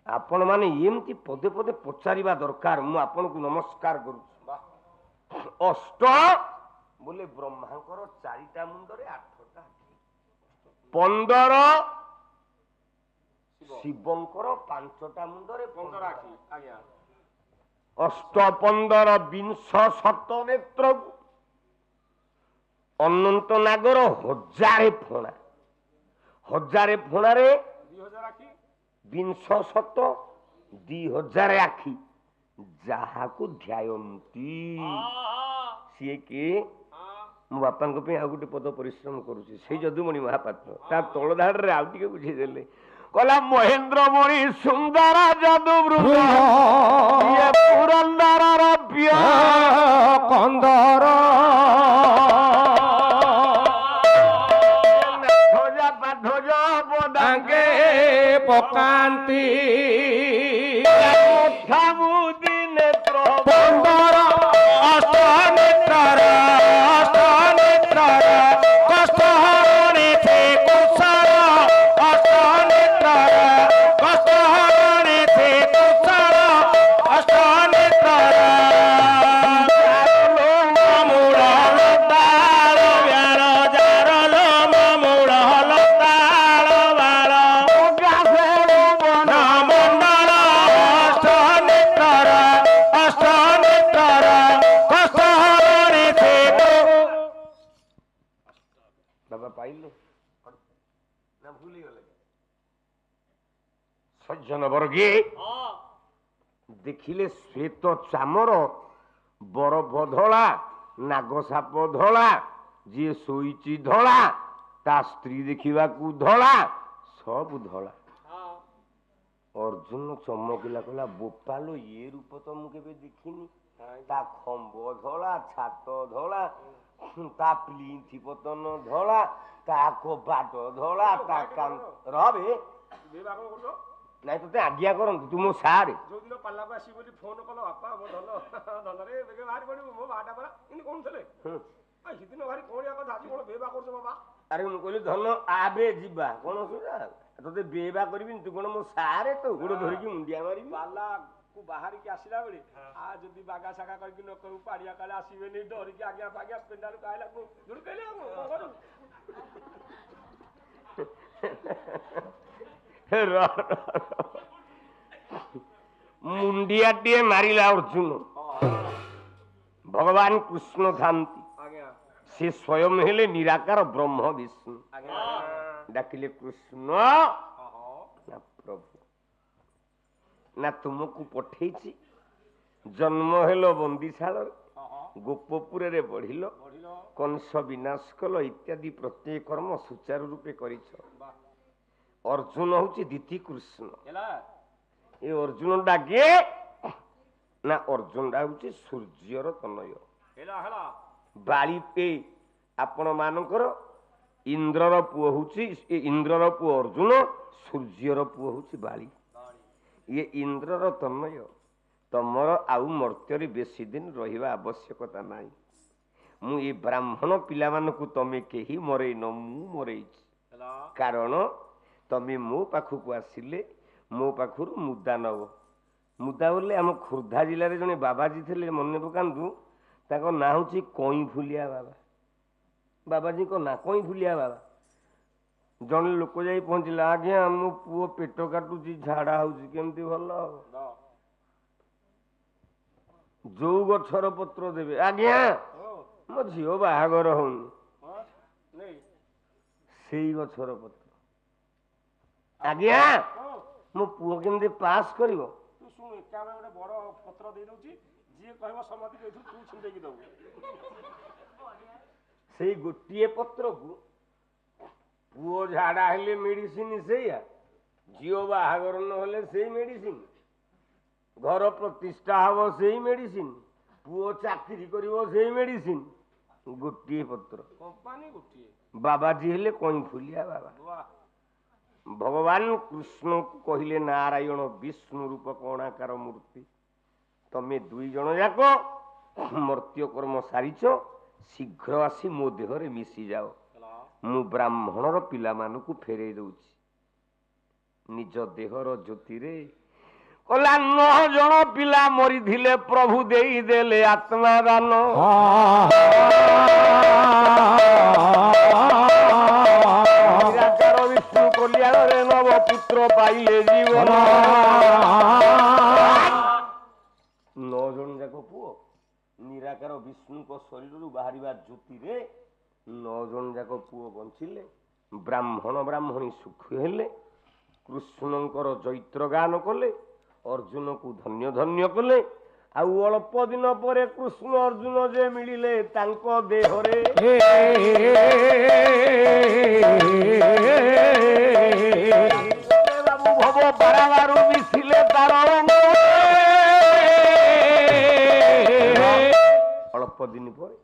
ଆପଣ ମାନେ ଏମିତି ପଦେ ପଦେ ପଚାରିବା ଦରକାର ମୁଁ ଆପଣଙ୍କୁ ନମସ୍କାର କରୁଛି ଅଷ୍ଟ ବୋଲେ ବ୍ରହ୍ମାଙ୍କର 4ଟା ମୁଣ୍ଡରେ 8ଟା 15 ଶିବଙ୍କର 5ଟା ମୁଣ୍ଡରେ 15 ଆଖି ଅଷ୍ଟ 15 20 ଶତ ନେତ୍ରକୁ ଅନନ୍ତ ନାଗର 1000 ଫଣା 1000 ଫଣାରେ 20 ଶତ 2000 ଆଖି ଯାହାକୁ ଧ୍ୟାୟନ୍ତି ସିଏ କିଏ ମୋ ବାପାଙ୍କ ପାଇଁ ଆଉ ଗୋଟେ ପଦ ପରିଶ୍ରମ କରୁଛି ସେଇ ଯଦୁମଣି ମହାପାତ୍ର ତା ତଳ ଧାଡରେ ଆଉ ଟିକେ ବୁଝେଇଦେଲେ କହିଲା ମହେନ୍ଦ୍ର ମଣି ସୁନ୍ଦର ଯଦୁ ପୁରନ୍ଦରର କନ୍ଦର ପକାନ୍ତି ସଜ୍ଜନ ବର୍ଗେ ଦେଖିଲେ ଶ୍ଵେତ ଚାମର ବରଫ ଧଳା ନାଗ ସାପ ଧଳା ଯିଏ ଶୋଇଛି ଧଳା ତା ସ୍ତ୍ରୀ ଦେଖିବାକୁ ଧଳା ସବୁ ଧଳା ଅର୍ଜୁନ ଚମକିଲା କହିଲା ବୋପାଲୋ ଏ ରୂପ ତ ମୁଁ କେବେ ଦେଖିନି ତା ଖମ୍ବ ଧଳା ଛାତ ଧଳା ତା ପ୍ଲିନ୍ଥି ପତନ ଧଳା ତା କବାଟ ଧଳା ତା ରବେ ନାଇଁ ତତେ ଆଜ୍ଞା କରନ୍ତୁ ତୁ ମୋ ସାରେ ଯୋଉଦିନ ପାଲାକୁ ଆସିବି ବୋଲି ଫୋନ କଲ ବାପା ମୋ ଧନରେ ବାହାରି ପଡିବୁ ମୋ ବାହାଟା ପରା ଏମିତି କହୁଥିଲେ ସେଦିନ ଭାରି କଣିଆ କଥା ଆଜି କଣ ବେବା କରୁଛ ବାବା ଆରେ ମୁଁ କହିଲି ଧନ ଆବେ ଯିବା କଣ ଅସୁବିଧା ତତେ ବେବା କରିବିନି ତୁ କଣ ମୋ ସାରେ ତ ଗୋଡ ଧରିକି ମୁଣ୍ଡିଆ ମାରିବି ପାଲାକୁ ବାହାରିକି ଆସିଲା ବେଳେ ଯଦି ବାଗା ସାଗା କରିକି ନ କରୁ ପାଡିଆ କାଳେ ଆସିବେନି ଡରିକି ଆଜ୍ଞା ପାଜ୍ଞା ପେଣ୍ଡାଲୁ କାହିଲା ଯୋଉଠି କହିଲେ ମୁଣ୍ଡିଆଟିଏ ମାରିଲା ଅର୍ଜୁନ ଭଗବାନ କୃଷ୍ଣ ଥାନ୍ତି ସେ ସ୍ୱୟଂ ହେଲେ ନିରାକାର ବ୍ରହ୍ମ ବିଷ୍ଣୁ ଡାକିଲେ କୃଷ୍ଣ ନା ପ୍ରଭୁ ନା ତୁମକୁ ପଠେଇଛି ଜନ୍ମ ହେଲ ବନ୍ଦିଶାଳରେ ଗୋପପୁରରେ ବଢିଲ କଂସ ବିନାଶ କଲ ଇତ୍ୟାଦି ପ୍ରତ୍ୟେକ କର୍ମ ସୁଚାରୁ ରୂପେ କରିଛ ଅର୍ଜୁନ ହଉଛି ଦିତି କୃଷ୍ଣ ଏ ଅର୍ଜୁନ ଡାକେ ନା ଅର୍ଜୁନ ଟା ହଉଛି ସୂର୍ଯ୍ୟର ତନୟ ବାଳି ଆପଣ ମାନଙ୍କର ଇନ୍ଦ୍ରର ପୁଅ ହଉଛି ଇନ୍ଦ୍ରର ପୁଅ ଅର୍ଜୁନ ସୂର୍ଯ୍ୟର ପୁଅ ହଉଛି ବାଳି ଇଏ ଇନ୍ଦ୍ରର ତନୟ, ତମର ଆଉ ମର୍ତ୍ତ୍ୟରେ ବେଶୀ ଦିନ ରହିବା ଆବଶ୍ୟକତା ନାହିଁ। ମୁଁ ଏ ବ୍ରାହ୍ମଣ ପିଲାମାନଙ୍କୁ ତମେ କେହି ମରେଇନ, ମୁଁ ମରେଇଛି। କାରଣ ତମେ ମୋ ପାଖକୁ ଆସିଲେ ମୋ ପାଖରୁ ମୁଦା ନବ। ମୁଦା ବୋଲେ ଆମ ଖୋର୍ଦ୍ଧା ଜିଲ୍ଲାରେ ଜଣେ ବାବାଜୀ ଥିଲେ, ମନେ ପକାନ୍ତୁ, ତାଙ୍କ ନାଁ ହେଉଛି କଇଁଫୁଲିଆ ବାବା। ବାବାଜୀଙ୍କ ନାଁ କଇଁଫୁଲିଆ ବାବା। ଜଣେ ଲୋକ ଯାଇ ପହଞ୍ଚିଲା, ଆଜ୍ଞା ମୋ ପୁଅ ପେଟ କାଟୁଛି, ଝାଡା ହଉଛି, କେମିତି ଭଲ ହବ? ଯୋଉ ଗଛର ପତ୍ର ଦେବେ, ଆଜ୍ଞା ମୋ ଝିଅ ବାହାଘର ହଉନି, ସେଇ ଗଛର ପତ୍ର। ଆଜ୍ଞା ମୋ ପୁଅ କେମିତି ପାସ୍ କରିବ? ତୁ ଶୁଣ, ଏକାବେଳେ ଗୋଟେ ବଡ ପତ୍ର ଦେଇ ଦଉଛି, ଯିଏ କହିବ ସମସ୍ତେ ତୁ ଛିଣ୍ଡେଇକି ଦବୁ। ସେଇ ଗୋଟିଏ ପତ୍ରକୁ ପୁଅ ଝାଡା ହେଲେ ମେଡିସିନ ସେଇଆ, ଝିଅ ବାହାଘର ନହେଲେ ସେଇ ମେଡିସିନ, ଘର ପ୍ରତିଷ୍ଠା ହବ ସେଇ ମେଡିସିନ, ପୁଅ ଚାକିରି କରିବ ସେଇ ମେଡିସିନ। ଗୋଟିଏ ପତ୍ର, କମ୍ପାନୀ ଗୋଟିଏ। ବାବାଜୀ ହେଲେ କଇଁଫୁଲିଆ ବାବା। ଭଗବାନ କୃଷ୍ଣଙ୍କୁ କହିଲେ, ନାରାୟଣ ବିଷ୍ଣୁ ରୂପ କଣାକାର ମୂର୍ତ୍ତି, ତମେ ଦୁଇ ଜଣ ଯାକ ମର୍ତ୍ତ୍ୟ କର୍ମ ସାରିଛ, ଶୀଘ୍ର ଆସି ମୋ ଦେହରେ ମିଶିଯାଅ, ମୁଁ ବ୍ରାହ୍ମଣର ପିଲାମାନଙ୍କୁ ଫେରେଇ ଦଉଛି। ନିଜ ଦେହର ଜ୍ୟୋତିରେ କଲା 9 ଜଣ ପିଲା ମରିଥିଲେ, ପ୍ରଭୁ ଦେଇଦେଲେ ଆତ୍ମା ଦାନ। ନିରାକାର ବିଷ୍ଣୁ କଲ୍ୟାଣରେ ନବ ପୁତ୍ର ପାଇଲେ ଜୀବନ। 9 ଜଣ ଯାକ ପୁଅ ନିରାକାର ବିଷ୍ଣୁଙ୍କ ଶରୀରରୁ ବାହାରିବା ଜ୍ୟୋତିରେ 9 ଜଣ ଯାକ ପୁଅ ବଞ୍ଚିଲେ, ବ୍ରାହ୍ମଣ ବ୍ରାହ୍ମଣୀ ସୁଖୀ ହେଲେ, କୃଷ୍ଣଙ୍କର ଚୈତ୍ର ଗାନ କଲେ, ଅର୍ଜୁନକୁ ଧନ୍ୟ ଧନ୍ୟ କଲେ। ଆଉ ଅଳ୍ପ ଦିନ ପରେ କୃଷ୍ଣ ଅର୍ଜୁନ ଯେ ମିଳିଲେ, ତାଙ୍କ ଦେହରେ ବାବୁ ଭବ ବାରାବାରୁ ମିଶିଲେ ତାର ଅଳ୍ପ ଦିନ ପରେ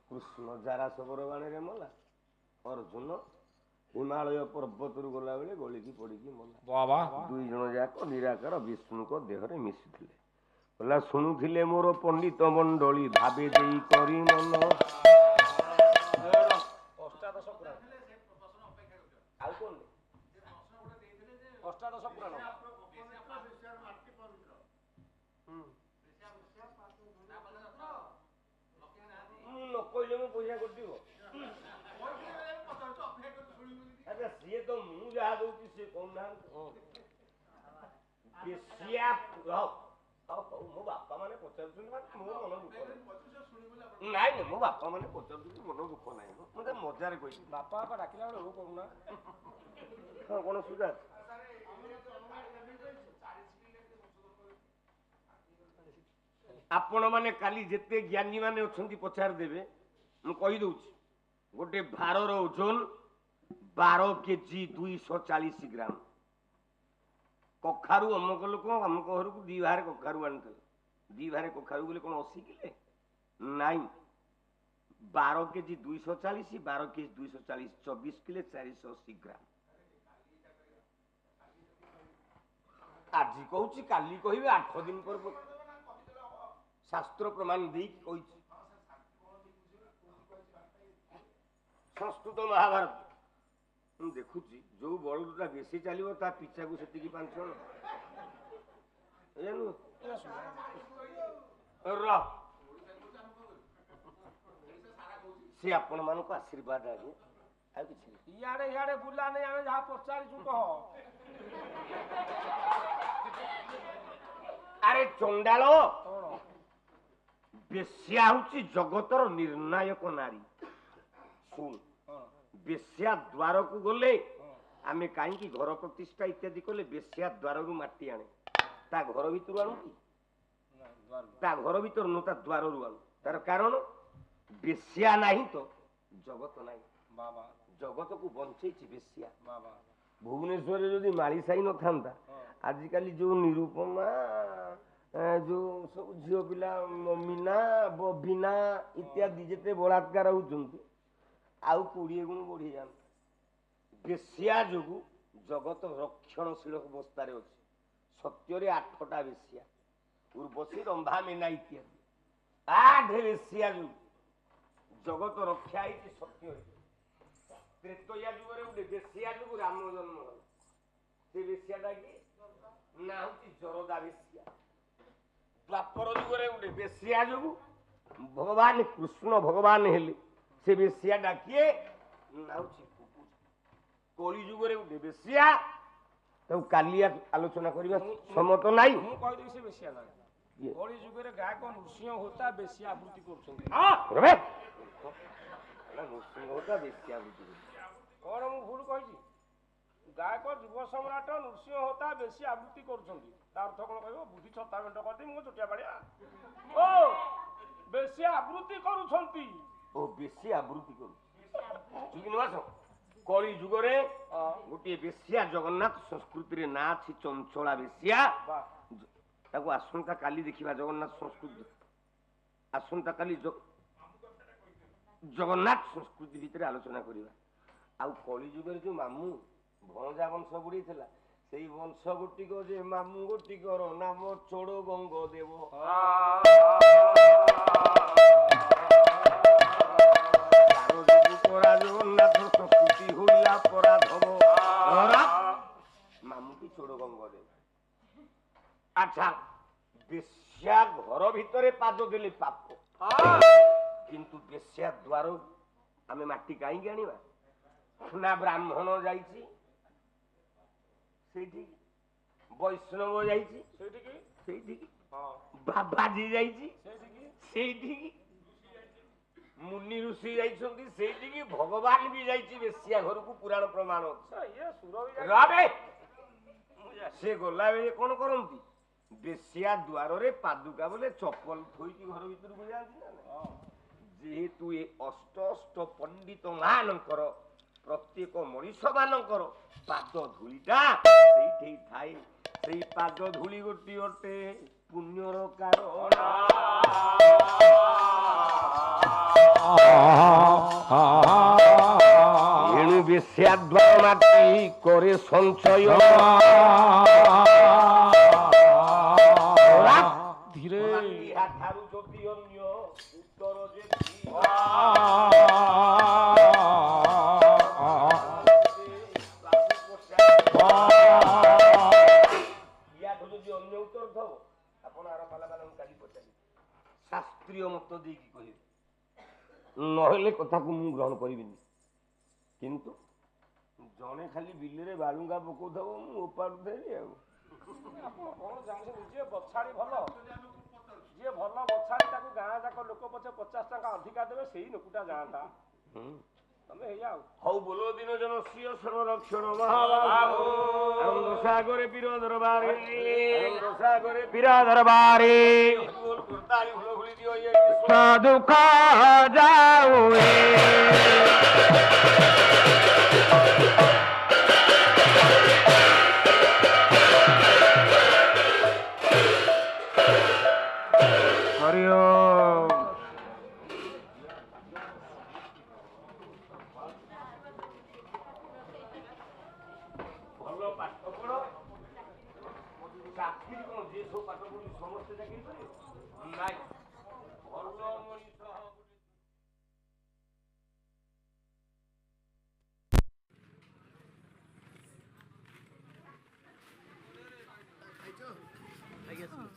କୃଷ୍ଣ ଜାରା ସବର ବାଣୀରେ ମଲା, ଅର୍ଜୁନ ହିମାଳୟ ପର୍ବତରୁ ଗଲାବେଳେ ଗଳିକି ପଡିକି ମଲା। 2 ଜଣ ଯାକ ନିରାକାର ବିଷ୍ଣୁଙ୍କ ଦେହରେ ମିଶିଥିଲେ। କହିଲା, ଶୁଣୁଥିଲେ ମୋର ପଣ୍ଡିତ ମଣ୍ଡଳୀ, ଭାବେ ଦେଇ କରି ମନ। ଅଷ୍ଟାଦଶ ପୁରାଣ। ଆଉ କଣ ଅଷ୍ଟାଦଶ ପୁରାଣ। ନ କହିଲେ ମୁଁ ପଇସା କଟିବ? ଆଚ୍ଛା ସିଏ ତ ମୁଁ ଯାହା ଦଉଛି ସିଏ କହୁନାହାନ୍ତି। ହଉ ମୋ ବାପା ମାନେ ପଚାରୁଛନ୍ତି, ମୋ ମନ ଦୁଃଖ ନାଇଁ, ମୋ ବାପା ମାନେ ପଚାରୁଛନ୍ତି, ମନ ଦୁଃଖ ନାହିଁ, ମତେ ମଜାରେ କହିଛି। ବାପା ବାପା ଡାକିଲା ବେଳେ ହଉ କରୁନା। ହଁ କଣ ସୁଧା ଆପଣ ମାନେ କାଲି ଯେତେ ଜ୍ଞାନୀ ମାନେ ଅଛନ୍ତି ପଚାରିଦେବେ, ମୁଁ କହିଦଉଛି। ଗୋଟେ ଭାରର ଓଜନ 12 କେଜି 240 ଗ୍ରାମ। କଖାରୁ ଅମକ ଲୋକ ଅମକ ଘରକୁ 2 ଭାରେ କଖାରୁ ଆଣିଥିଲେ। 2 ଭାରେ କଖାରୁ ବୋଲି କଣ 80 କିଲେ? ନାଇଁ, 12 କେଜି 240, 12 କେଜି 240, 24 କିଲେ 480 ଗ୍ରାମ। ଆଜି କହୁଛି କାଲି କହିବେ, 8 ଦିନ ପରେ ଶାସ୍ତ୍ର ପ୍ରମାଣ ଦେଇକି କହିଛି। ସଂସ୍କୃତ ମହାଭାରତ ମୁଁ ଦେଖୁଛି, ଯୋଉ ବଳଦଟା ବେଶୀ ଚାଲିବ ତା ପିଛାକୁ ସେତିକି 5 ଜଣ। ସେ ଆପଣ ମାନଙ୍କୁ ଆଶୀର୍ବାଦ ଆଗେ, ଆଉ କିଛି ଇଆଡେ ଇଆଡେ ବୁଲା ନେଇ, ଆମେ ଯାହା ପଚାରିଛୁ କହ। ଆରେ ଚଣ୍ଡାଳ, ବେଶ୍ୟା ହଉଛି ଜଗତର ନିର୍ଣ୍ଣାୟକ ନାରୀ। ଶୁଣ, ବେଶ୍ୟା ଦ୍ୱାରକୁ ଗଲେ ଆମେ କାହିଁକି ଘର ପ୍ରତିଷ୍ଠା ଇତ୍ୟାଦି କଲେ ବେଶ୍ୟା ଦ୍ୱାରରୁ ମାଟି ଆଣେ, ତା ଘର ଭିତରୁ ଆଣୁ କି? ତା ଘର ଭିତରୁ ନୁହଁ, ତା ଦ୍ୱାରରୁ ଆଣୁ। ତାର କାରଣ ବେଶ୍ୟା ନାହିଁ ତ ଜଗତ ନାହିଁ। ଜଗତକୁ ବଞ୍ଚେଇଛି ବେଶ୍ୟା। ଭୁବନେଶ୍ୱରରେ ଯଦି ମାଳିସାହି ନଥାନ୍ତା, ଆଜିକାଲି ଯୋଉ ନିରୁପମା, ଯୋଉ ସବୁ ଝିଅ ପିଲା ମମିନା, ବବିନା ଇତ୍ୟାଦି ଯେତେ ବଳାତ୍କାର ହଉଛନ୍ତି, ଆଉ 20 ଗୁଣ ବଢିଯାଆନ୍ତା। ବେଶ୍ୟା ଯୋଗୁ ଜଗତ ରକ୍ଷଣଶୀଳ ଅବସ୍ଥାରେ ଅଛି। ସତ୍ୟରେ 8ଟା ବେଶ୍ୟା ଉର୍ବଶୀ ରମ୍ଭା ମୀନା ଇତ୍ୟାଦି 8 ବେଶ୍ୟା ଯୋଗୁ ଜଗତ ରକ୍ଷା ହେଇଛି ସତ୍ୟରେ। ତ୍ରେତୟା ଯୁଗରେ ଗୋଟେ ବେଶ୍ୟା ଯୋଗୁ ରାମ ଜନ୍ମ ହେଲା। ସେ ବେଶ୍ୟାଟା କି ନା ହଉଛି ଜରଦା ବେଶ୍ୟା। ଦ୍ୱାପର ଯୁଗରେ ଗୋଟେ ବେଶ୍ୟା ଯୋଗୁ ଭଗବାନ କୃଷ୍ଣ ଭଗବାନ ହେଲେ। ସେ ବେଶ୍ୟାଟା କିଏ ନା ହଉଛି କଳି ଯୁଗରେ ଗୋଟେ ବେଶ୍ୟା। ତାକୁ କାଲି ଆଲୋଚନା କରିବା ସମତ ନାହିଁ। ମୁଁ କହିଦେବି ସେ ବେଶ୍ୟା ନା କଳି ଯୁଗରେ ଗାୟକ ନୃସିଂହ ହୋତା ବେଶ୍ୟା ଆବୃତ୍ତି କରୁଛନ୍ତି। ନୃସିଂହ ହୋତା ବେଶ୍ୟା ଆବୃତ୍ତି କଣ ମୁଁ ଭୁଲ କହିଛି? ଗାୟକ ଯୁବ ସମ୍ରାଟ ନୃସିଂହ ହୋତା ବେଶୀ ଆବୃତ୍ତି କରୁଛନ୍ତି। ତା ଅର୍ଥ କଣ କହିବ? ବୁଦ୍ଧି ଛତା ଭେଣ୍ଟ କରିଦେଇ ମୁଁ ଛୋଟିଆ ପାଳିଆ ଓ ବେଶୀ ଆବୃତ୍ତି କରୁଛନ୍ତି। ଓ ବେଶୀ ଆବୃତ୍ତି କରୁ କଳି ଯୁଗରେ ଗୋଟିଏ ବେଶ୍ୟା ଜଗନ୍ନାଥ ସଂସ୍କୃତିରେ ନାଁ ଅଛି ଚଞ୍ଚଳା ବେଶ୍ୟା। ତାକୁ ଆସନ୍ତା କାଲି ଦେଖିବା। ଜଗନ୍ନାଥ ସଂସ୍କୃତି ଆସନ୍ତା କାଲି ଜଗନ୍ନାଥ ସଂସ୍କୃତି ଭିତରେ ଆଲୋଚନା କରିବା। ଆଉ କଳି ଯୁଗରେ ଯୋଉ ମାମୁଁ ଭଣଜା ବଂଶ ଗୁଡି ଥିଲା ସେଇ ବଂଶ ଗୋଟିକ ଯେ ମାମୁଁ ଗୋଟିକର ନାମ ଚୋଡ ଗଙ୍ଗ ଦେବ। ଜଗନ୍ନାଥ ସଂସ୍କୃତି ହୋଇଲା ପରାଧବ ମାମୁଁଟି ଚୋଡ ଗଙ୍ଗ ଦେବ। ଆଚ୍ଛା ବେଶ୍ୟା ଘର ଭିତରେ ପାଦ ଦେଲେ ପାପ, କିନ୍ତୁ ବେଶ୍ୟା ଦ୍ୱାର ଆମେ ମାଟି କାହିଁକି ଆଣିବା? ନା ବ୍ରାହ୍ମଣ ଯାଇଛି ସେଇଠିକି, ବୈଷ୍ଣବ ଯାଇଛି ସେଇଠିକି, ବାବାଜୀ ଯାଇଛି ସେଇଠିକି, ମୁନି ଋଷି ଯାଇଛନ୍ତି ସେଇଠିକି, ଭଗବାନ ବି ଯାଇଛି ବେଶ୍ୟା ଘରକୁ। ପୁରାଣ ପ୍ରମାଣ ଅଛି। ସେ ଗଲାବେଳେ କଣ କରନ୍ତି? ବେଶ୍ୟା ଦ୍ୱାରରେ ପାଦୁକା ବୋଲେ ଚପଲ ଥୋଇକି ଘର ଭିତରକୁ ଯାଆନ୍ତି ନା। ଯେହେତୁ ଏ ଅଷ୍ଟ ପଣ୍ଡିତ ମାନଙ୍କର ପ୍ରତ୍ୟେକ ମଣିଷ ମାନଙ୍କର ପାଦ ଧୂଳିଟା ସେଇଠି ଥାଏ। ସେଇ ପାଦ ଧୂଳି ଗୋଟି ଅଟେ ପୁଣ୍ୟର କାରଣ। ଏଣୁ ବେଶ୍ୟା ଦ୍ୱାର ମାଟି କରେ ସଞ୍ଚୟ। ଧୀରେ ଠାରୁ ଯଦି ଅନ୍ୟ ଉତ୍ତର ଯେ ଶାସ୍ତ୍ରୀୟ ମତ ଦେଇକି କହିବେ, ନହେଲେ କଥାକୁ ମୁଁ ଗ୍ରହଣ କରିବିନି। କିନ୍ତୁ ଜଣେ ଖାଲି ବିଲରେ ବାଳୁଙ୍ଗା ପକଉଥିବ ମୁଁ ଓପାଡୁଥିଲି। ଆଉ ଆପଣ କଣ ଜାଣିଛନ୍ତି? ଯିଏ ବଛାଳି ଭଲ, ଯିଏ ଭଲ ବଛାଳି ତାକୁ ଗାଁ ଯାକ ଲୋକ ପଛେ 50 ଟଙ୍କା ଅଧିକା ଦେବେ, ସେଇ ଲୋକଟା ଯାଆନ୍ତା। ତମେ ହେଇଆ ଆଉ ହଉ ବୋଲ ଦିନ জন ସିଂହ ସଂରକ୍ଷଣ ମହାବାହୁ ଆନନ୍ଦ ସାଗରେ ପୀର ଦରବାରେ, ଆନନ୍ଦ ସାଗରେ ପୀର ଦରବାରେ ତାଳି ହୁଳହୁଳି ଦିଅ ଦୁଃଖ ଯାଉ ଭଲ ପାଠ ପଢ। ଚାକିରି କଣ ଯିଏ ସବୁ ପାଠ ପଢି ସମସ୍ତେ ଚାକିରି କରିବେ? ନାଇଁ, ଭଲ ମଣିଷ ଖାଇଛ? ଖାଇକି ଆସିଲି।